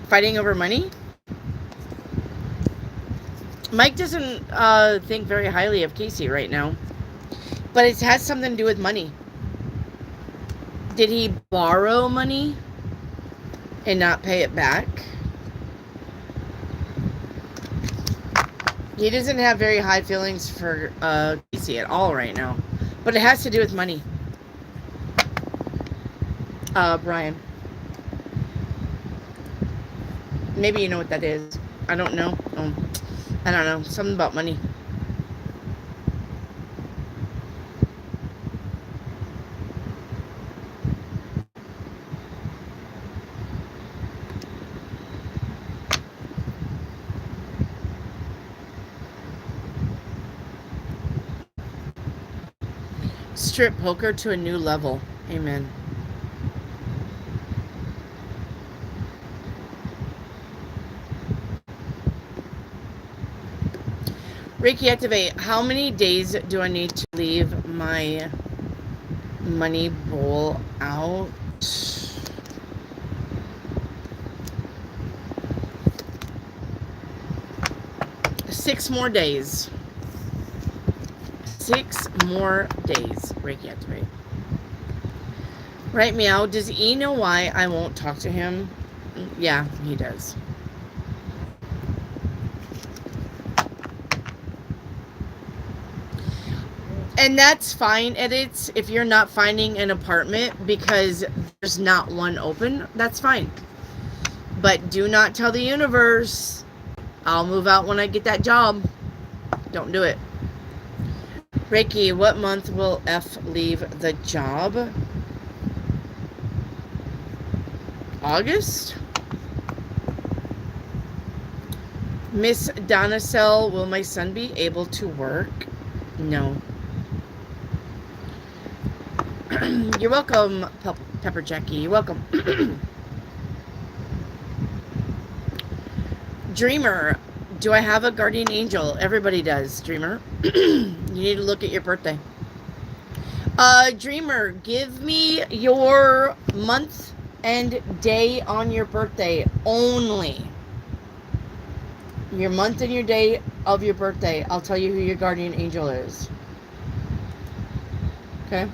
Fighting over money? Mike doesn't think very highly of Casey right now. But it has something to do with money. Did he borrow money and not pay it back? He doesn't have very high feelings for Casey at all right now. But it has to do with money. Brian. Maybe you know what that is. I don't know. I don't know. Something about money. Strip poker to a new level. Amen. Reiki activate. How many days do I need to leave my money bowl out? 6 more days. 6 more days. Reiki activate. Right, meow. Does E know why I won't talk to him? Yeah, he does. And that's fine, edits, if you're not finding an apartment because there's not one open, that's fine. But do not tell the universe, I'll move out when I get that job. Don't do it. Reiki, what month will F leave the job? August? Miss Donacell, will my son be able to work? No. You're welcome, Pepper Jackie. You're welcome. Dreamer, do I have a guardian angel? Everybody does, Dreamer. You need to look at your birthday. Dreamer, give me your month and day on your birthday only. Your month and your day of your birthday. I'll tell you who your guardian angel is. Okay?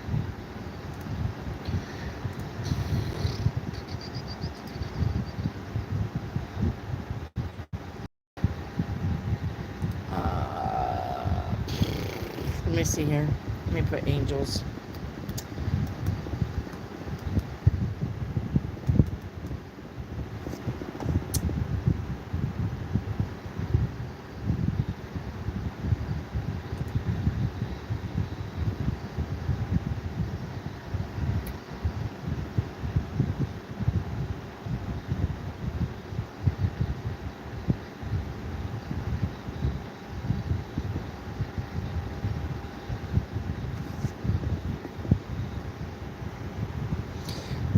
Let me see here. Let me put angels.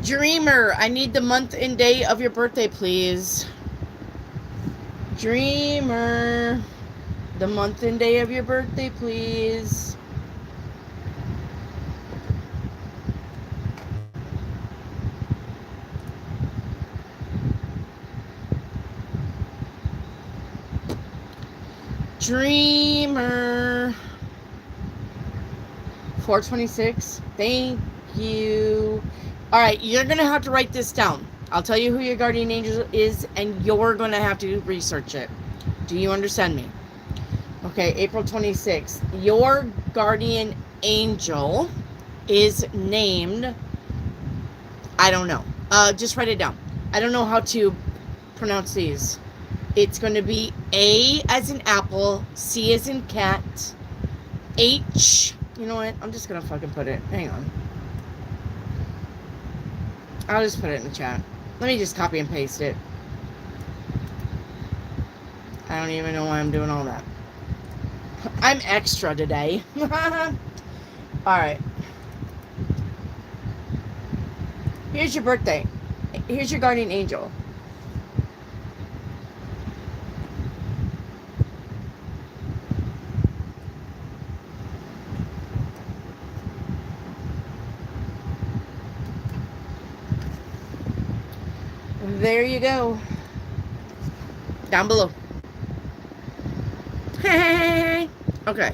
Dreamer, I need the month and day of your birthday, please. Dreamer, the month and day of your birthday, please. Dreamer. 426. Thank you. All right, you're going to have to write this down. I'll tell you who your guardian angel is, and you're going to have to research it. Do you understand me? Okay, April 26th. Your guardian angel is named, I don't know. Just write it down. I don't know how to pronounce these. It's going to be A as in apple, C as in cat, H. You know what? I'm just going to fucking put it. Hang on. I'll just put it in the chat. Let me just copy and paste it. I don't even know why I'm doing all that. I'm extra today. Alright. Here's your birthday. Here's your guardian angel. There you go. Down below. Hey. Okay.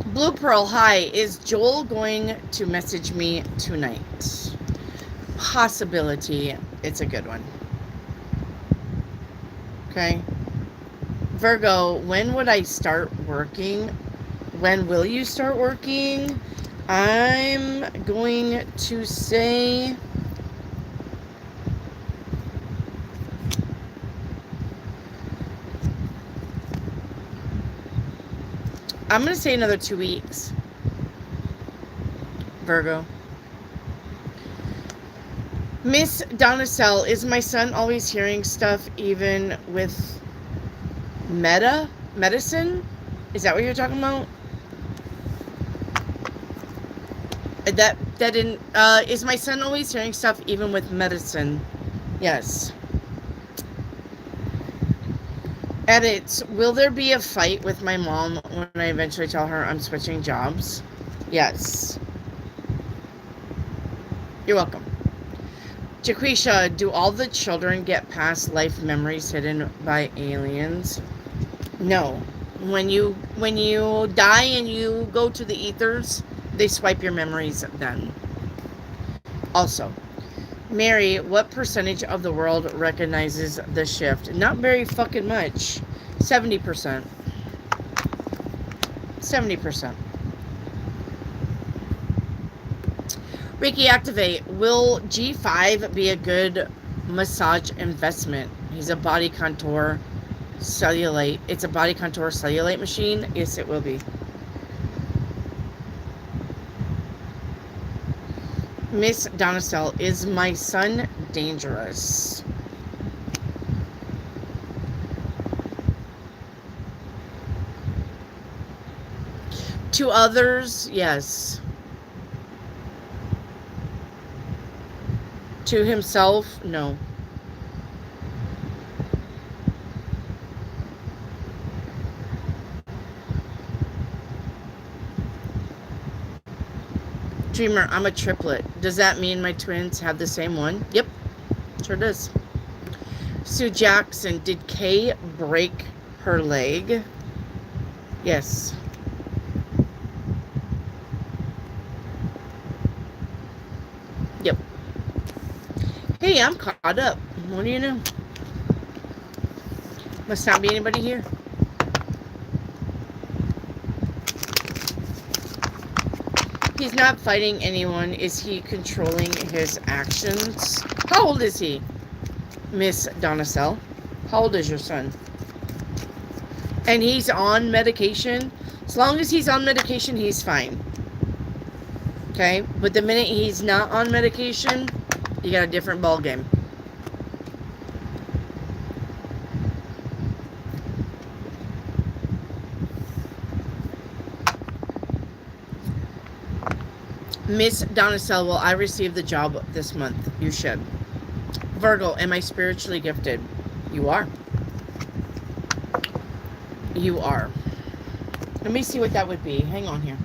Blue Pearl, hi. Is Joel going to message me tonight? Possibility. It's a good one. Okay. Virgo, when would I start working? When will you start working? I'm going to say I'm going to say another 2 weeks. Virgo. Miss Donacell, is my son always hearing stuff even with medicine? Is that what you're talking about? That didn't, is my son always hearing stuff even with medicine? Yes. Edits, will there be a fight with my mom when I eventually tell her I'm switching jobs? Yes. You're welcome. Jaquisha, do all the children get past life memories hidden by aliens? No. When you die and you go to the ethers, they swipe your memories then. Also, Mary, what percentage of the world recognizes the shift? Not very fucking much. 70%. 70%. Reiki Activate. Will G5 be a good massage investment? He's a body contour cellulite. It's a body contour cellulite machine. Yes, it will be. Miss Donacell, is my son dangerous? To others, yes. To himself, no. Dreamer, I'm a triplet. Does that mean my twins have the same one? Yep, sure does. Sue Jackson, did Kay break her leg? Yes. Yep. Hey, I'm caught up. What do you know? Must not be anybody here. He's not fighting anyone. Is he controlling his actions? How old is he? Miss Donacell, how old is your son? And he's on medication? As long as he's on medication, he's fine. Okay? But the minute he's not on medication, you got a different ball game. Miss Donicel, will I receive the job this month? You should. Virgo, am I spiritually gifted? You are. You are. Let me see what that would be. Hang on here.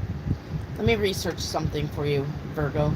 Let me research something for you, Virgo.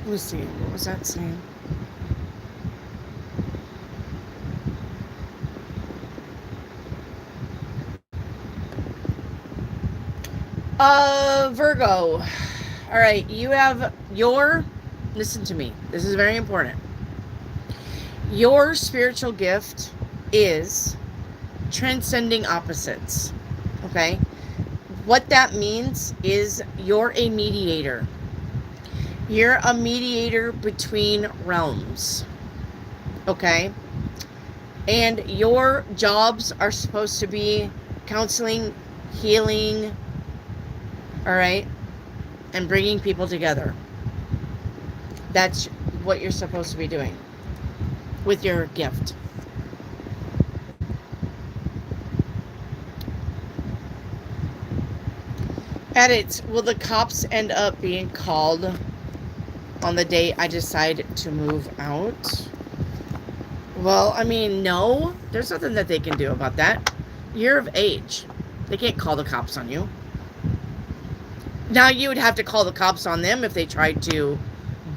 Let me see. What was that saying? Virgo. All right, you have your, listen to me. This is very important. Your spiritual gift is transcending opposites. Okay? What that means is you're a mediator. You're a mediator between realms. Okay? And your jobs are supposed to be counseling, healing, all right, and bringing people together. That's what you're supposed to be doing with your gift. Edits. Will the cops end up being called on the day I decide to move out? Well, I mean, no. There's nothing that they can do about that. You're of age. They can't call the cops on you. Now, you would have to call the cops on them if they tried to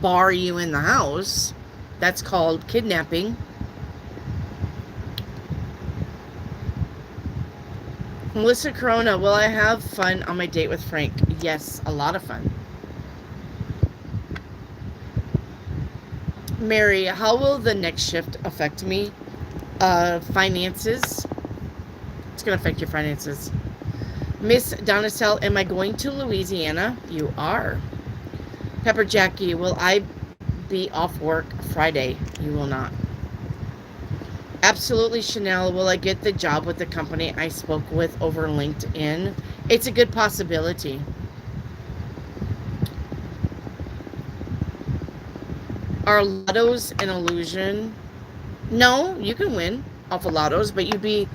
bar you in the house. That's called kidnapping. Melissa Corona, will I have fun on my date with Frank? Yes, a lot of fun. Mary, how will the next shift affect me? Finances. It's going to affect your finances. Miss Donicel, am I going to Louisiana? You are. Pepper Jackie, will I be off work Friday? You will not. Absolutely, Chanel, will I get the job with the company I spoke with over LinkedIn? It's a good possibility. Are lottos an illusion? No, you can win off of lottos, but you'd be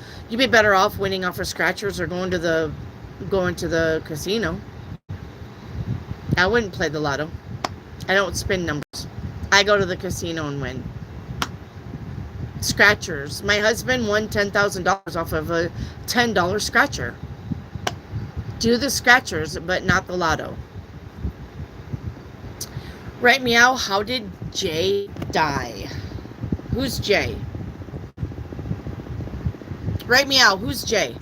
better off winning off of scratchers or going to the casino. I wouldn't play the lotto. I don't spin numbers. I go to the casino and win. Scratchers. My husband won $10,000 off of a $10 scratcher. Do the scratchers, but not the lotto. Right, meow. How did Jay die? Who's Jay? Right, meow. Who's Jay?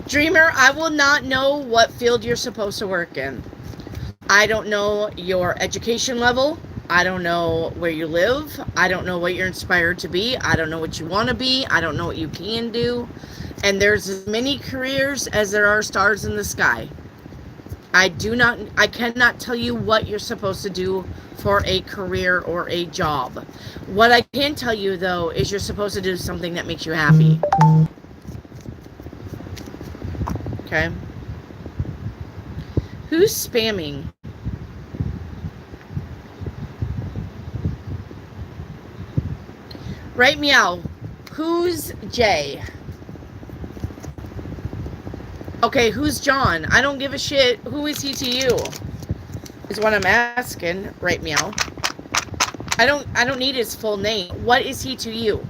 Dreamer, I will not know what field you're supposed to work in. I don't know your education level. I don't know where you live. I don't know what you're inspired to be. I don't know what you want to be. I don't know what you can do. And there's as many careers as there are stars in the sky. I cannot tell you what you're supposed to do for a career or a job. What I can tell you, though, is you're supposed to do something that makes you happy. Okay? Who's spamming? Right, meow. Who's Jay? Okay, who's John? I don't give a shit. Who is he to you? is what I'm asking. Right, meow. I don't need his full name. What is he to you?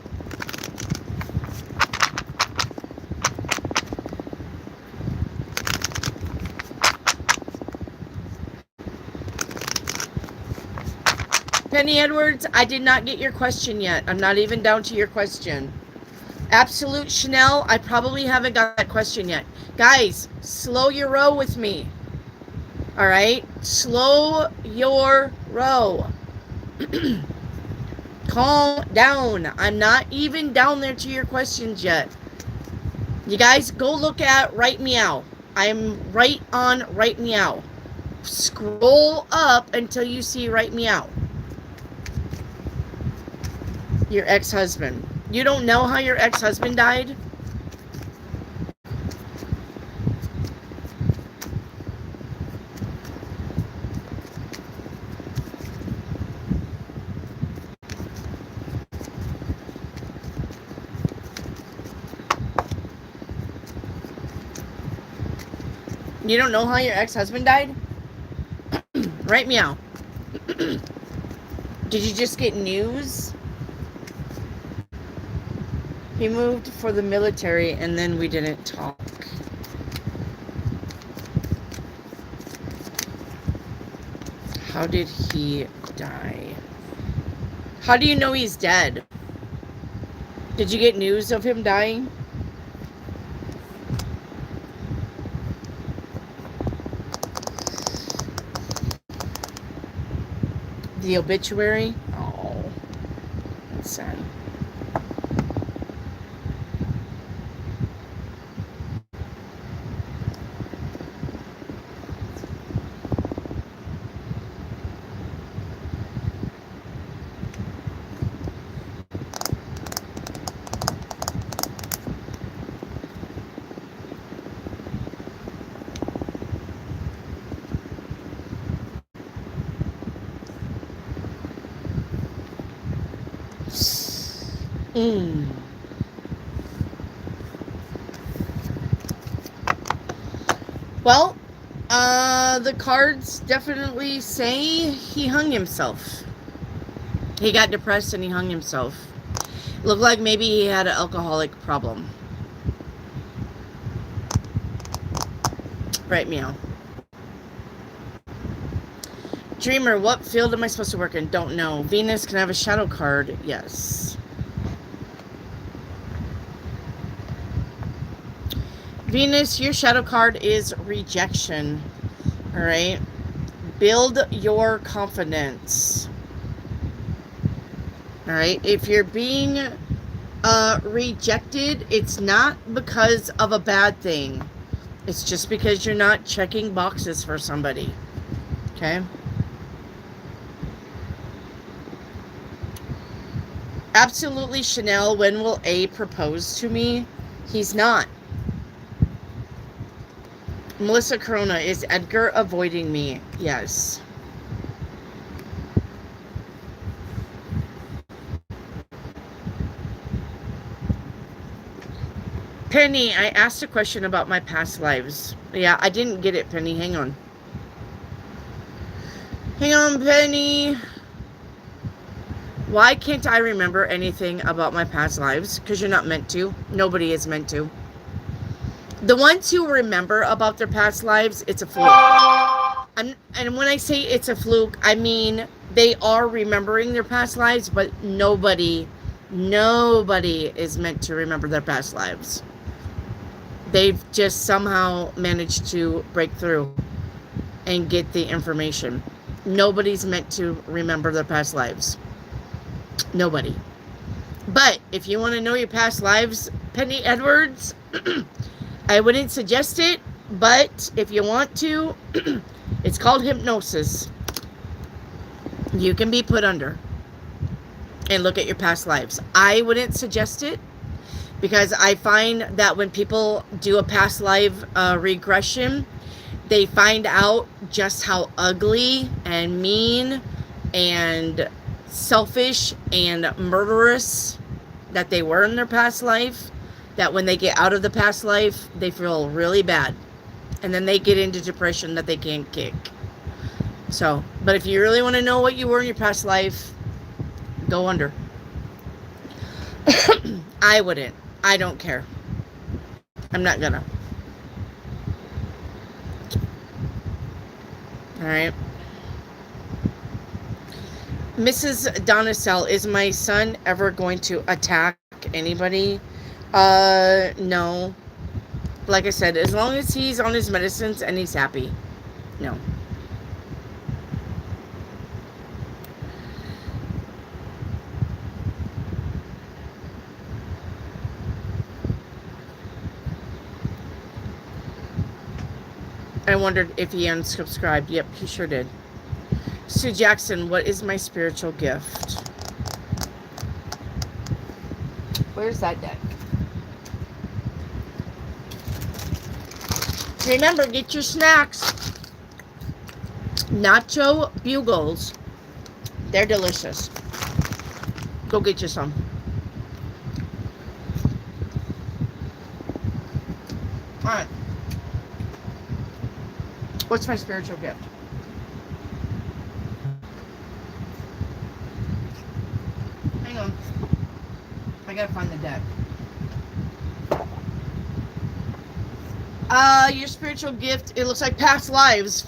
Penny Edwards, I did not get your question yet. I'm not even down to your question. Absolute Chanel, I probably haven't got that question yet. Guys, slow your row with me. All right? Slow your row. Calm down. I'm not even down there to your questions yet. You guys, go look at Right Meow. I'm right on Right Meow. Scroll up until you see Right Meow. Your ex-husband. You don't know how your ex-husband died? You don't know how your ex-husband died? Right, meow. Did you just get news? He moved for the military and then we didn't talk. How did he die? How do you know he's dead? Did you get news of him dying? The obituary? Oh, that's sad. Well, the cards definitely say he hung himself. He got depressed and he hung himself. Looked like maybe he had an alcoholic problem. Right, meow. Dreamer, what field am I supposed to work in? Don't know. Venus, can I have a shadow card? Yes. Venus, your shadow card is rejection. All right. Build your confidence. All right. If you're being rejected, it's not because of a bad thing. It's just because you're not checking boxes for somebody. Okay. Absolutely, Chanel, when will A propose to me? He's not. Melissa Corona, is Edgar avoiding me? Yes. Penny, I asked a question about my past lives. Yeah, I didn't get it, Penny. Hang on. Hang on, Penny. Why can't I remember anything about my past lives? Because you're not meant to. Nobody is meant to. The ones who remember about their past lives, it's a fluke. And when I say it's a fluke, I mean they are remembering their past lives, but nobody is meant to remember their past lives. They've just somehow managed to break through and get the information. Nobody's meant to remember their past lives. Nobody. But if you want to know your past lives, Penny Edwards, I wouldn't suggest it, but if you want to, it's called hypnosis. You can be put under and look at your past lives. I wouldn't suggest it because I find that when people do a past life regression, they find out just how ugly and mean and selfish and murderous that they were in their past life, that when they get out of the past life, they feel really bad. And then they get into depression that they can't kick. So, but if you really want to know what you were in your past life, go under. I wouldn't. I don't care. I'm not gonna. All right. Mrs. Donicel, is my son ever going to attack anybody? No. Like I said, as long as he's on his medicines and he's happy. No. I wondered if he unsubscribed. Yep, he sure did. Sue Jackson, what is my spiritual gift? Where's that deck? Remember, get your snacks. Nacho Bugles. They're delicious. Go get you some. All right. What's my spiritual gift? Hang on. I gotta find the deck. Your spiritual gift, it looks like past lives.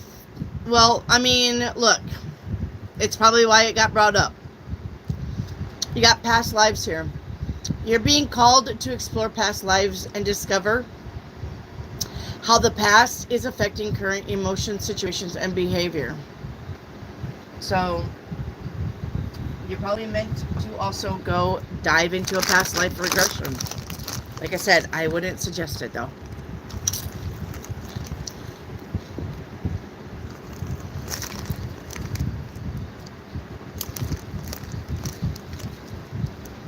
Well, I mean, look. It's probably why it got brought up. You got past lives here. You're being called to explore past lives and discover how the past is affecting current emotions, situations, and behavior. So, you're probably meant to also go dive into a past life regression. Like I said, I wouldn't suggest it though.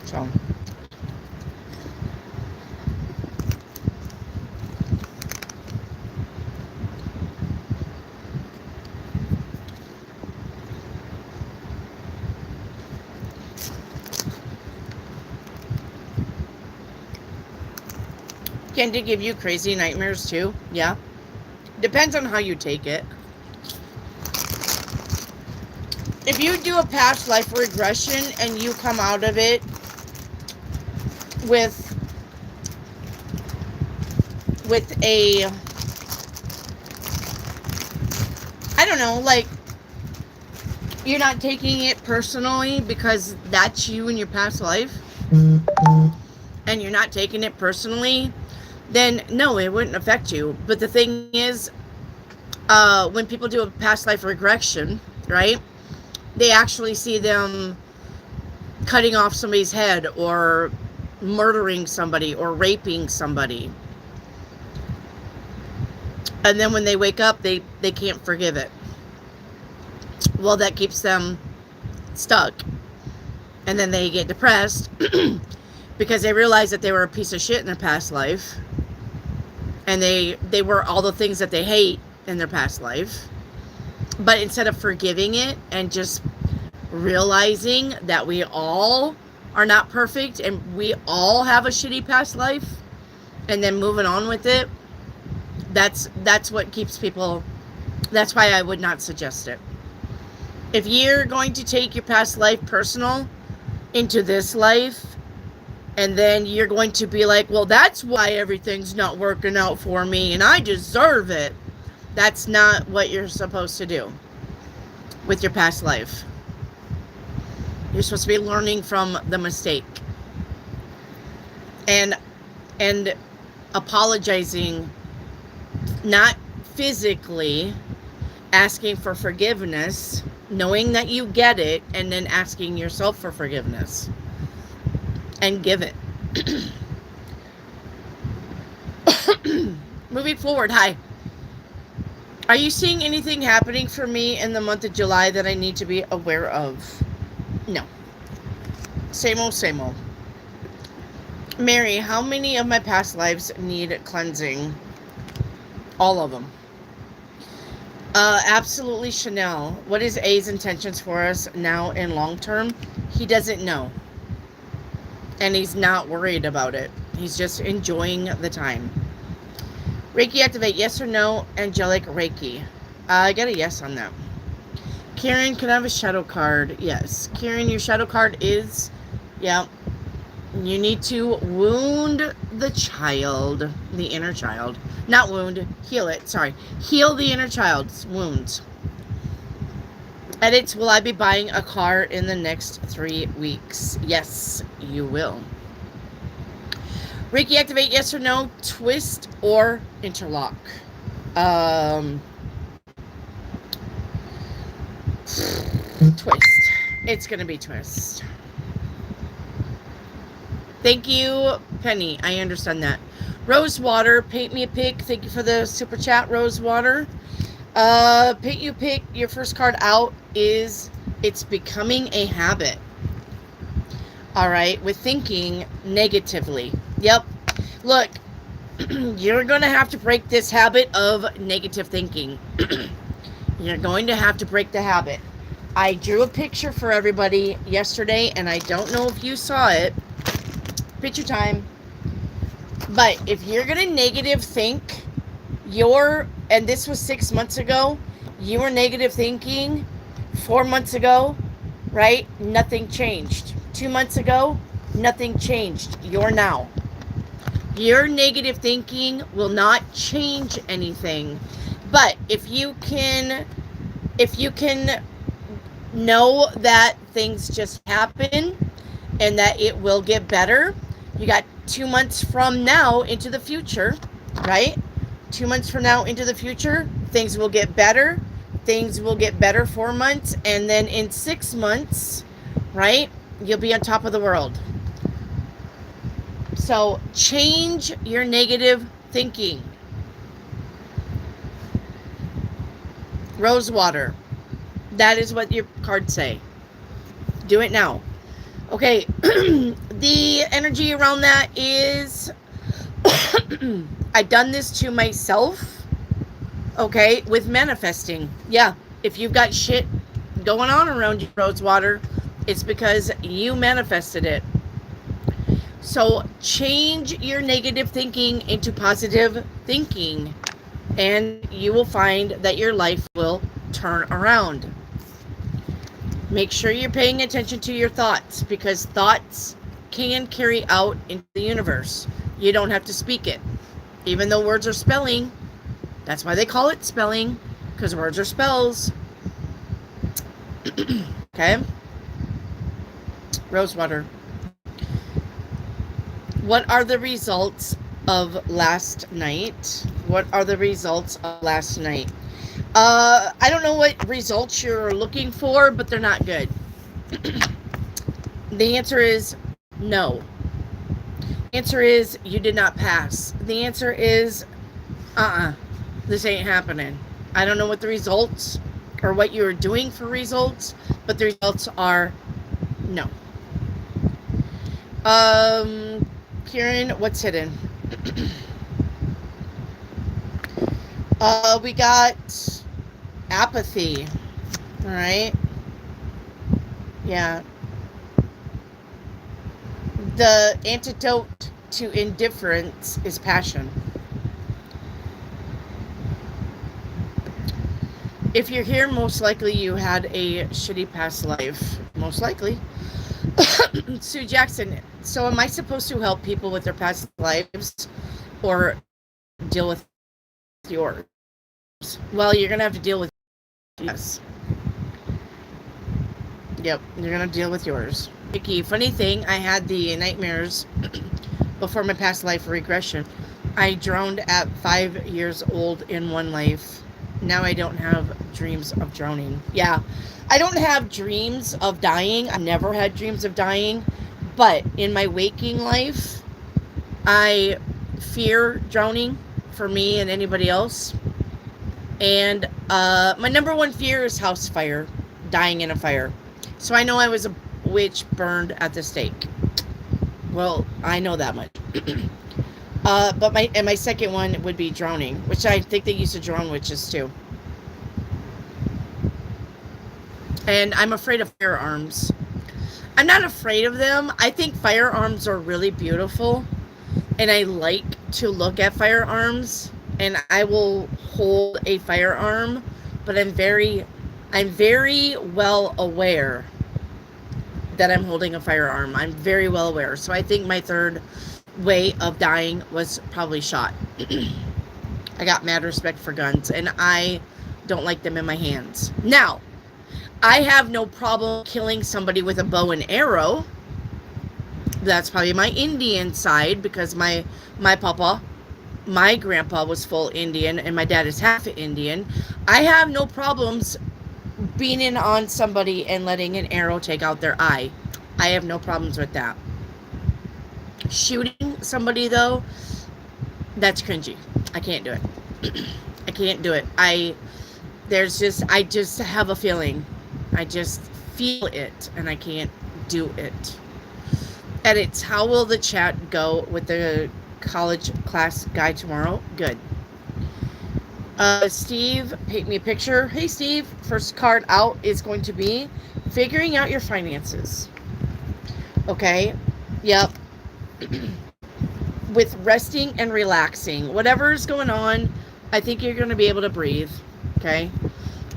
So. Can it give you crazy nightmares too? Yeah. Depends on how you take it. If you do a past life regression and you come out of it with a, I don't know, like, you're not taking it personally because that's you in your past life, and you're not taking it personally, then no, it wouldn't affect you. But the thing is, when people do a past life regression, right, they actually see them cutting off somebody's head or murdering somebody or raping somebody. And then when they wake up, they can't forgive it. Well, that keeps them stuck. And then they get depressed because they realize that they were a piece of shit in their past life. And they were all the things that they hate in their past life. But instead of forgiving it and just realizing that we all are not perfect and we all have a shitty past life, and then moving on with it, that's what keeps people. That's why I would not suggest it. If you're going to take your past life personal into this life, and then you're going to be like, well, that's why everything's not working out for me and I deserve it. That's not what you're supposed to do with your past life. You're supposed to be learning from the mistake and apologizing, not physically, asking for forgiveness, knowing that you get it, and then asking yourself for forgiveness and give it. Moving forward, hi. Are you seeing anything happening for me in the month of July that I need to be aware of? No. Same old, same old. Mary, how many of my past lives need cleansing? All of them. Absolutely, Chanel. What is A's intentions for us now and long term? He doesn't know. And he's not worried about it. He's just enjoying the time. Reiki activate, yes or no? Angelic Reiki. I got a yes on that. Karen, can I have a shadow card? Yes. Karen, your shadow card is, yeah, you need to wound the child, the inner child. Not wound, heal it, sorry. Heal the inner child's wounds. Edits, will I be buying a car in the next 3 weeks? Yes, you will. Reiki activate, yes or no? Twist or interlock? Twist. It's going to be twist. Thank you, Penny. I understand that. Rosewater, paint me a pic. Thank you for the super chat, Rosewater. Paint you pick. Your first card out is it's becoming a habit. All right, with thinking negatively. Yep. Look, you're going to have to break this habit of negative thinking. You're going to have to break the habit. I drew a picture for everybody yesterday, and I don't know if you saw it. Picture time. But if you're going to negative think, and this was 6 months ago, you were negative thinking 4 months ago, right? Nothing changed. 2 months ago, nothing changed. You're now. Your negative thinking will not change anything. But if you can know that things just happen and that it will get better, you got 2 months from now into the future, right? 2 months from now into the future, things will get better. Things will get better 4 months. And then in 6 months, right, you'll be on top of the world. So change your negative thinking. Rosewater. That is what your cards say. Do it now. Okay. The energy around that is I've done this to myself. Okay. With manifesting. Yeah. If you've got shit going on around you, Rosewater, it's because you manifested it. So change your negative thinking into positive thinking, and you will find that your life will turn around. Make sure you're paying attention to your thoughts, because thoughts can carry out into the universe. You don't have to speak it. Even though words are spelling, that's why they call it spelling, because words are spells. Okay? Rosewater. What are the results of last night? What are the results of last night? I don't know what results you're looking for, but they're not good. The answer is no. The answer is you did not pass. The answer is, this ain't happening. I don't know what the results or what you're doing for results, but the results are no. Kieran, what's hidden? We got apathy. All right. Yeah. The antidote to indifference is passion. If you're here, most likely you had a shitty past life. Most likely. Sue Jackson. So am I supposed to help people with their past lives or deal with yours? Well, you're going to have to deal with yes. Yep, you're going to deal with yours. Vicky, funny thing, I had the nightmares before my past life regression. I drowned at 5 years old in one life. Now I don't have dreams of drowning. Yeah, I don't have dreams of dying. I never had dreams of dying. But in my waking life, I fear drowning for me and anybody else. And my number one fear is house fire, dying in a fire. So I know I was a witch burned at the stake. Well, I know that much. But my second one would be drowning, which I think they used to drown witches too. And I'm afraid of firearms. I'm not afraid of them. I think firearms are really beautiful. And I like to look at firearms. And I will hold a firearm. But I'm very I'm very well aware that I'm holding a firearm. I'm very well aware. So I think my third way of dying was probably shot. I got mad respect for guns, and I don't like them in my hands. Now, I have no problem killing somebody with a bow and arrow. That's probably my Indian side, because my papa, my grandpa was full Indian, and my dad is half Indian. I have no problems being in on somebody and letting an arrow take out their eye. I have no problems with that. Shooting somebody, though, that's cringy. I can't do it. I can't do it. I just have a feeling. I just feel it, and I can't do it. Edits. How will the chat go with the college class guy tomorrow? Good. Steve, paint me a picture. Hey, Steve. First card out is going to be figuring out your finances. Okay. Yep. With resting and relaxing. Whatever's going on, I think you're going to be able to breathe. Okay.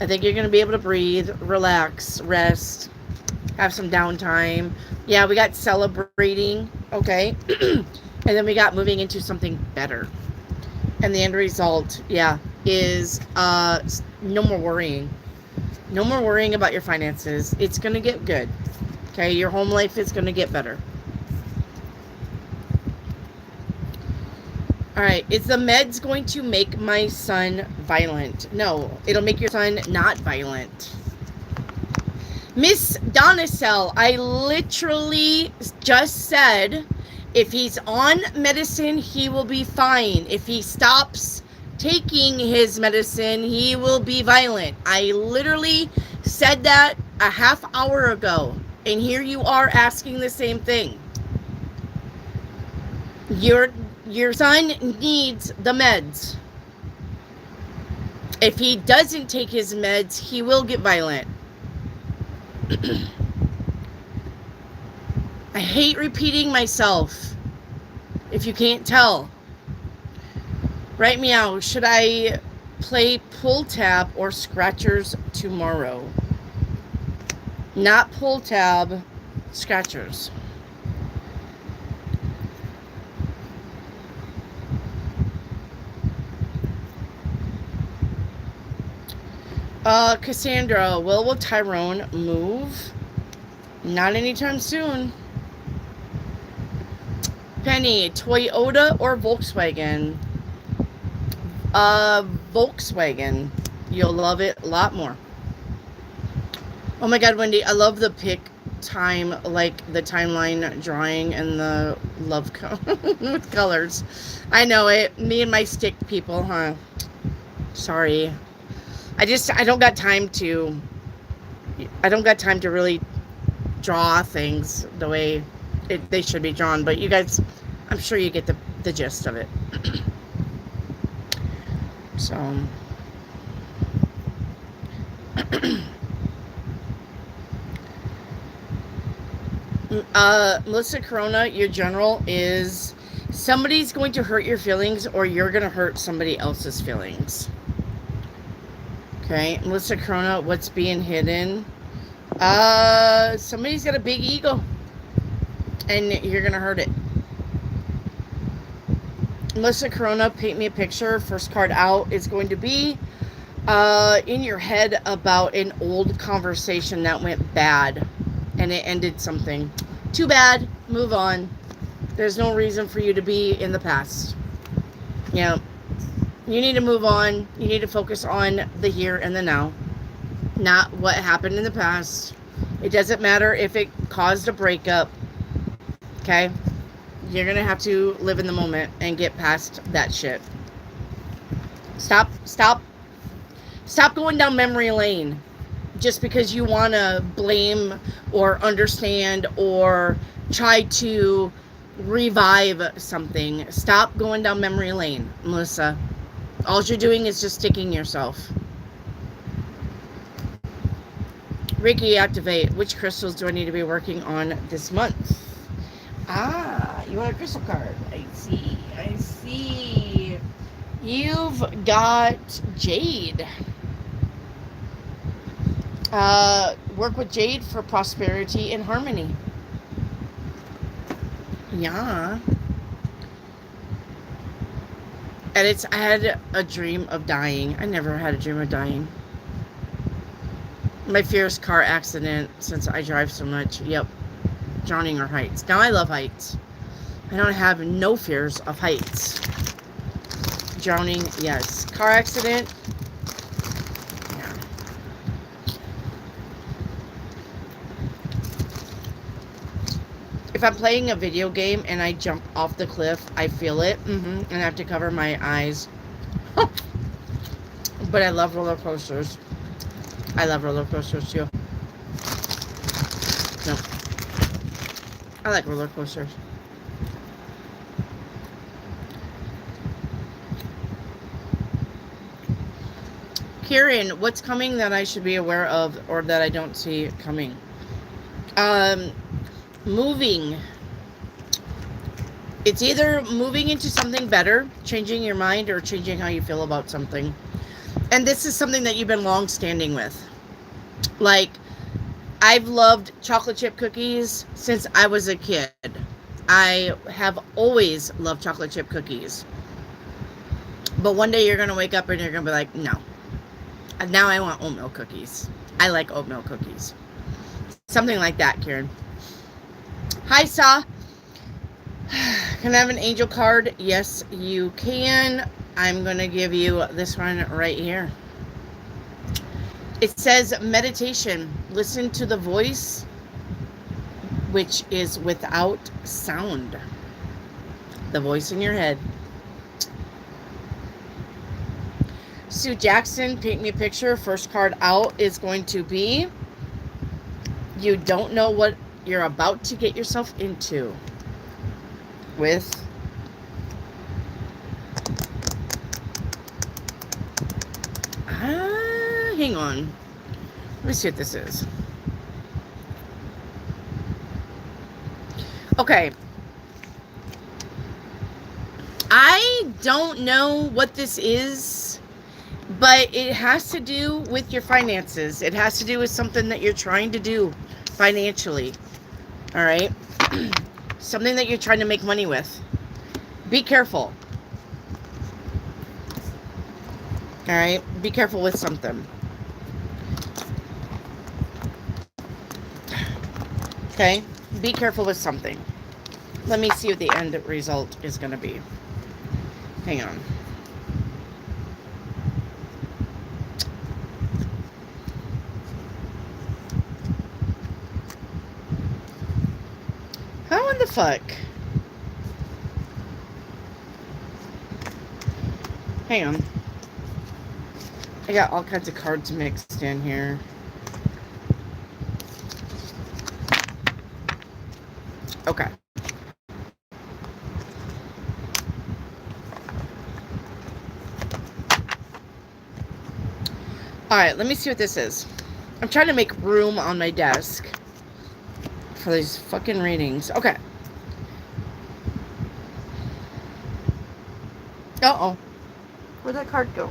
I think you're going to be able to breathe, relax, rest, have some downtime. Yeah, we got celebrating. Okay. And then we got moving into something better. And the end result, yeah, is no more worrying. No more worrying about your finances. It's going to get good. Okay, your home life is going to get better. All right, is the meds going to make my son violent? No, it'll make your son not violent. Miss Donicel, I literally just said, if he's on medicine, he will be fine. If he stops taking his medicine, he will be violent. I literally said that a half hour ago, and here you are asking the same thing. Your son needs the meds. If he doesn't take his meds, he will get violent. I hate repeating myself. If you can't tell. Write me out. Should I play pull tab or scratchers tomorrow? Not pull tab, scratchers. Cassandra, will Tyrone move? Not anytime soon. Penny, Toyota or Volkswagen? Volkswagen. You'll love it a lot more. Oh my God, Wendy, I love the pick time, like the timeline drawing and the love with colors. I know it. Me and my stick people, huh? Sorry. I don't got time to really draw things the way they should be drawn, but you guys, I'm sure you get the gist of it. So Melissa Corona, your general is somebody's going to hurt your feelings, or you're going to hurt somebody else's feelings. Okay, Melissa Corona, what's being hidden? Somebody's got a big ego, and you're going to hurt it. Melissa Corona, paint me a picture. First card out is going to be in your head about an old conversation that went bad, and it ended something. Too bad. Move on. There's no reason for you to be in the past. Yeah. You need to move on. You need to focus on the here and the now, not what happened in the past. It doesn't matter if it caused a breakup. Okay? You're going to have to live in the moment and get past that shit. Stop going down memory lane just because you want to blame or understand or try to revive something. Stop going down memory lane, Melissa. All you're doing is just sticking yourself. Reiki activate. Which crystals do I need to be working on this month? Ah, you want a crystal card. I see. You've got Jade. Work with Jade for prosperity and harmony. Yeah. And I had a dream of dying. I never had a dream of dying. My fear is car accident since I drive so much. Yep. Drowning or heights. Now I love heights. I don't have no fears of heights. Drowning, yes. Car accident. Yeah. If I'm playing a video game and I jump off the cliff, I feel it. And I have to cover my eyes. But I love roller coasters. I love roller coasters too. No. I like roller coasters. Kieran, what's coming that I should be aware of or that I don't see coming? Moving. It's either moving into something better, changing your mind, or changing how you feel about something. And this is something that you've been long standing with. Like, I've loved chocolate chip cookies since I was a kid. I have always loved chocolate chip cookies. But one day you're going to wake up and you're going to be like, no. Now I want oatmeal cookies. I like oatmeal cookies. Something like that, Kieran. Hi, Sa. Can I have an angel card? Yes, you can. I'm going to give you this one right here. It says meditation. Listen to the voice, which is without sound. The voice in your head. Sue Jackson, paint me a picture. First card out is going to be, you don't know what you're about to get yourself into. With hang on. Let me see what this is. Okay. I don't know what this is, but it has to do with your finances. It has to do with something that you're trying to do financially. All right? Something that you're trying to make money with. Be careful. All right? Be careful with something. Okay? Be careful with something. Let me see what the end result is going to be. Hang on. How in the fuck? Hang on. I got all kinds of cards mixed in here. Okay. Alright, let me see what this is. I'm trying to make room on my desk for these fucking readings. Okay. Uh-oh. Where'd that card go?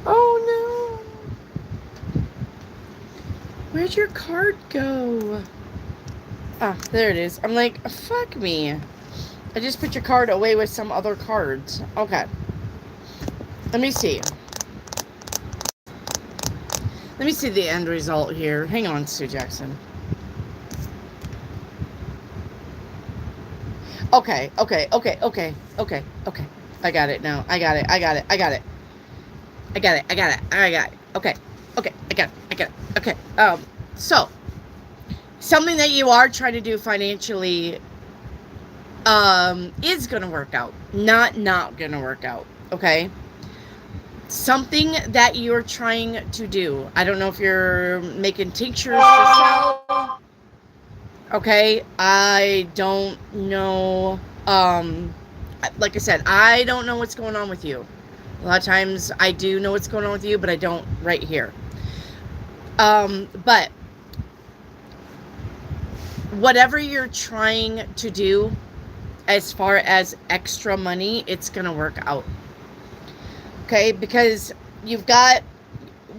Oh no. Where'd your card go? Ah, there it is. I'm like, fuck me. I just put your card away with some other cards. Okay. Let me see. Let me see the end result here. Hang on, Sue Jackson. Okay. I got it now. I got it. Okay. I got it. Okay. So, something that you are trying to do financially is going to work out. Not going to work out. Okay? Something that you're trying to do. I don't know if you're making tinctures to sell. Okay? I don't know. Like I said, I don't know what's going on with you. A lot of times I do know what's going on with you, but I don't right here. But whatever you're trying to do as far as extra money, it's going to work out. Okay, because you've got,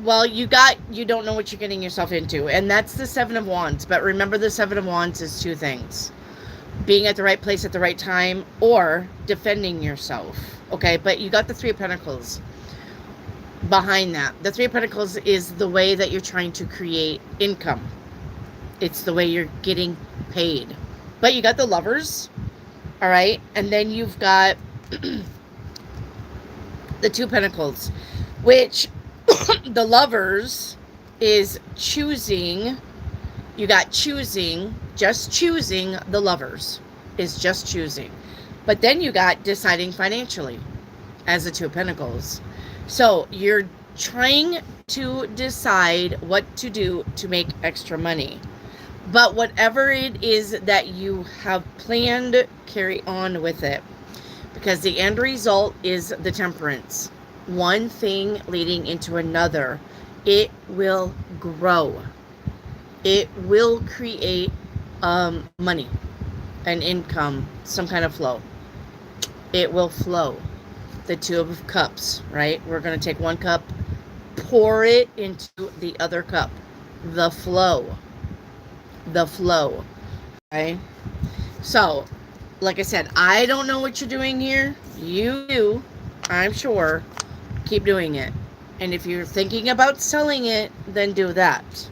well, you don't know what you're getting yourself into. And that's the Seven of Wands. But remember, the Seven of Wands is two things: being at the right place at the right time, or defending yourself. Okay, but you got the Three of Pentacles behind that. The Three of Pentacles is the way that you're trying to create income. It's the way you're getting paid. But you got the Lovers, all right? And then you've got the Two of Pentacles, which the Lovers is choosing. You got choosing, just choosing. The Lovers is just choosing. But then you got deciding financially as the Two of Pentacles. So you're trying to decide what to do to make extra money. But whatever it is that you have planned, carry on with it. Because the end result is the Temperance. One thing leading into another. It will grow. It will create money, an income, some kind of flow. It will flow. The Two of Cups, right? We're going to take one cup, pour it into the other cup. The flow. The flow. Okay? So, like I said, I don't know what you're doing here. You do, I'm sure. Keep doing it. And if you're thinking about selling it, then do that.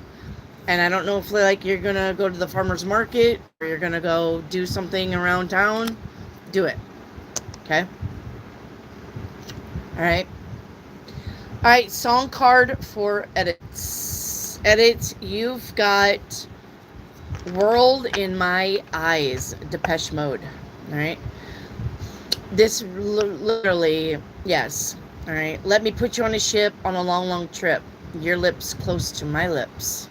And I don't know if like you're going to go to the farmer's market or you're going to go do something around town. Do it. Okay? Alright. Alright, song card for edits. Edits, you've got World in My Eyes, Depeche Mode. Alright. This literally, yes. Alright. Let me put you on a ship on a long, long trip. Your lips close to my lips.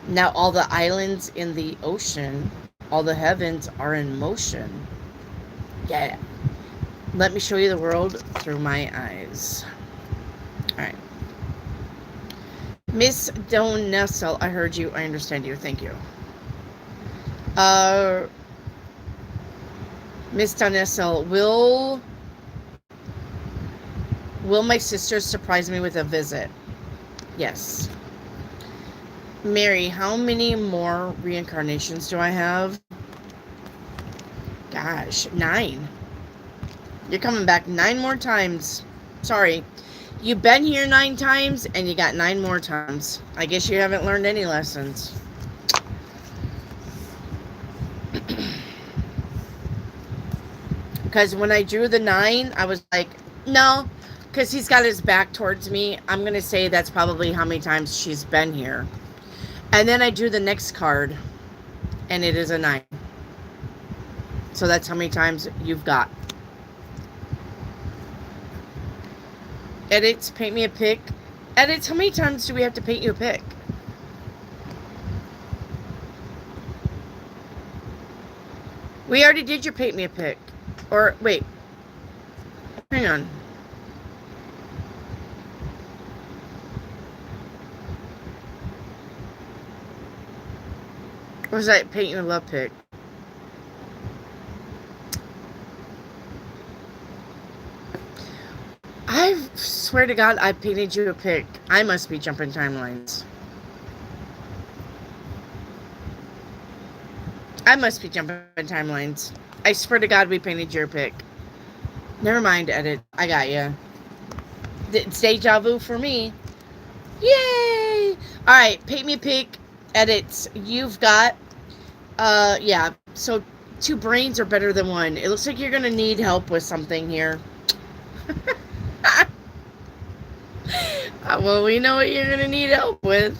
Now all the islands in the ocean, all the heavens are in motion. Yeah. Let me show you the world through my eyes. Alright. Miss Donessel, I heard you. I understand you. Thank you. Miss Donessel, will my sister surprise me with a visit? Yes. Mary, how many more reincarnations do I have? Gosh, 9. You're coming back 9 more times. Sorry. You've been here 9 times, and you got 9 more times. I guess you haven't learned any lessons. Because when I drew the 9, I was like, no. Because he's got his back towards me. I'm going to say that's probably how many times she's been here. And then I drew the next card, and it is a 9. So that's how many times you've got. Edits, paint me a pic. Edits, how many times do we have to paint you a pic? We already did your paint me a pic. Or, wait. Hang on. Or was that paint you a love pic? I swear to God, I painted you a pic. I must be jumping timelines. I must be jumping timelines. I swear to God, we painted your pic. Never mind, edit. I got you. It's deja vu for me. Yay! Alright, paint me a pic. Edits. You've got, yeah. So, 2 brains are better than 1. It looks like you're going to need help with something here. Well, we know what you're going to need help with.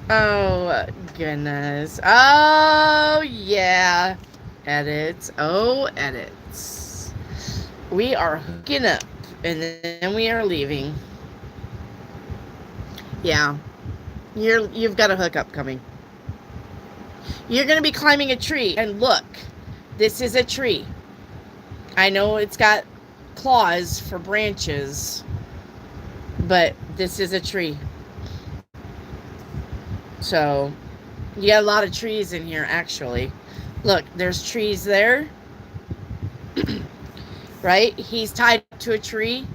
Oh, goodness. Oh, yeah. Edits. Oh, edits. We are hooking up, and then we are leaving. Yeah. You've got a hookup coming. You're going to be climbing a tree, and look. This is a tree. I know it's got claws for branches, but this is a tree. So, you got a lot of trees in here, actually. Look, there's trees there. Right? He's tied to a tree.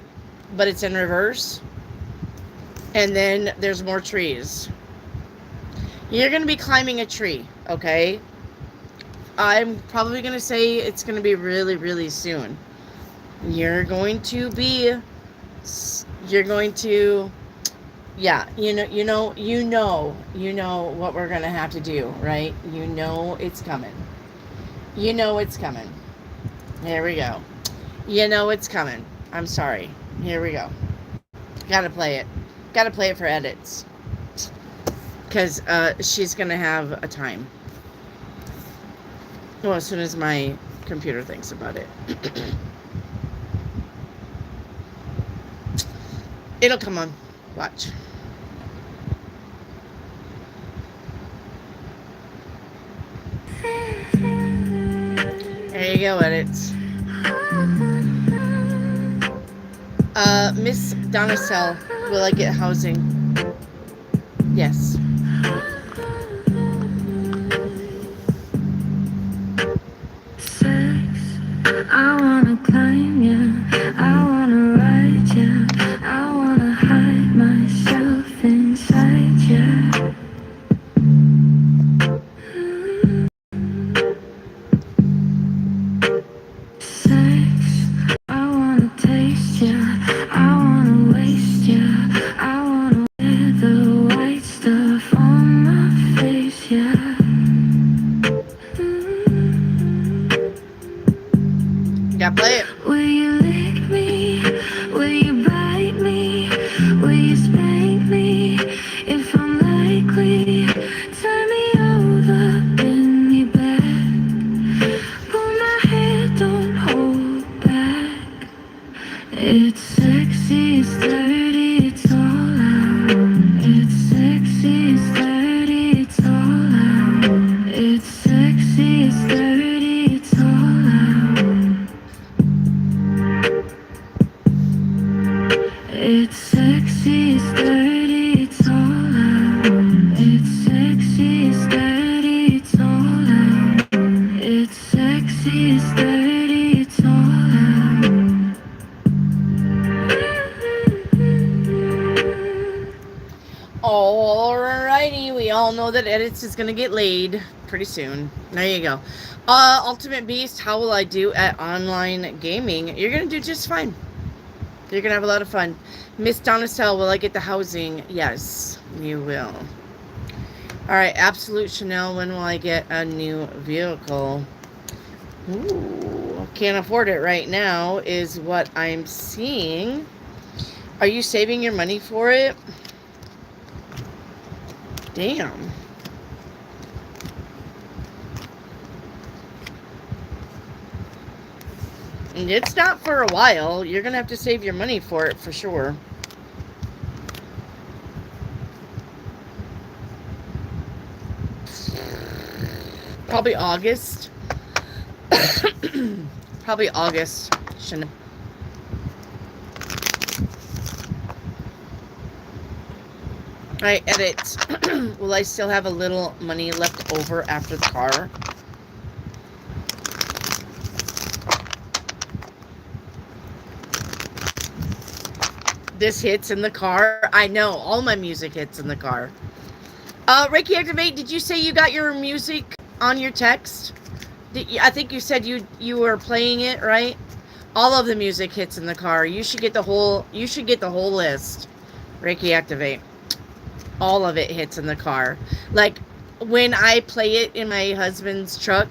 but it's in reverse. And then there's more trees. You're going to be climbing a tree, okay? I'm probably going to say it's going to be really, really soon. You're going to be, you're going to, yeah, you know what we're going to have to do, right? You know it's coming. You know it's coming. There we go. You know it's coming. I'm sorry. Here we go. Gotta play it. Gotta play it for edits. Because she's going to have a time. Well, as soon as my computer thinks about it. It'll come on. Watch. There you go, edits. Miss Donacell, will I get housing? Yes. I wanna climb ya, I wanna ride ya, I wanna hide myself inside ya. Sex, I wanna taste ya, I wanna waste ya, I wanna wear the white stuff on my face, yeah. Gotta play it. Will you lick me? Will you bite me? Will you spank me? If I'm likely, turn me over, bend me back. Pull my hair, don't hold back. It's sexy, it's dirty, it's all out. It's sexy, it's dirty, it's all out. It's sexy, it's dirty, it's all out. It's sexy, it's dirty, it's all out. It's sexy, it's dirty, it's all out. It's sexy, it's dirty, it's all out. Alrighty, we all know that edits is gonna get laid pretty soon. There you go. Ultimate Beast, how will I do at online gaming? You're gonna do just fine. You're gonna have a lot of fun. Miss Donacell, will I get the housing? Yes, you will. Alright, Absolute Chanel, when will I get a new vehicle? Ooh, can't afford it right now, is what I'm seeing. Are you saving your money for it? Damn. And it's not for a while. You're going to have to save your money for it for sure. Probably August. Probably August. Shouldn't have. Alright, edit. Will I still have a little money left over after the car? This hits in the car. I know. All my music hits in the car. Reiki Activate, did you say you got your music on your text? I think you said you were playing it, right? All of the music hits in the car. You should get the whole list. Reiki Activate. All of it hits in the car. Like when I play it in my husband's truck,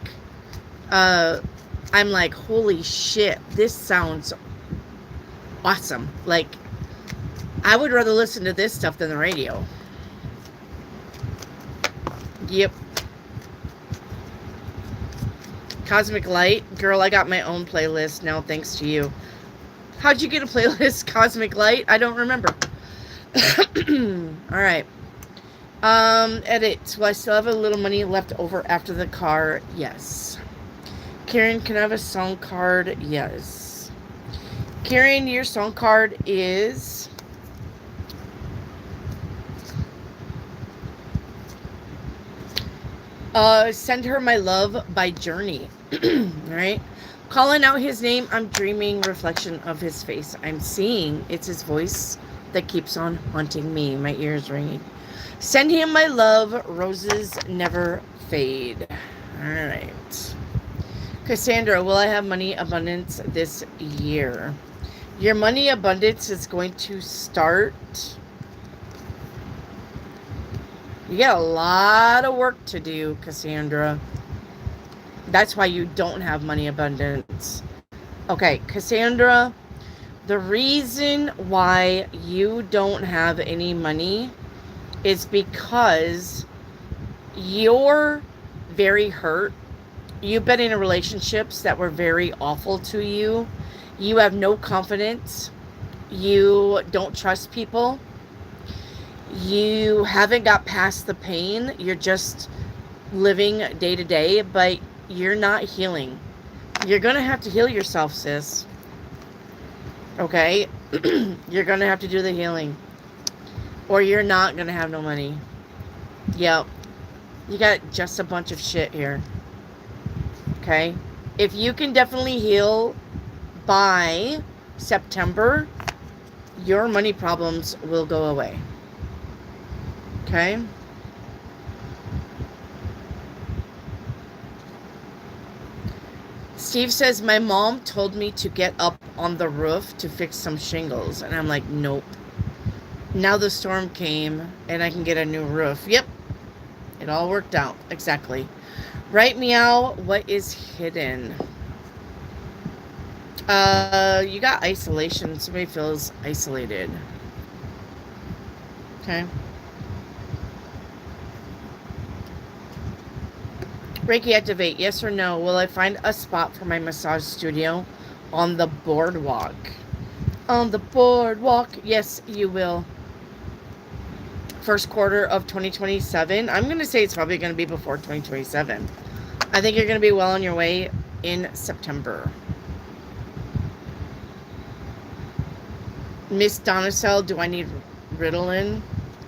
I'm like, holy shit, this sounds awesome. Like, I would rather listen to this stuff than the radio. Yep. Cosmic Light. Girl, I got my own playlist now thanks to you. How'd you get a playlist, Cosmic Light? I don't remember. Alright. Edit. Will I still have a little money left over after the car? Yes. Karen, can I have a song card? Yes. Karen, your song card is... Send Her My Love by Journey. Alright. Calling out his name, I'm dreaming reflection of his face. I'm seeing it's his voice that keeps on haunting me. My ears ringing. Send him my love. Roses never fade. All right. Cassandra, will I have money abundance this year? Your money abundance is going to start. You got a lot of work to do, Cassandra. That's why you don't have money abundance. Okay, Cassandra, the reason why you don't have any money is because you're very hurt. You've been in relationships that were very awful to you. You have no confidence. You don't trust people. You haven't got past the pain. You're just living day to day, but you're not healing. You're going to have to heal yourself, sis. Okay? You're going to have to do the healing. Or you're not going to have no money. Yep. You got just a bunch of shit here. Okay? If you can definitely heal by September, your money problems will go away. Okay? Steve says, my mom told me to get up on the roof to fix some shingles. And I'm like, nope. Now the storm came and I can get a new roof. Yep. It all worked out. Exactly. Right, Meow. What is hidden? You got isolation. Somebody feels isolated. Okay. Reiki activate, yes or no? Will I find a spot for my massage studio on the boardwalk? On the boardwalk, yes, you will. First quarter of 2027. I'm going to say it's probably going to be before 2027. I think you're going to be well on your way in September. Miss Donicel, do I need Ritalin?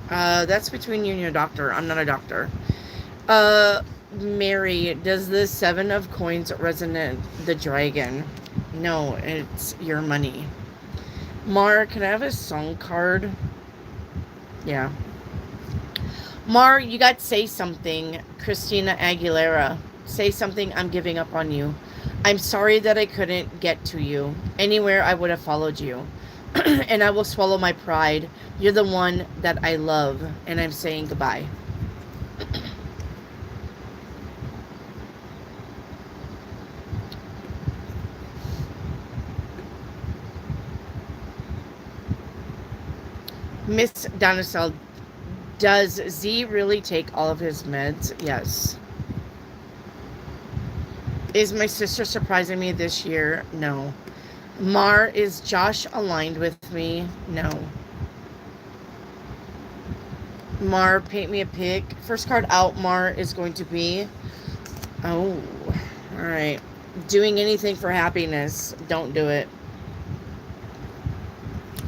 That's between you and your doctor. I'm not a doctor. Mary, does the 7 of coins resonate the dragon? No, it's your money. Mar, can I have a song card? Yeah. Mar, you got Say Something. Christina Aguilera. Say something, I'm giving up on you. I'm sorry that I couldn't get to you. Anywhere I would have followed you. And I will swallow my pride. You're the one that I love. And I'm saying goodbye. Miss Donicel, does Z really take all of his meds? Yes. Is my sister surprising me this year? No. Mar, is Josh aligned with me? No. Mar, paint me a pic. First card out, Mar, is going to be... Oh, alright. Doing anything for happiness. Don't do it.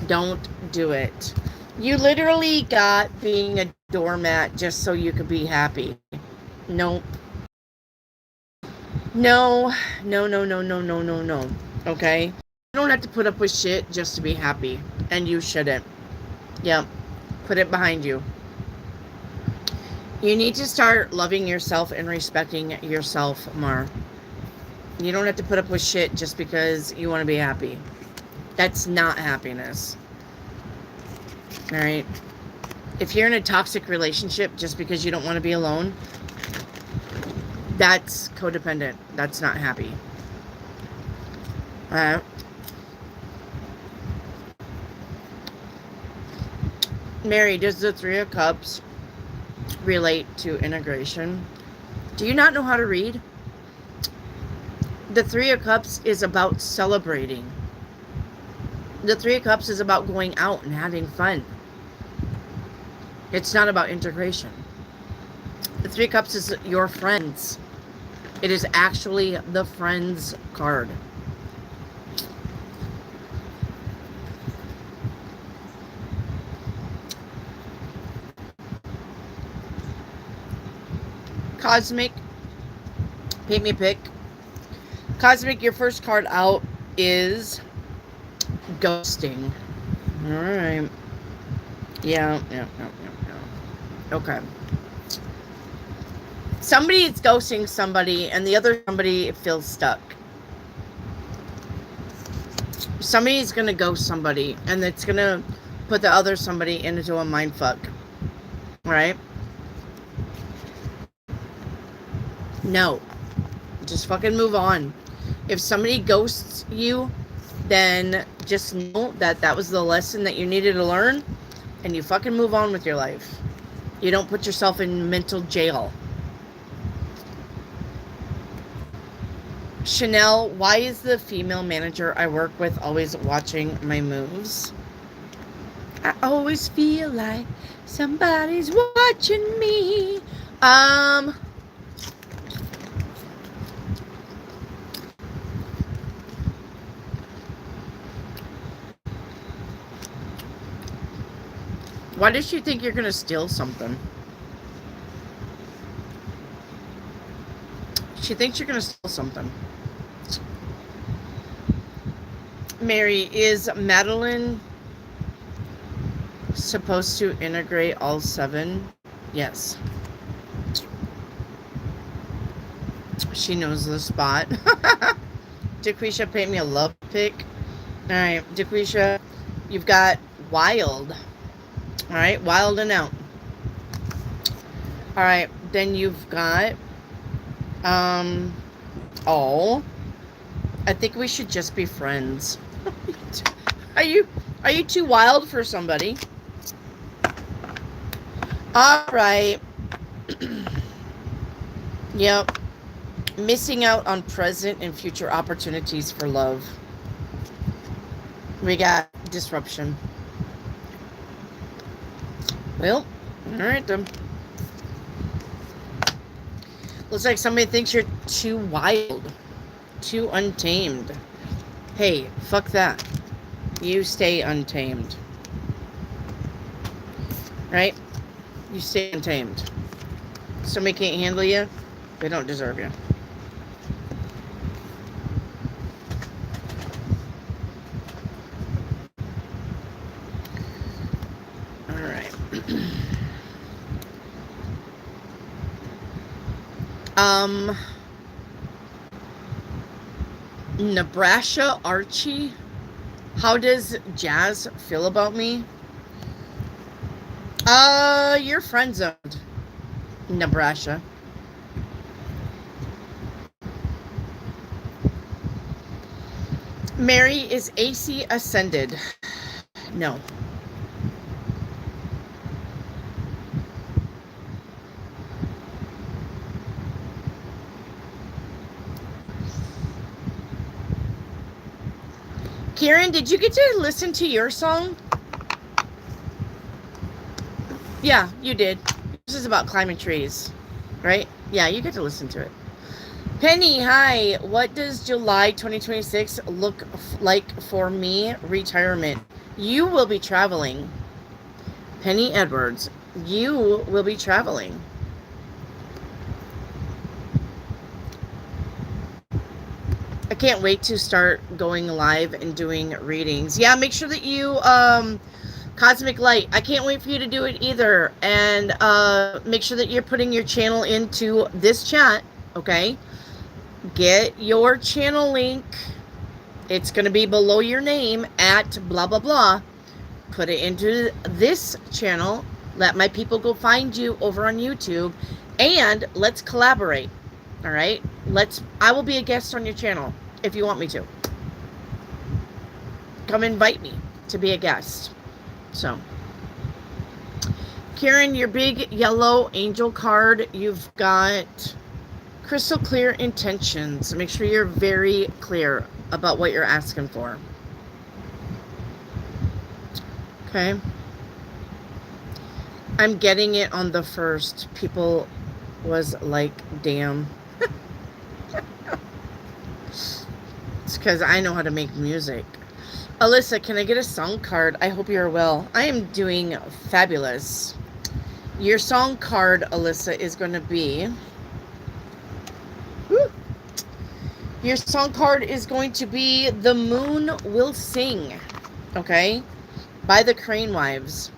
Don't do it. You literally got being a doormat just so you could be happy. Nope. No. No, no, no, no, no, no, no. Okay? You don't have to put up with shit just to be happy. And you shouldn't. Yep. Put it behind you. You need to start loving yourself and respecting yourself more. You don't have to put up with shit just because you want to be happy. That's not happiness. Alright? If you're in a toxic relationship just because you don't want to be alone, that's codependent. That's not happy. Mary, does the 3 of Cups relate to integration? Do you not know how to read? The 3 of Cups is about celebrating. The 3 of Cups is about going out and having fun. It's not about integration. The 3 of Cups is your friends. It is actually the friends card. Cosmic, paint me a pic. Cosmic, your first card out is ghosting. All right. Yeah. Okay. Somebody is ghosting somebody, and the other somebody feels stuck. Somebody's going to ghost somebody, and it's going to put the other somebody into a mind fuck. Right? No. Just fucking move on. If somebody ghosts you, then just know that that was the lesson that you needed to learn, and you fucking move on with your life. You don't put yourself in mental jail. Chanel, why is the female manager I work with always watching my moves? I always feel like somebody's watching me. Why does she think you're going to steal something? She thinks you're going to steal something. Mary, is Madeline supposed to integrate all 7? Yes. She knows the spot. Daquisha, paint me a love pic. All right, Daquisha, you've got wild. All right, wild and out. All right, then you've got, oh, I think we should just be friends. Are you too wild for somebody? All right. Yep. Missing out on present and future opportunities for love. We got disruption. Well, all right then. Looks like somebody thinks you're too wild, too untamed. Hey, fuck that. You stay untamed. Right? You stay untamed. Somebody can't handle you, they don't deserve you. All right. Nebraska Archie, how does Jazz feel about me? You're friend zoned, Nebraska. Mary, is AC ascended? No. Karen, did you get to listen to your song? Yeah, you did. This is about climbing trees, right? Yeah, you get to listen to it. Penny, hi. What does July 2026 look like for me? Retirement. You will be traveling. Penny Edwards, you will be traveling. I can't wait to start going live and doing readings. Yeah, make sure that you, Cosmic Light, I can't wait for you to do it either. And make sure that you're putting your channel into this chat, okay? Get your channel link. It's going to be below your name at blah, blah, blah. Put it into this channel. Let my people go find you over on YouTube. And let's collaborate. All right? I will be a guest on your channel if you want me to. Come invite me to be a guest. So, Karen, your big yellow angel card, you've got crystal clear intentions. Make sure you're very clear about what you're asking for. Okay. I'm getting it on the 1st. People was like, damn. It's because I know how to make music. Alyssa, can I get a song card? I hope you're well. I am doing fabulous. Your song card, Alyssa, is going to be... Woo, Your song card is going to be The Moon Will Sing, okay? By the Crane Wives.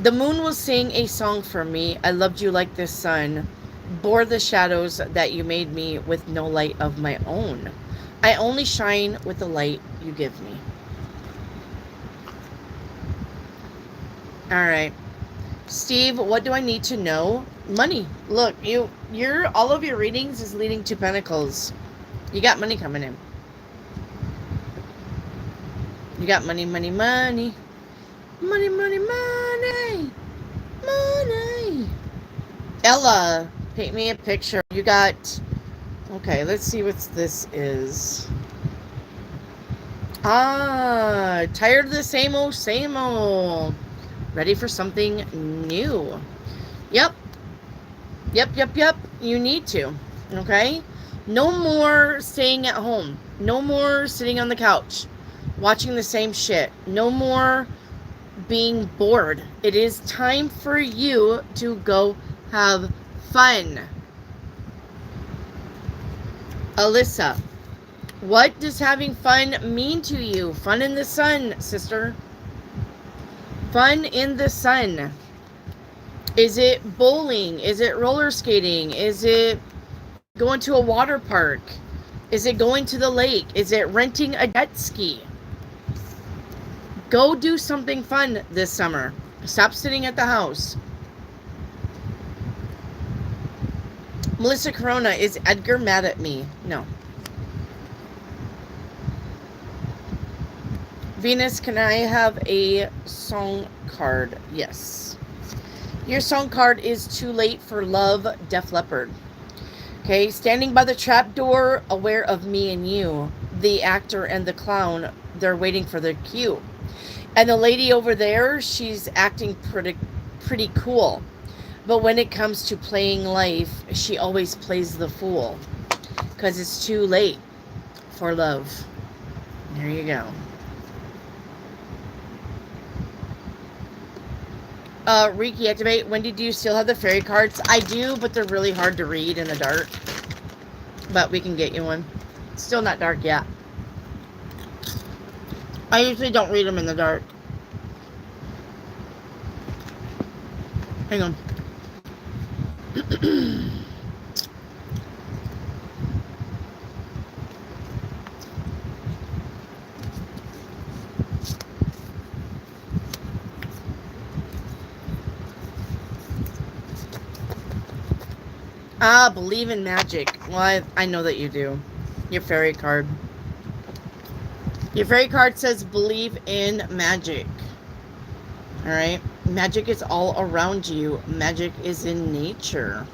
The moon will sing a song for me. I loved you like the sun. Bore the shadows that you made me with no light of my own. I only shine with the light you give me. All right. Steve, what do I need to know? Money. Look, your all of your readings is leading to pentacles. You got money coming in. You got money, money, money. Money, money, money. Money. Ella, paint me a picture. You got... Okay, let's see what this is. Ah, tired of the same old, same old. Ready for something new. Yep. Yep. You need to. Okay? No more staying at home. No more sitting on the couch watching the same shit. No more being bored. It is time for you to go have fun. Alyssa, what does having fun mean to you? Fun in the sun, sister. Fun in the sun. Is it bowling? Is it roller skating? Is it going to a water park? Is it going to the lake? Is it renting a jet ski? Go do something fun this summer. Stop sitting at the house. Melissa Corona, is Edgar mad at me? No. Venus, can I have a song card? Yes. Your song card is Too Late for Love, Def Leppard. Okay, standing by the trapdoor, aware of me and you. The actor and the clown, they're waiting for their cue. And the lady over there, she's acting pretty cool. But when it comes to playing life, she always plays the fool. Because it's too late for love. There you go. Reiki activate. Wendy, do you still have the fairy cards? I do, but they're really hard to read in the dark. But we can get you one. Still not dark yet. I usually don't read them in the dark. Hang on. Believe in magic. Well, I know that you do. Your fairy card. Your fairy card says believe in magic. Alright? Magic is all around you. Magic is in nature.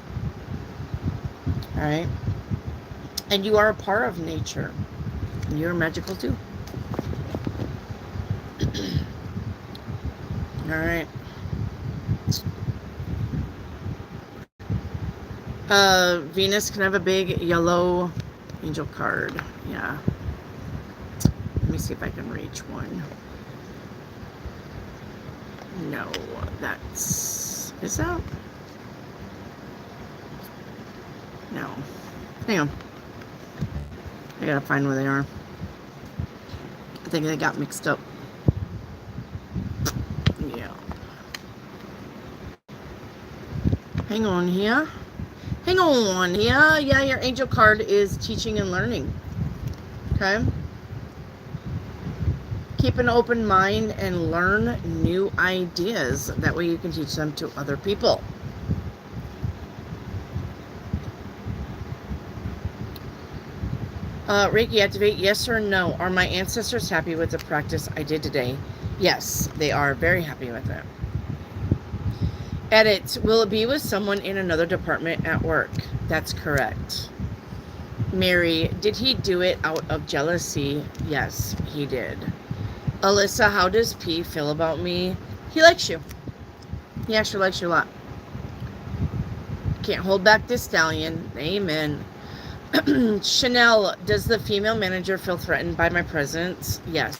Alright? And you are a part of nature. You're magical too. Alright. Venus, can I have a big yellow angel card? Yeah. Let me see if I can reach one. No, that's... Is that? No. Hang on. I gotta find where they are. I think they got mixed up. Yeah. Hang on here. Hang on here. Yeah, your angel card is teaching and learning. Okay? Keep an open mind and learn new ideas. That way you can teach them to other people. Reiki activate, yes or no? Are my ancestors happy with the practice I did today? Yes, they are very happy with it. Edit, will it be with someone in another department at work? That's correct. Mary, did he do it out of jealousy? Yes, he did. Alyssa, how does P feel about me? He likes you. He actually likes you a lot. Can't hold back this stallion. Amen. Chanel, does the female manager feel threatened by my presence? Yes.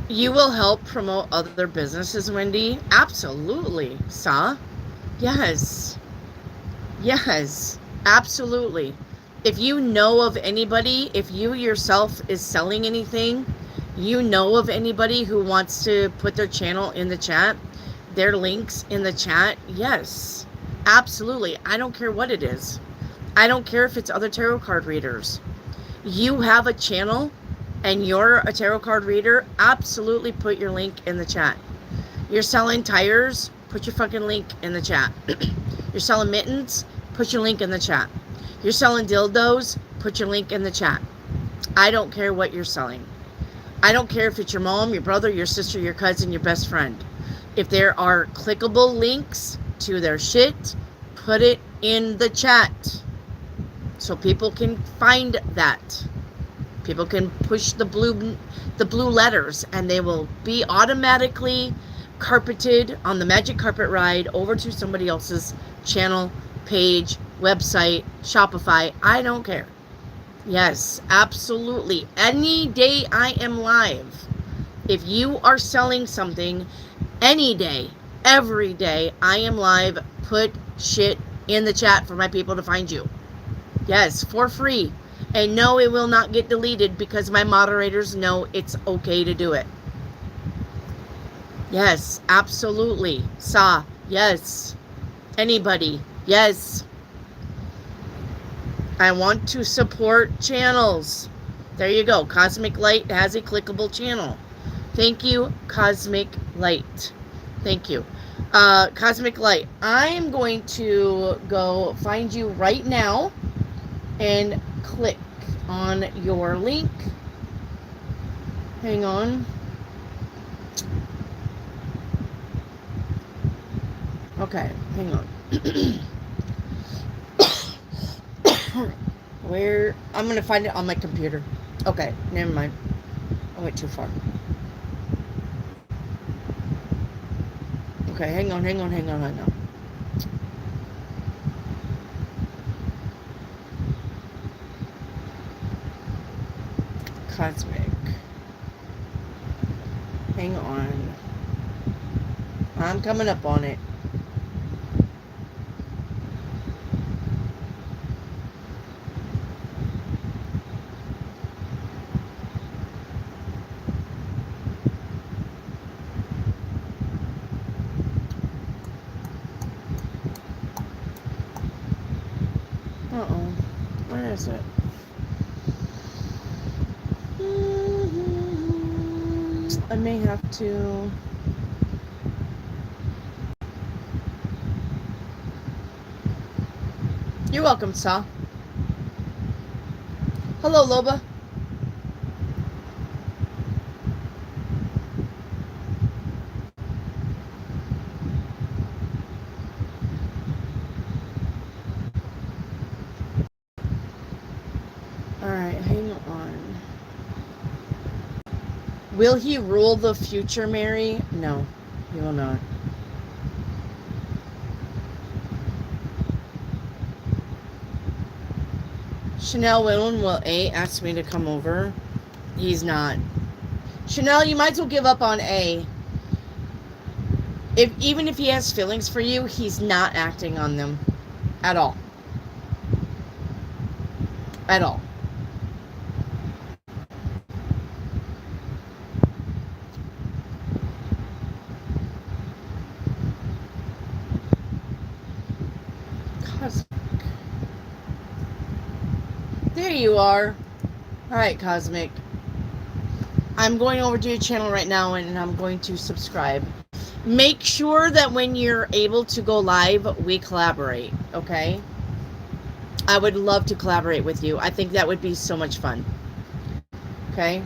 You will help promote other businesses, Wendy? Absolutely. Sa? Yes. Yes. Absolutely. If you know of anybody, if you yourself is selling anything, you know of anybody who wants to put their channel in the chat, their links in the chat, yes. Absolutely. I don't care what it is. I don't care if it's other tarot card readers. You have a channel and you're a tarot card reader, absolutely put your link in the chat. You're selling tires, put your fucking link in the chat. You're selling mittens, put your link in the chat. You're selling dildos, put your link in the chat. I don't care what you're selling. I don't care if it's your mom, your brother, your sister, your cousin, your best friend. If there are clickable links to their shit, put it in the chat so people can find that. People can push the blue letters and they will be automatically carpeted on the magic carpet ride over to somebody else's channel, page, website, Shopify. I don't care. Yes, absolutely. Any day I am live, if you are selling something, any day, every day I am live, put shit in the chat for my people to find you. Yes, for free. And no, it will not get deleted because my moderators know it's okay to do it. Yes, absolutely. Sa, yes. Anybody, yes. I want to support channels. There you go. Cosmic Light has a clickable channel. Thank you, Cosmic Light. Thank you. Cosmic Light, I am going to go find you right now and click on your link. Hang on. Okay, hang on. Where? I'm going to find it on my computer. Okay, never mind. I went too far. Okay, hang on. Cosmic. Hang on. I'm coming up on it. Uh-oh. Where is it? I may have to... You're welcome, Sa. Hello, Loba. Alright, hang on. Will he rule the future, Mary? No, he will not. Chanel, when will A ask me to come over? He's not. Chanel, you might as well give up on A. Even if he has feelings for you, he's not acting on them. At all. At all. Cosmic. There you are. Alright, Cosmic. I'm going over to your channel right now and I'm going to subscribe. Make sure that when you're able to go live, we collaborate, okay? I would love to collaborate with you. I think that would be so much fun. Okay?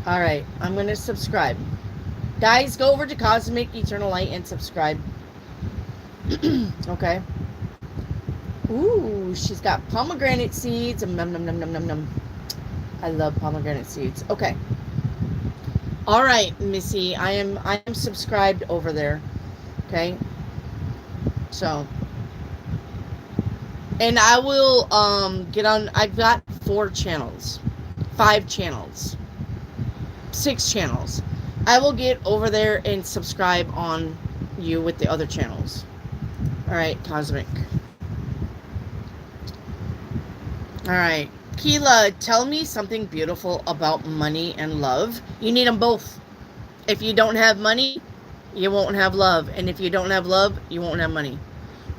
Alright, I'm going to subscribe. Guys, go over to Cosmic Eternal Light and subscribe. Okay? Ooh, she's got pomegranate seeds. Num, num, num, num, num, num. I love pomegranate seeds. Okay. All right, Missy. I am subscribed over there. Okay. So, and I will get on. I've got 5 channels. 6 channels. I will get over there and subscribe on you with the other channels. All right, Cosmic. All right. Keela, tell me something beautiful about money and love. You need them both. If you don't have money, you won't have love. And if you don't have love, you won't have money.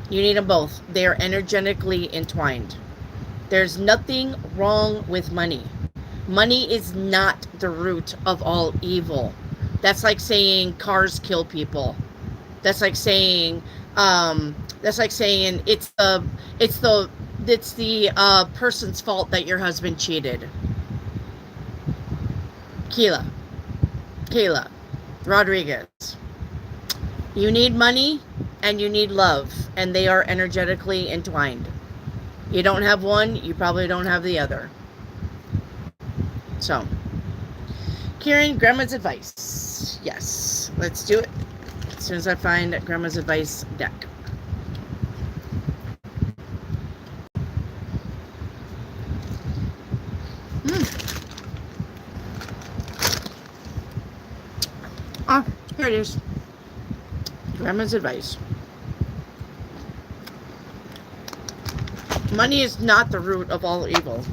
You need them both. They are energetically entwined. There's nothing wrong with money. Money is not the root of all evil. That's like saying cars kill people. That's like saying it's the person's fault that your husband cheated. Kayla Rodriguez. You need money and you need love, and they are energetically entwined. You don't have one, you probably don't have the other. So, Kieran, Grandma's advice. Yes, let's do it. As soon as I find Grandma's advice deck. Ah, here it is. Grandma's advice. Money is not the root of all evil.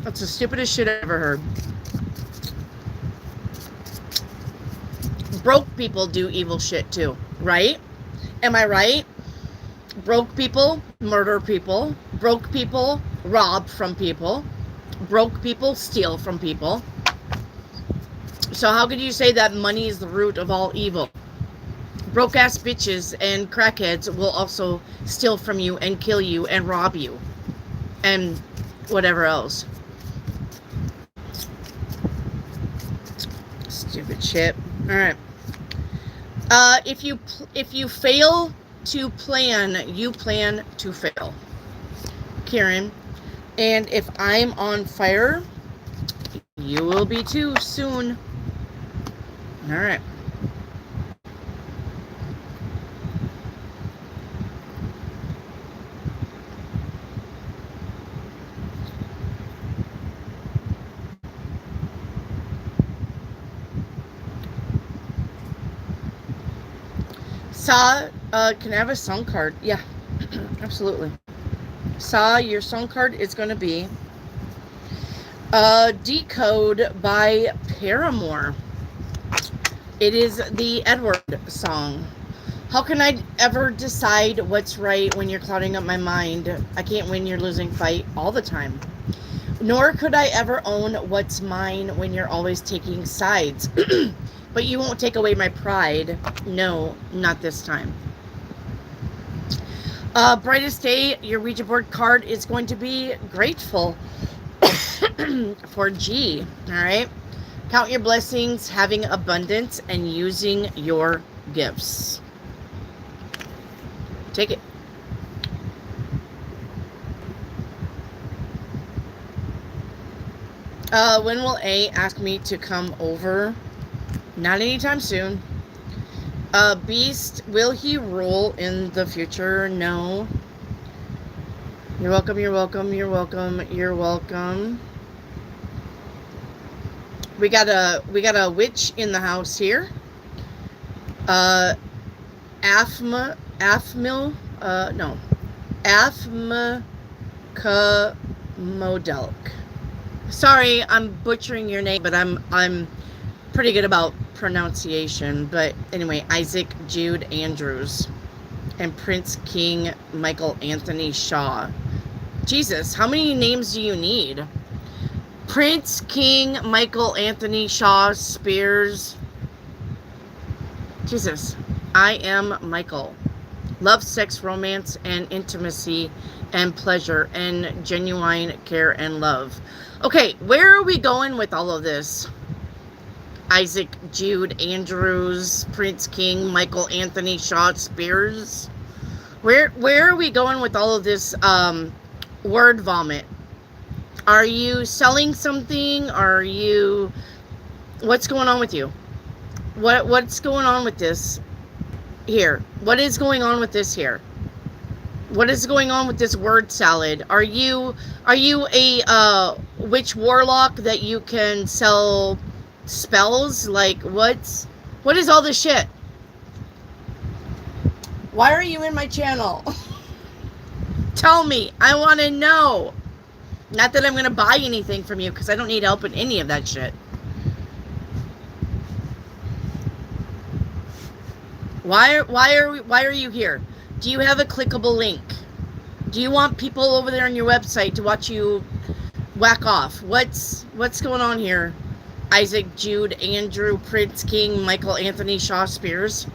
That's the stupidest shit I've ever heard. Broke people do evil shit too, right? Am I right? Broke people murder people. Broke people rob from people. Broke people steal from people. So how could you say that money is the root of all evil? Broke ass bitches and crackheads will also steal from you and kill you and rob you. And whatever else. Stupid shit. Alright. If you fail to plan, you plan to fail. Kieran. And if I'm on fire, you will be too soon. Alright. Sa, can I have a song card? Yeah, absolutely. Sa, your song card is going to be Decode by Paramore. It is the Edward song. How can I ever decide what's right when you're clouding up my mind? I can't win your losing fight all the time. Nor could I ever own what's mine when you're always taking sides. But you won't take away my pride. No, not this time. Brightest Day, your Ouija board card is going to be Grateful for G. All right. Count your blessings, having abundance, and using your gifts. Take it. When will A ask me to come over? Not anytime soon. Beast, will he rule in the future? No. You're welcome, you're welcome, you're welcome, you're welcome. We got a witch in the house here. Afmilk. Modelk. Sorry, I'm butchering your name, but I'm pretty good about pronunciation. But anyway, Isaac Jude Andrews and Prince King Michael Anthony Shaw. Jesus, how many names do you need? Prince King Michael Anthony Shaw Spears. Jesus, I am Michael. Love, sex, romance, and intimacy, and pleasure, and genuine care and love. Okay, where are we going with all of this? Isaac Jude Andrews, Prince King Michael Anthony Shaw Spears. Where are we going with all of this word vomit? Are you selling something? Are you... What's going on with you? What's going on with this here? What is going on with this here? What is going on with this word salad? Are you a witch warlock that you can sell Spells? Like, what is all this shit? Why are you in my channel? Tell me. I want to know. Not that I'm going to buy anything from you, because I don't need help in any of that shit. Why are you here? Do you have a clickable link? Do you want people over there on your website to watch you whack off? What's going on here? Isaac, Jude, Andrew, Prince King, Michael Anthony, Shaw Spears.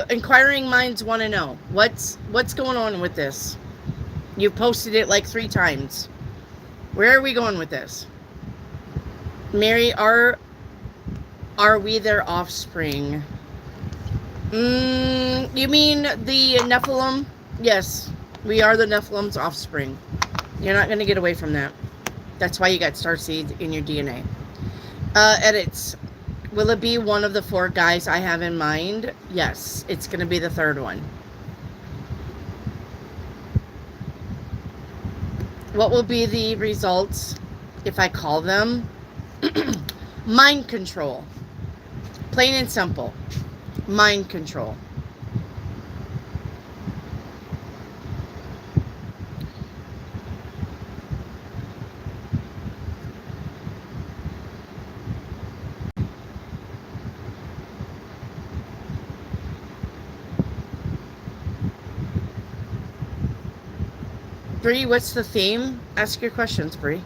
Inquiring minds want to know what's going on with this. You've posted it like 3 times. Where are we going with this? Mary, are we their offspring? You mean the Nephilim? Yes, we are the Nephilim's offspring. You're not going to get away from that. That's why you got starseed in your DNA. Edits. Will it be one of the 4 guys I have in mind? Yes, it's going to be the 3rd one. What will be the results if I call them? Mind control. Plain and simple. Mind control. Bree, what's the theme? Ask your questions, Bree.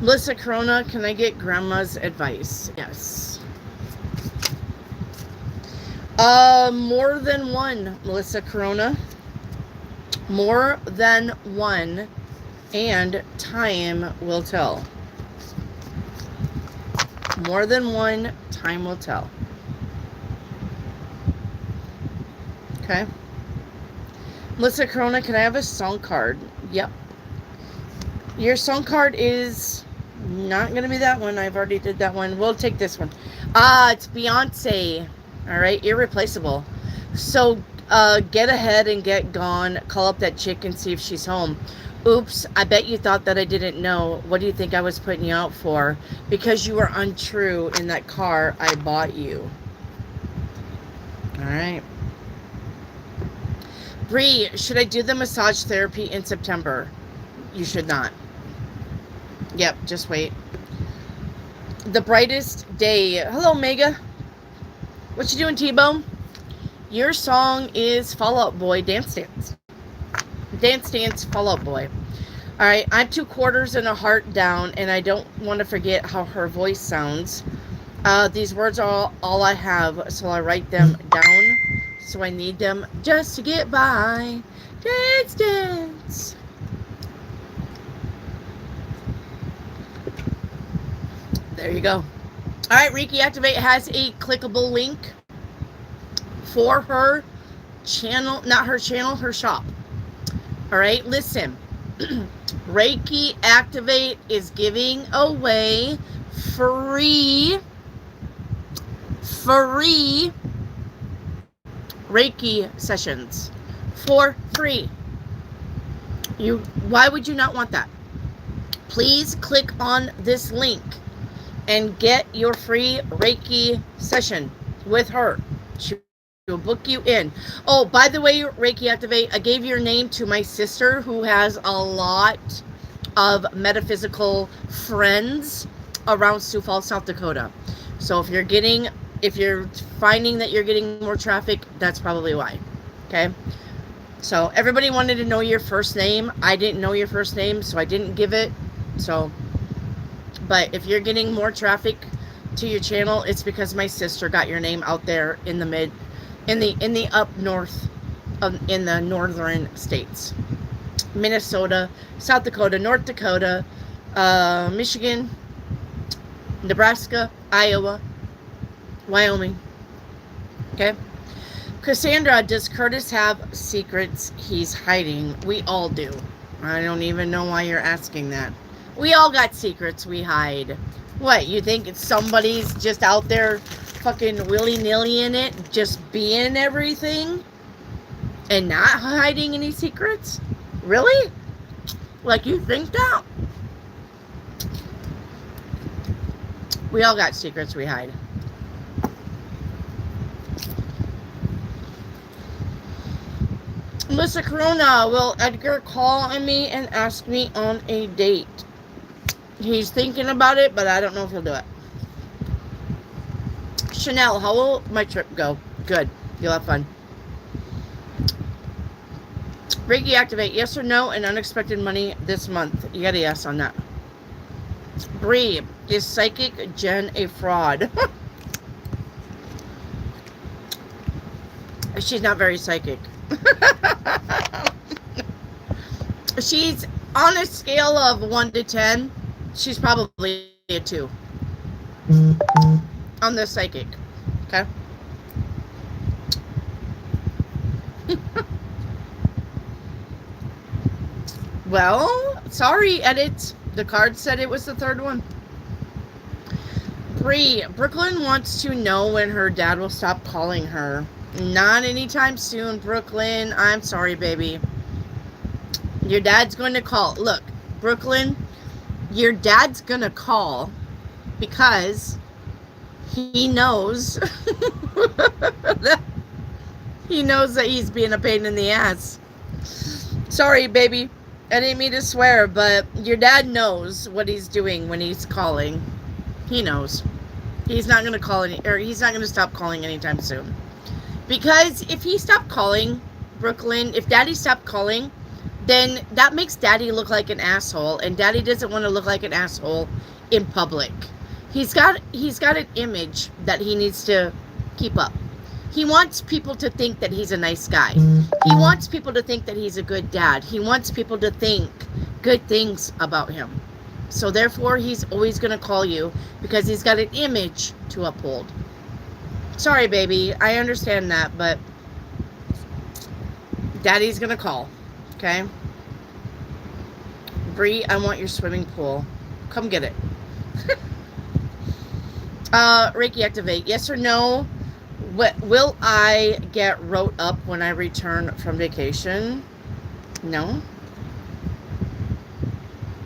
Melissa Corona, can I get grandma's advice? Yes. More than one, Melissa Corona. More than one, and time will tell. More than one, time will tell. Okay. Melissa Corona, can I have a song card? Yep. Your song card is not going to be that one. I've already did that one. We'll take this one. It's Beyonce. All right, irreplaceable. So get ahead and get gone. Call up that chick and see if she's home. Oops, I bet you thought that I didn't know. What do you think I was putting you out for? Because you were untrue in that car I bought you. All right. Bree, should I do the massage therapy in September? You should not. Yep, just wait. The brightest day. Hello, Mega. What you doing, T-Bone? Your song is Fall Out Boy, Dance Dance. Dance Dance, Fall Out Boy. All right, I'm 2 quarters and a heart down, and I don't want to forget how her voice sounds. These words are all I have, so I write them down. So I need them just to get by. Dance, dance. There you go. All right, Reiki Activate has a clickable link for her channel, not her channel, her shop. All right, listen. Reiki Activate is giving away free Reiki sessions for free. Why would you not want that? Please click on this link and get your free Reiki session with her. She will book you in. Oh, by the way, Reiki Activate, I gave your name to my sister who has a lot of metaphysical friends around Sioux Falls, South Dakota. So if you're finding that you're getting more traffic, that's probably why. Okay? So everybody wanted to know your first name. I didn't know your first name, so I didn't give it. So, but if you're getting more traffic to your channel, it's because my sister got your name out there in the up north, in the northern states. Minnesota, South Dakota, North Dakota, Michigan, Nebraska, Iowa, Wyoming. Okay. Cassandra, does Curtis have secrets he's hiding? We all do. I don't even know why you're asking that. We all got secrets we hide. What, you think it's somebody's just out there fucking willy-nilly in it, just being everything and not hiding any secrets? Really? Like, you think that? We all got secrets we hide. Melissa Corona, will Edgar call on me and ask me on a date? He's thinking about it, but I don't know if he'll do it. Chanel, how will my trip go? Good. You'll have fun. Reiki activate, yes or no, and unexpected money this month. You got a yes on that. Bree, is Psychic Jen a fraud? She's not very psychic. She's on a scale of 1 to 10. She's probably a 2 on the psychic. Okay. Well, sorry, edit. The card said it was the third one. Bree, Brooklyn wants to know when her dad will stop calling her. Not anytime soon, Brooklyn. I'm sorry, baby. Your dad's going to call. Look, Brooklyn, your dad's going to call because he knows that he's being a pain in the ass. Sorry, baby. I didn't mean to swear, but your dad knows what he's doing when he's calling. He knows. He's not going to call he's not going to stop calling anytime soon. Because if he stopped calling, Brooklyn, if Daddy stopped calling, then that makes Daddy look like an asshole, and Daddy doesn't want to look like an asshole in public. He's got an image that he needs to keep up. He wants people to think that he's a nice guy. He wants people to think that he's a good dad. He wants people to think good things about him. So therefore, he's always going to call you because he's got an image to uphold. Sorry, baby. I understand that, but Daddy's going to call. Okay? Bree, I want your swimming pool. Come get it. Reiki activate. Yes or no? Will I get wrote up when I return from vacation? No.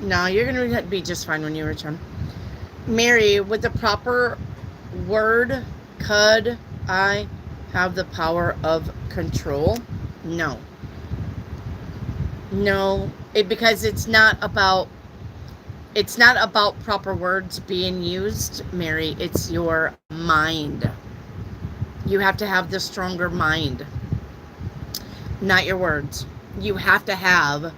No, you're going to be just fine when you return. Mary, with the proper word, could I have the power of control? No. No, because it's not about proper words being used, Mary. It's your mind. You have to have the stronger mind, not your words. You have to have, oh,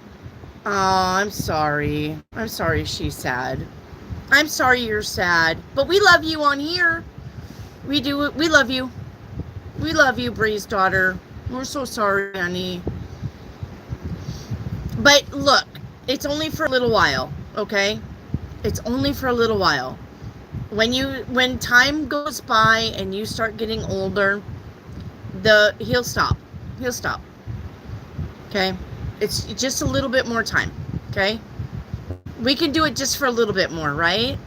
I'm sorry. I'm sorry she's sad. I'm sorry you're sad. But we love you on here. We do. We love you. We love you, Bree's daughter. We're so sorry, honey. But look, it's only for a little while, okay? It's only for a little while. When time goes by and you start getting older, he'll stop. He'll stop. Okay? It's just a little bit more time, okay? We can do it just for a little bit more, right?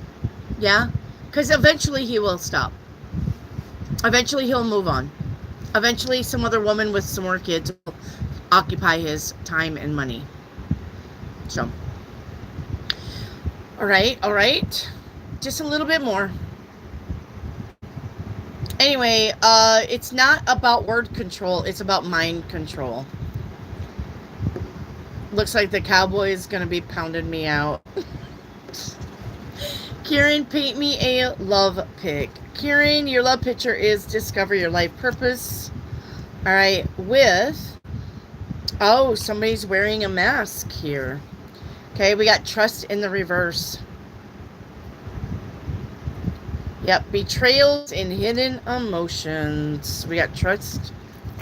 Yeah? Because eventually he will stop. Eventually he'll move on. Eventually some other woman with some more kids will occupy his time and money. So, all right. Just a little bit more. Anyway, it's not about word control. It's about mind control. Looks like the cowboy is going to be pounding me out. Kieran, paint me a love pic. Kieran, your love picture is discover your life purpose. All right, oh, somebody's wearing a mask here. Okay, we got trust in the reverse. Yep, betrayals and hidden emotions. We got trust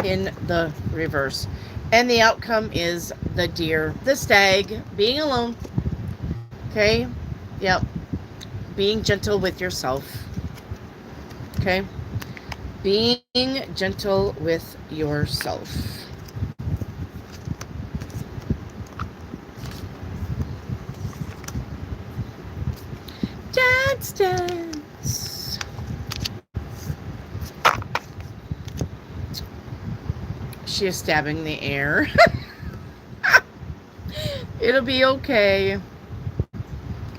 in the reverse. And the outcome is the deer, the stag, being alone. Okay, yep. Being gentle with yourself. Okay, being gentle with yourself. Dance. She is stabbing the air. It'll be okay.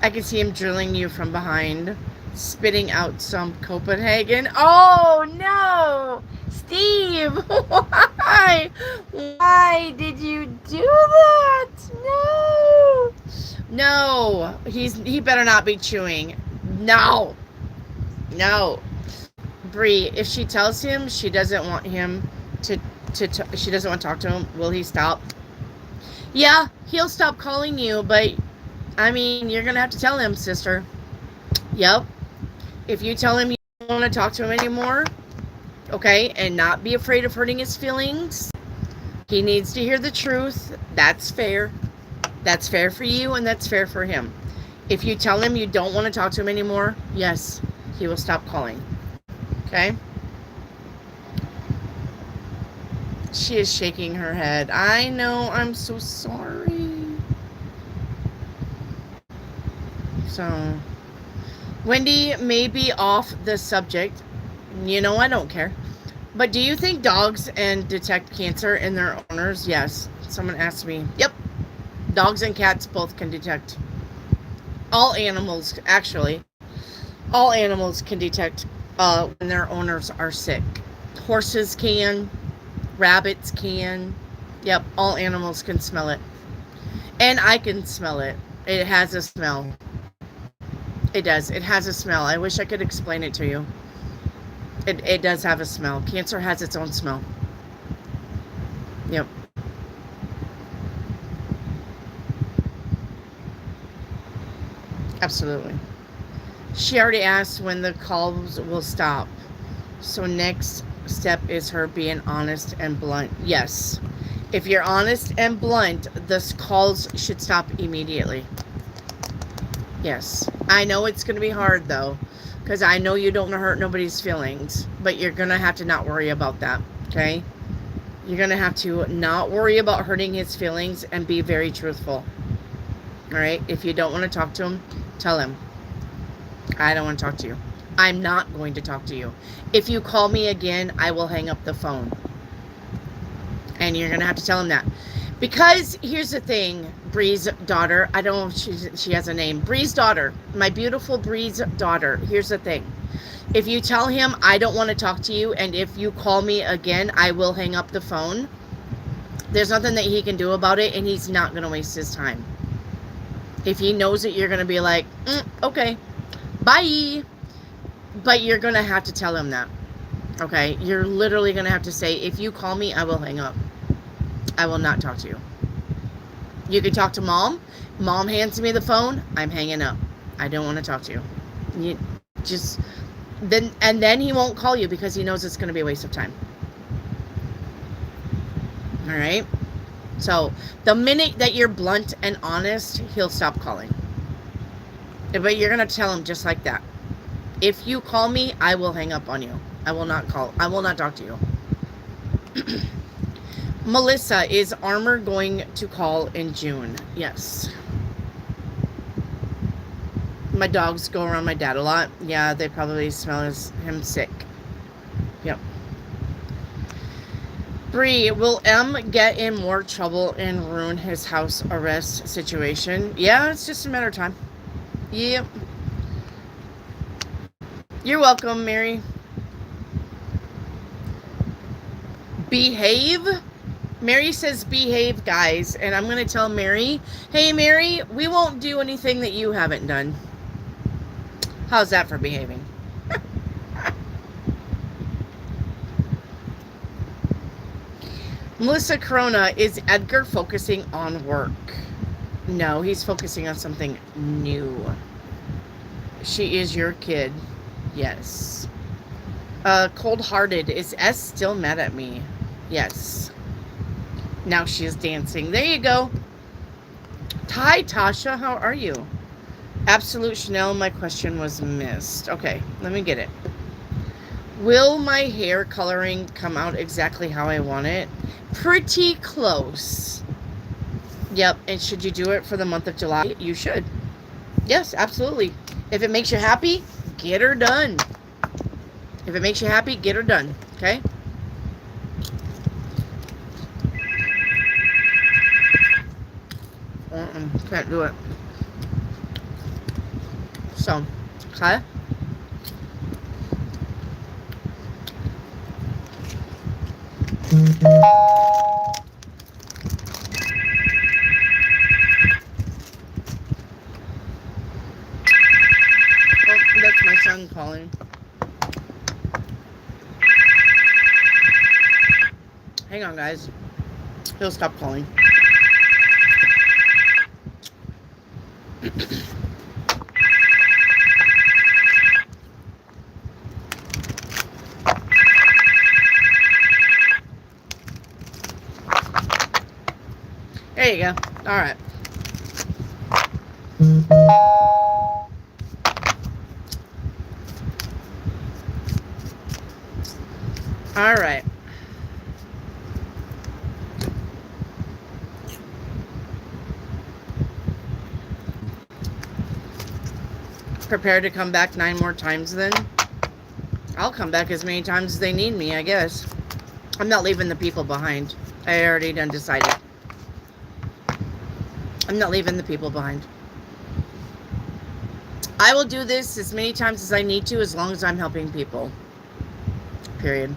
I can see him drilling you from behind. spitting out some Copenhagen. Oh no, Steve, why? Why did you do that? No, no, he better not be chewing. No, no, Bree. If she tells him she doesn't want him she doesn't want to talk to him, will he stop? Yeah, he'll stop calling you, but I mean, you're gonna have to tell him, sister. Yep. If you tell him you don't want to talk to him anymore, okay, and not be afraid of hurting his feelings, he needs to hear the truth. That's fair. That's fair for you, and that's fair for him. If you tell him you don't want to talk to him anymore, yes, he will stop calling. Okay? She is shaking her head. I know, I'm so sorry. So, Wendy may be off the subject. You know, I don't care. But do you think dogs and detect cancer in their owners? Yes. Someone asked me. Yep. Dogs and cats both can detect. All animals, actually. All animals can detect when their owners are sick. Horses can. Rabbits can. Yep. All animals can smell it. And I can smell it. It has a smell. It does. It has a smell. I wish I could explain it to you. It does have a smell. Cancer has its own smell. Yep. Absolutely. She already asked when the calls will stop. So next step is her being honest and blunt. Yes. If you're honest and blunt, the calls should stop immediately. Yes. I know it's going to be hard, though, because I know you don't want to hurt nobody's feelings, but you're going to have to not worry about that, okay? You're going to have to not worry about hurting his feelings and be very truthful, all right? If you don't want to talk to him, tell him, I don't want to talk to you. I'm not going to talk to you. If you call me again, I will hang up the phone. And you're going to have to tell him that. Because here's the thing, Bree's daughter, I don't know if she has a name. Bree's daughter, my beautiful Bree's daughter. Here's the thing. If you tell him, I don't want to talk to you, and if you call me again, I will hang up the phone, there's nothing that he can do about it, and he's not going to waste his time. If he knows that you're going to be like, okay, bye. But you're going to have to tell him that. Okay? You're literally going to have to say, if you call me, I will hang up. I will not talk to you. You can talk to mom. Mom hands me the phone. I'm hanging up. I don't want to talk to you. You just then he won't call you because he knows it's going to be a waste of time. All right? So, the minute that you're blunt and honest, he'll stop calling. But you're going to tell him just like that. If you call me, I will hang up on you. I will not call. I will not talk to you. Melissa, is Armor going to call in June? Yes. My dogs go around my dad a lot. Yeah, they probably smell him sick. Yep. Bree, will M get in more trouble and ruin his house arrest situation? Yeah, it's just a matter of time. Yep. You're welcome, Mary. Behave? Mary says behave, guys. And I'm going to tell Mary, hey, Mary, we won't do anything that you haven't done. How's that for behaving? Melissa Corona, is Edgar focusing on work? No, he's focusing on something new. She is your kid. Yes. Cold-hearted, is S still mad at me? Yes. Now she is dancing. There you go. Hi, Tasha. How are you? Absolute Chanel, my question was missed. Okay, let me get it. Will my hair coloring come out exactly how I want it? Pretty close. Yep, and should you do it for the month of July? You should. Yes, absolutely. If it makes you happy, get her done. If it makes you happy, get her done. Okay? Can't do it. So, okay? Oh, that's my son calling. Hang on, guys. He'll stop calling. There you go. All right. All right. Prepare to come back 9 more times then? I'll come back as many times as they need me, I guess. I'm not leaving the people behind. I already done decided. I'm not leaving the people behind. I will do this as many times as I need to, as long as I'm helping people. Period.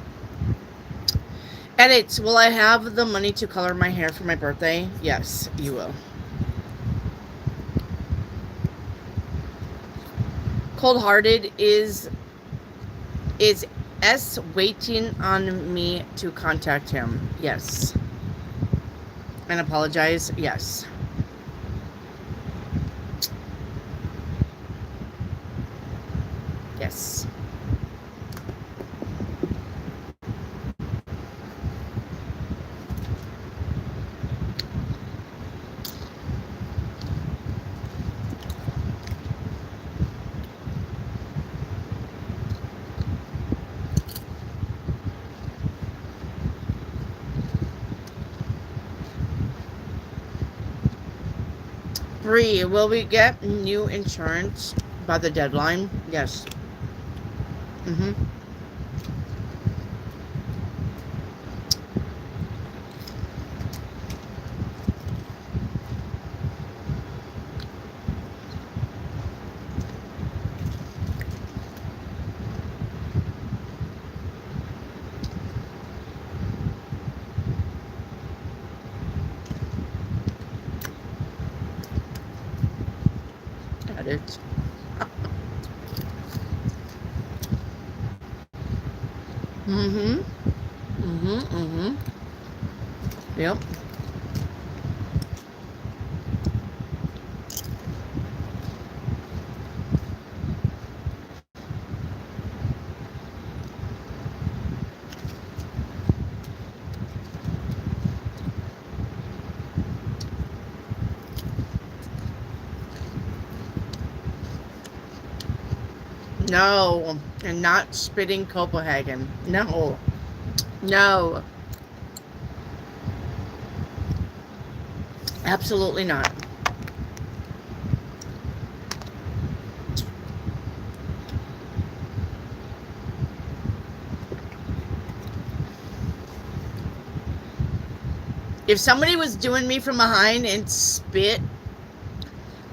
Edit. Will I have the money to color my hair for my birthday? Yes, you will. Cold-hearted is S waiting on me to contact him? Yes. And apologize? Yes. Yes. Bree, will we get new insurance by the deadline? Yes. Mm-hmm. Got it. Mm-hmm. Mm-hmm. Mm-hmm. Yep. No. And not spitting Copenhagen. No. No. Absolutely not. If somebody was doing me from behind and spit,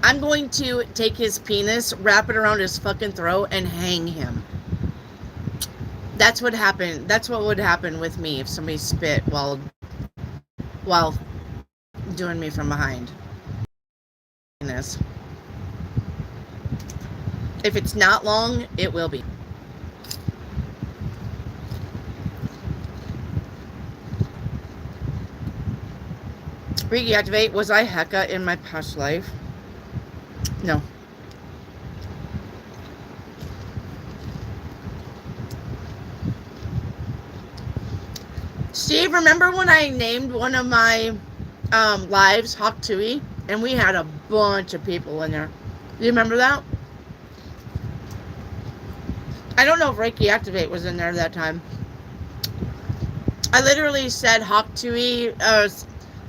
I'm going to take his penis, wrap it around his fucking throat, and hang him. That's what happened. That's what would happen with me if somebody spit while doing me from behind. This. If it's not long, it will be. Reactivate. Was I Hecka in my past life? No. Steve, remember when I named one of my lives Hawk Tui? And we had a bunch of people in there. Do you remember that? I don't know if Reiki Activate was in there that time. I literally said Hawk Tui,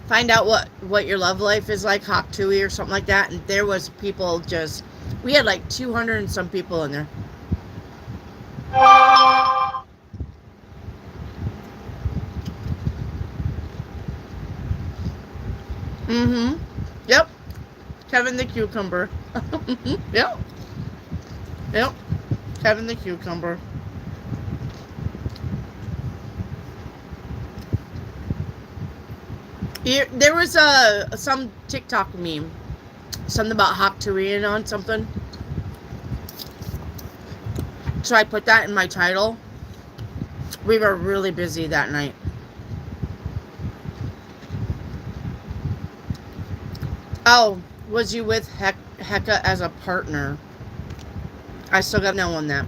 find out what your love life is like, Hawk Tui or something like that. And there was people just, we had like 200 and some people in there. Mm-hmm. Yep. Kevin the Cucumber. Yep. Yep. Kevin the Cucumber. There was some TikTok meme, something about Hopturian on something. So I put that in my title. We were really busy that night. Oh, was you with Hecka as a partner? I still got no on that.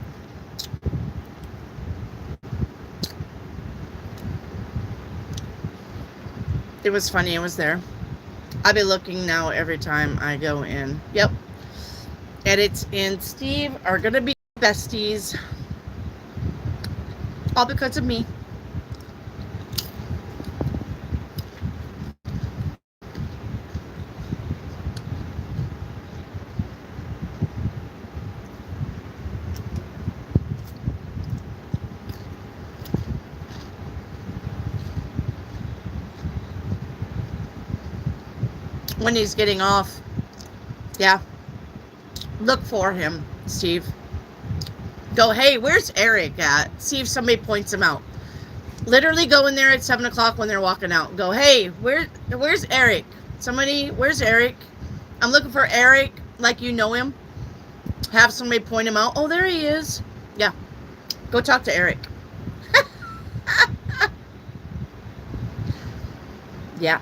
It was funny. It was there. I'll be looking now every time I go in. Yep. Edits and Steve are going to be besties. All because of me. When he's getting off. Yeah. Look for him, Steve. Go, hey, where's Eric at? See if somebody points him out. Literally go in there at 7 o'clock when they're walking out. Go, hey, where's Eric? Somebody, where's Eric? I'm looking for Eric, like you know him. Have somebody point him out. Oh, there he is. Yeah. Go talk to Eric. Yeah.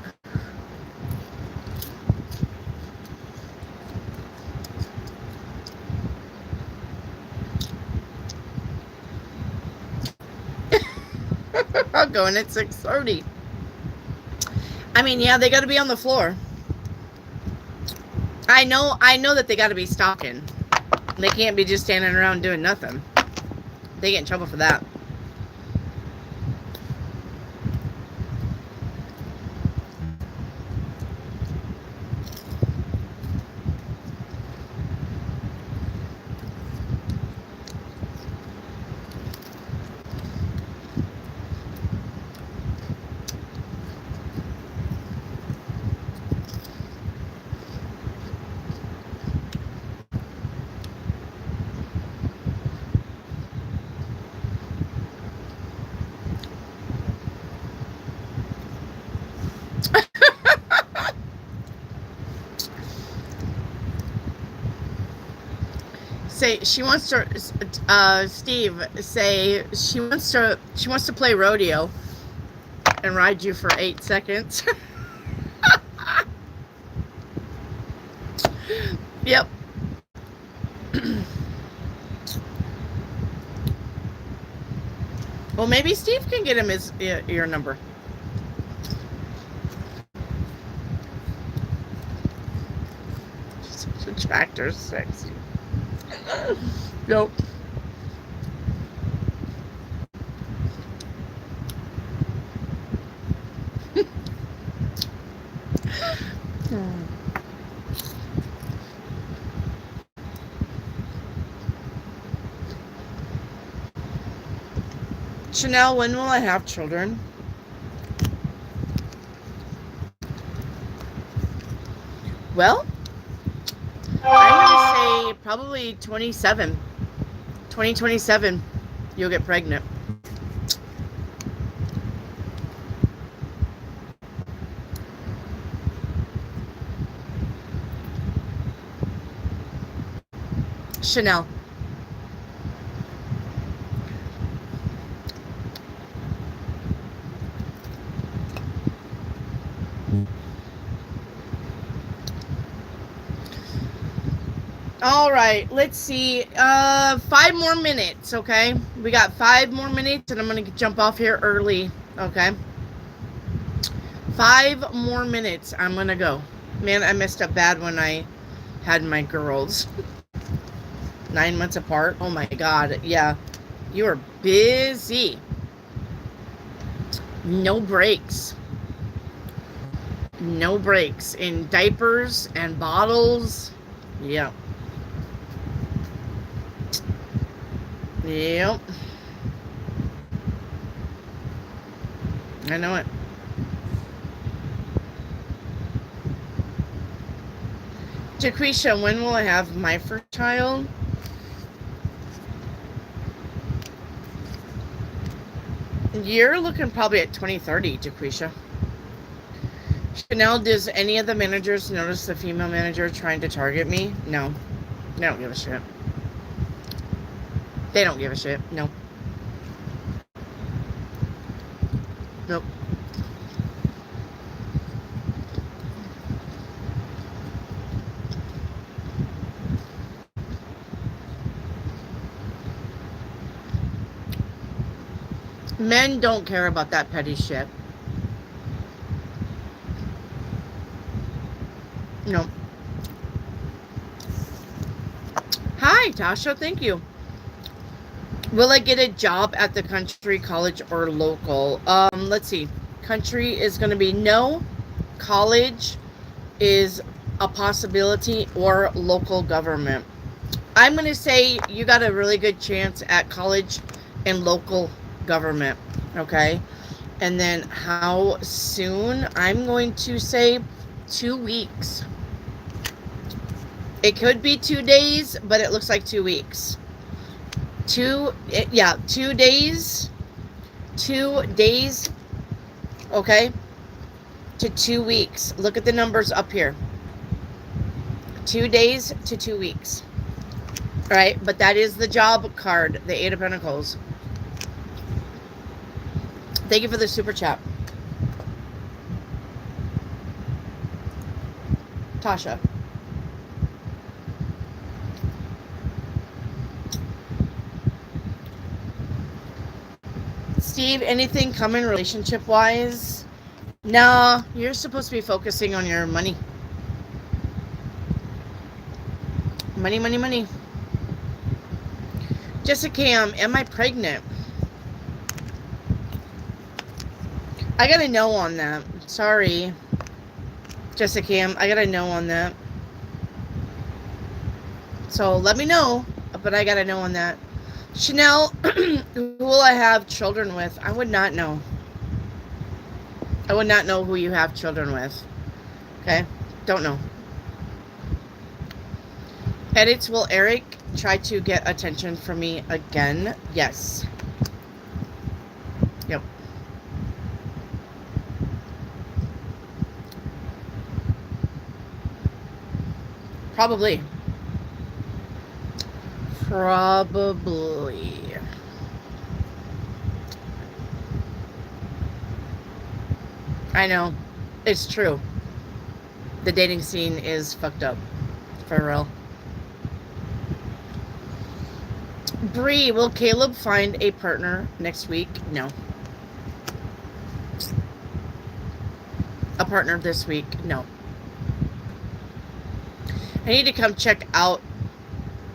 I'm going at 6:30. I mean, yeah, they got to be on the floor. I know that they got to be stalking. They can't be just standing around doing nothing. They get in trouble for that. Say she wants to Steve say she wants to play rodeo and ride you for 8 seconds. Yep. Well, maybe Steve can get him your number. Such a tractor sexy. Nope. Chanel, when will I have children? Well, I'm going to say probably 2027, you'll get pregnant. Chanel. All right, let's see. 5 more minutes, okay? We got 5 more minutes, and I'm going to jump off here early, okay? 5 more minutes, I'm going to go. Man, I messed up bad when I had my girls. 9 months apart. Oh, my God. Yeah, you are busy. No breaks. No breaks. In diapers and bottles. Yeah. Yep. I know it. Jaquisha, when will I have my first child? You're looking probably at 2030, Jaquisha. Chanel, does any of the managers notice the female manager trying to target me? No. They don't give a shit. They don't give a shit. No. Nope. Men don't care about that petty shit. No. Hi, Tasha. Thank you. Will I get a job at the country, college, or local? Let's see. Country is going to be no. College is a possibility, or local government. I'm going to say you got a really good chance at college and local government. Okay. And then how soon? I'm going to say 2 weeks. It could be 2 days, but it looks like 2 weeks. 2 days. 2 days. Okay. To 2 weeks. Look at the numbers up here. 2 days to 2 weeks. All right. But that is the job card, the 8 of Pentacles. Thank you for the super chat. Tasha. Steve, anything coming relationship wise? No, you're supposed to be focusing on your money. Money, money, money. Jessica, am I pregnant? I got a no on that. Sorry. Jessica, I got a no on that. So let me know, but I got a no on that. Chanel, who will I have children with? I would not know. I would not know who you have children with. Okay? Don't know. Edits, will Eric try to get attention from me again? Yes. Yep. Probably. Probably. I know. It's true. The dating scene is fucked up. For real. Bree, will Caleb find a partner next week? No. A partner this week? No. I need to come check out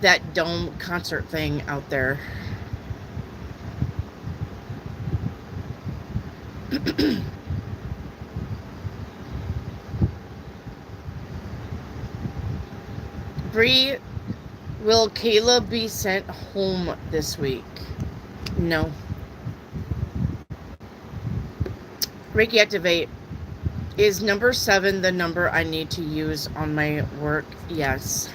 that Dome concert thing out there. Bree, will Caleb be sent home this week? No. Reiki activate. Is number 7 the number I need to use on my work? Yes.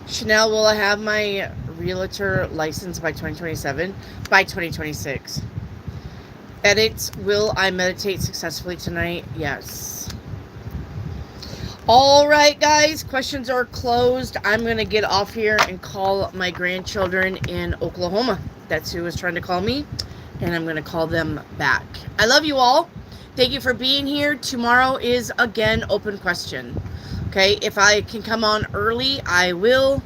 Chanel, will I have my realtor license by 2027? By 2026. Edits, will I meditate successfully tonight? Yes. All right, guys, questions are closed. I'm going to get off here and call my grandchildren in Oklahoma. That's who was trying to call me, and I'm going to call them back. I love you all. Thank you for being here. Tomorrow is, again, open question. Okay, if I can come on early, I will.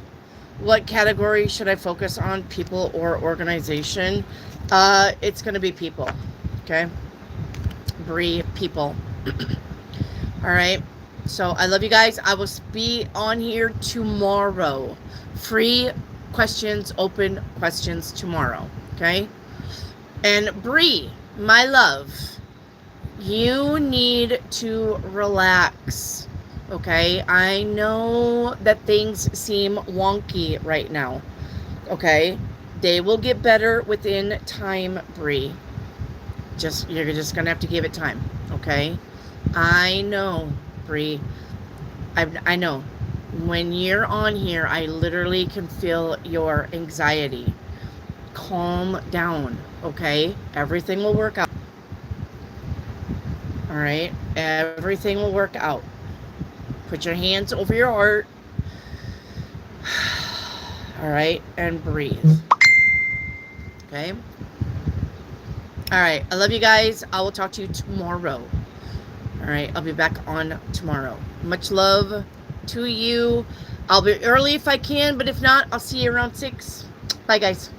What category should I focus on, people or organization? It's going to be people. Okay? Bree, people. All right? So I love you guys. I will be on here tomorrow. Free questions, open questions tomorrow. Okay? And Bree, my love, you need to relax. Okay? I know that things seem wonky right now. Okay? They will get better within time, Bree. You're just gonna have to give it time. Okay? I know, Bree. I know. When you're on here, I literally can feel your anxiety. Calm down, okay? Everything will work out. All right? Everything will work out. Put your hands over your heart. All right? And breathe. Okay? All right. I love you guys. I will talk to you tomorrow. All right. I'll be back on tomorrow. Much love to you. I'll be early if I can, but if not, I'll see you around 6. Bye, guys.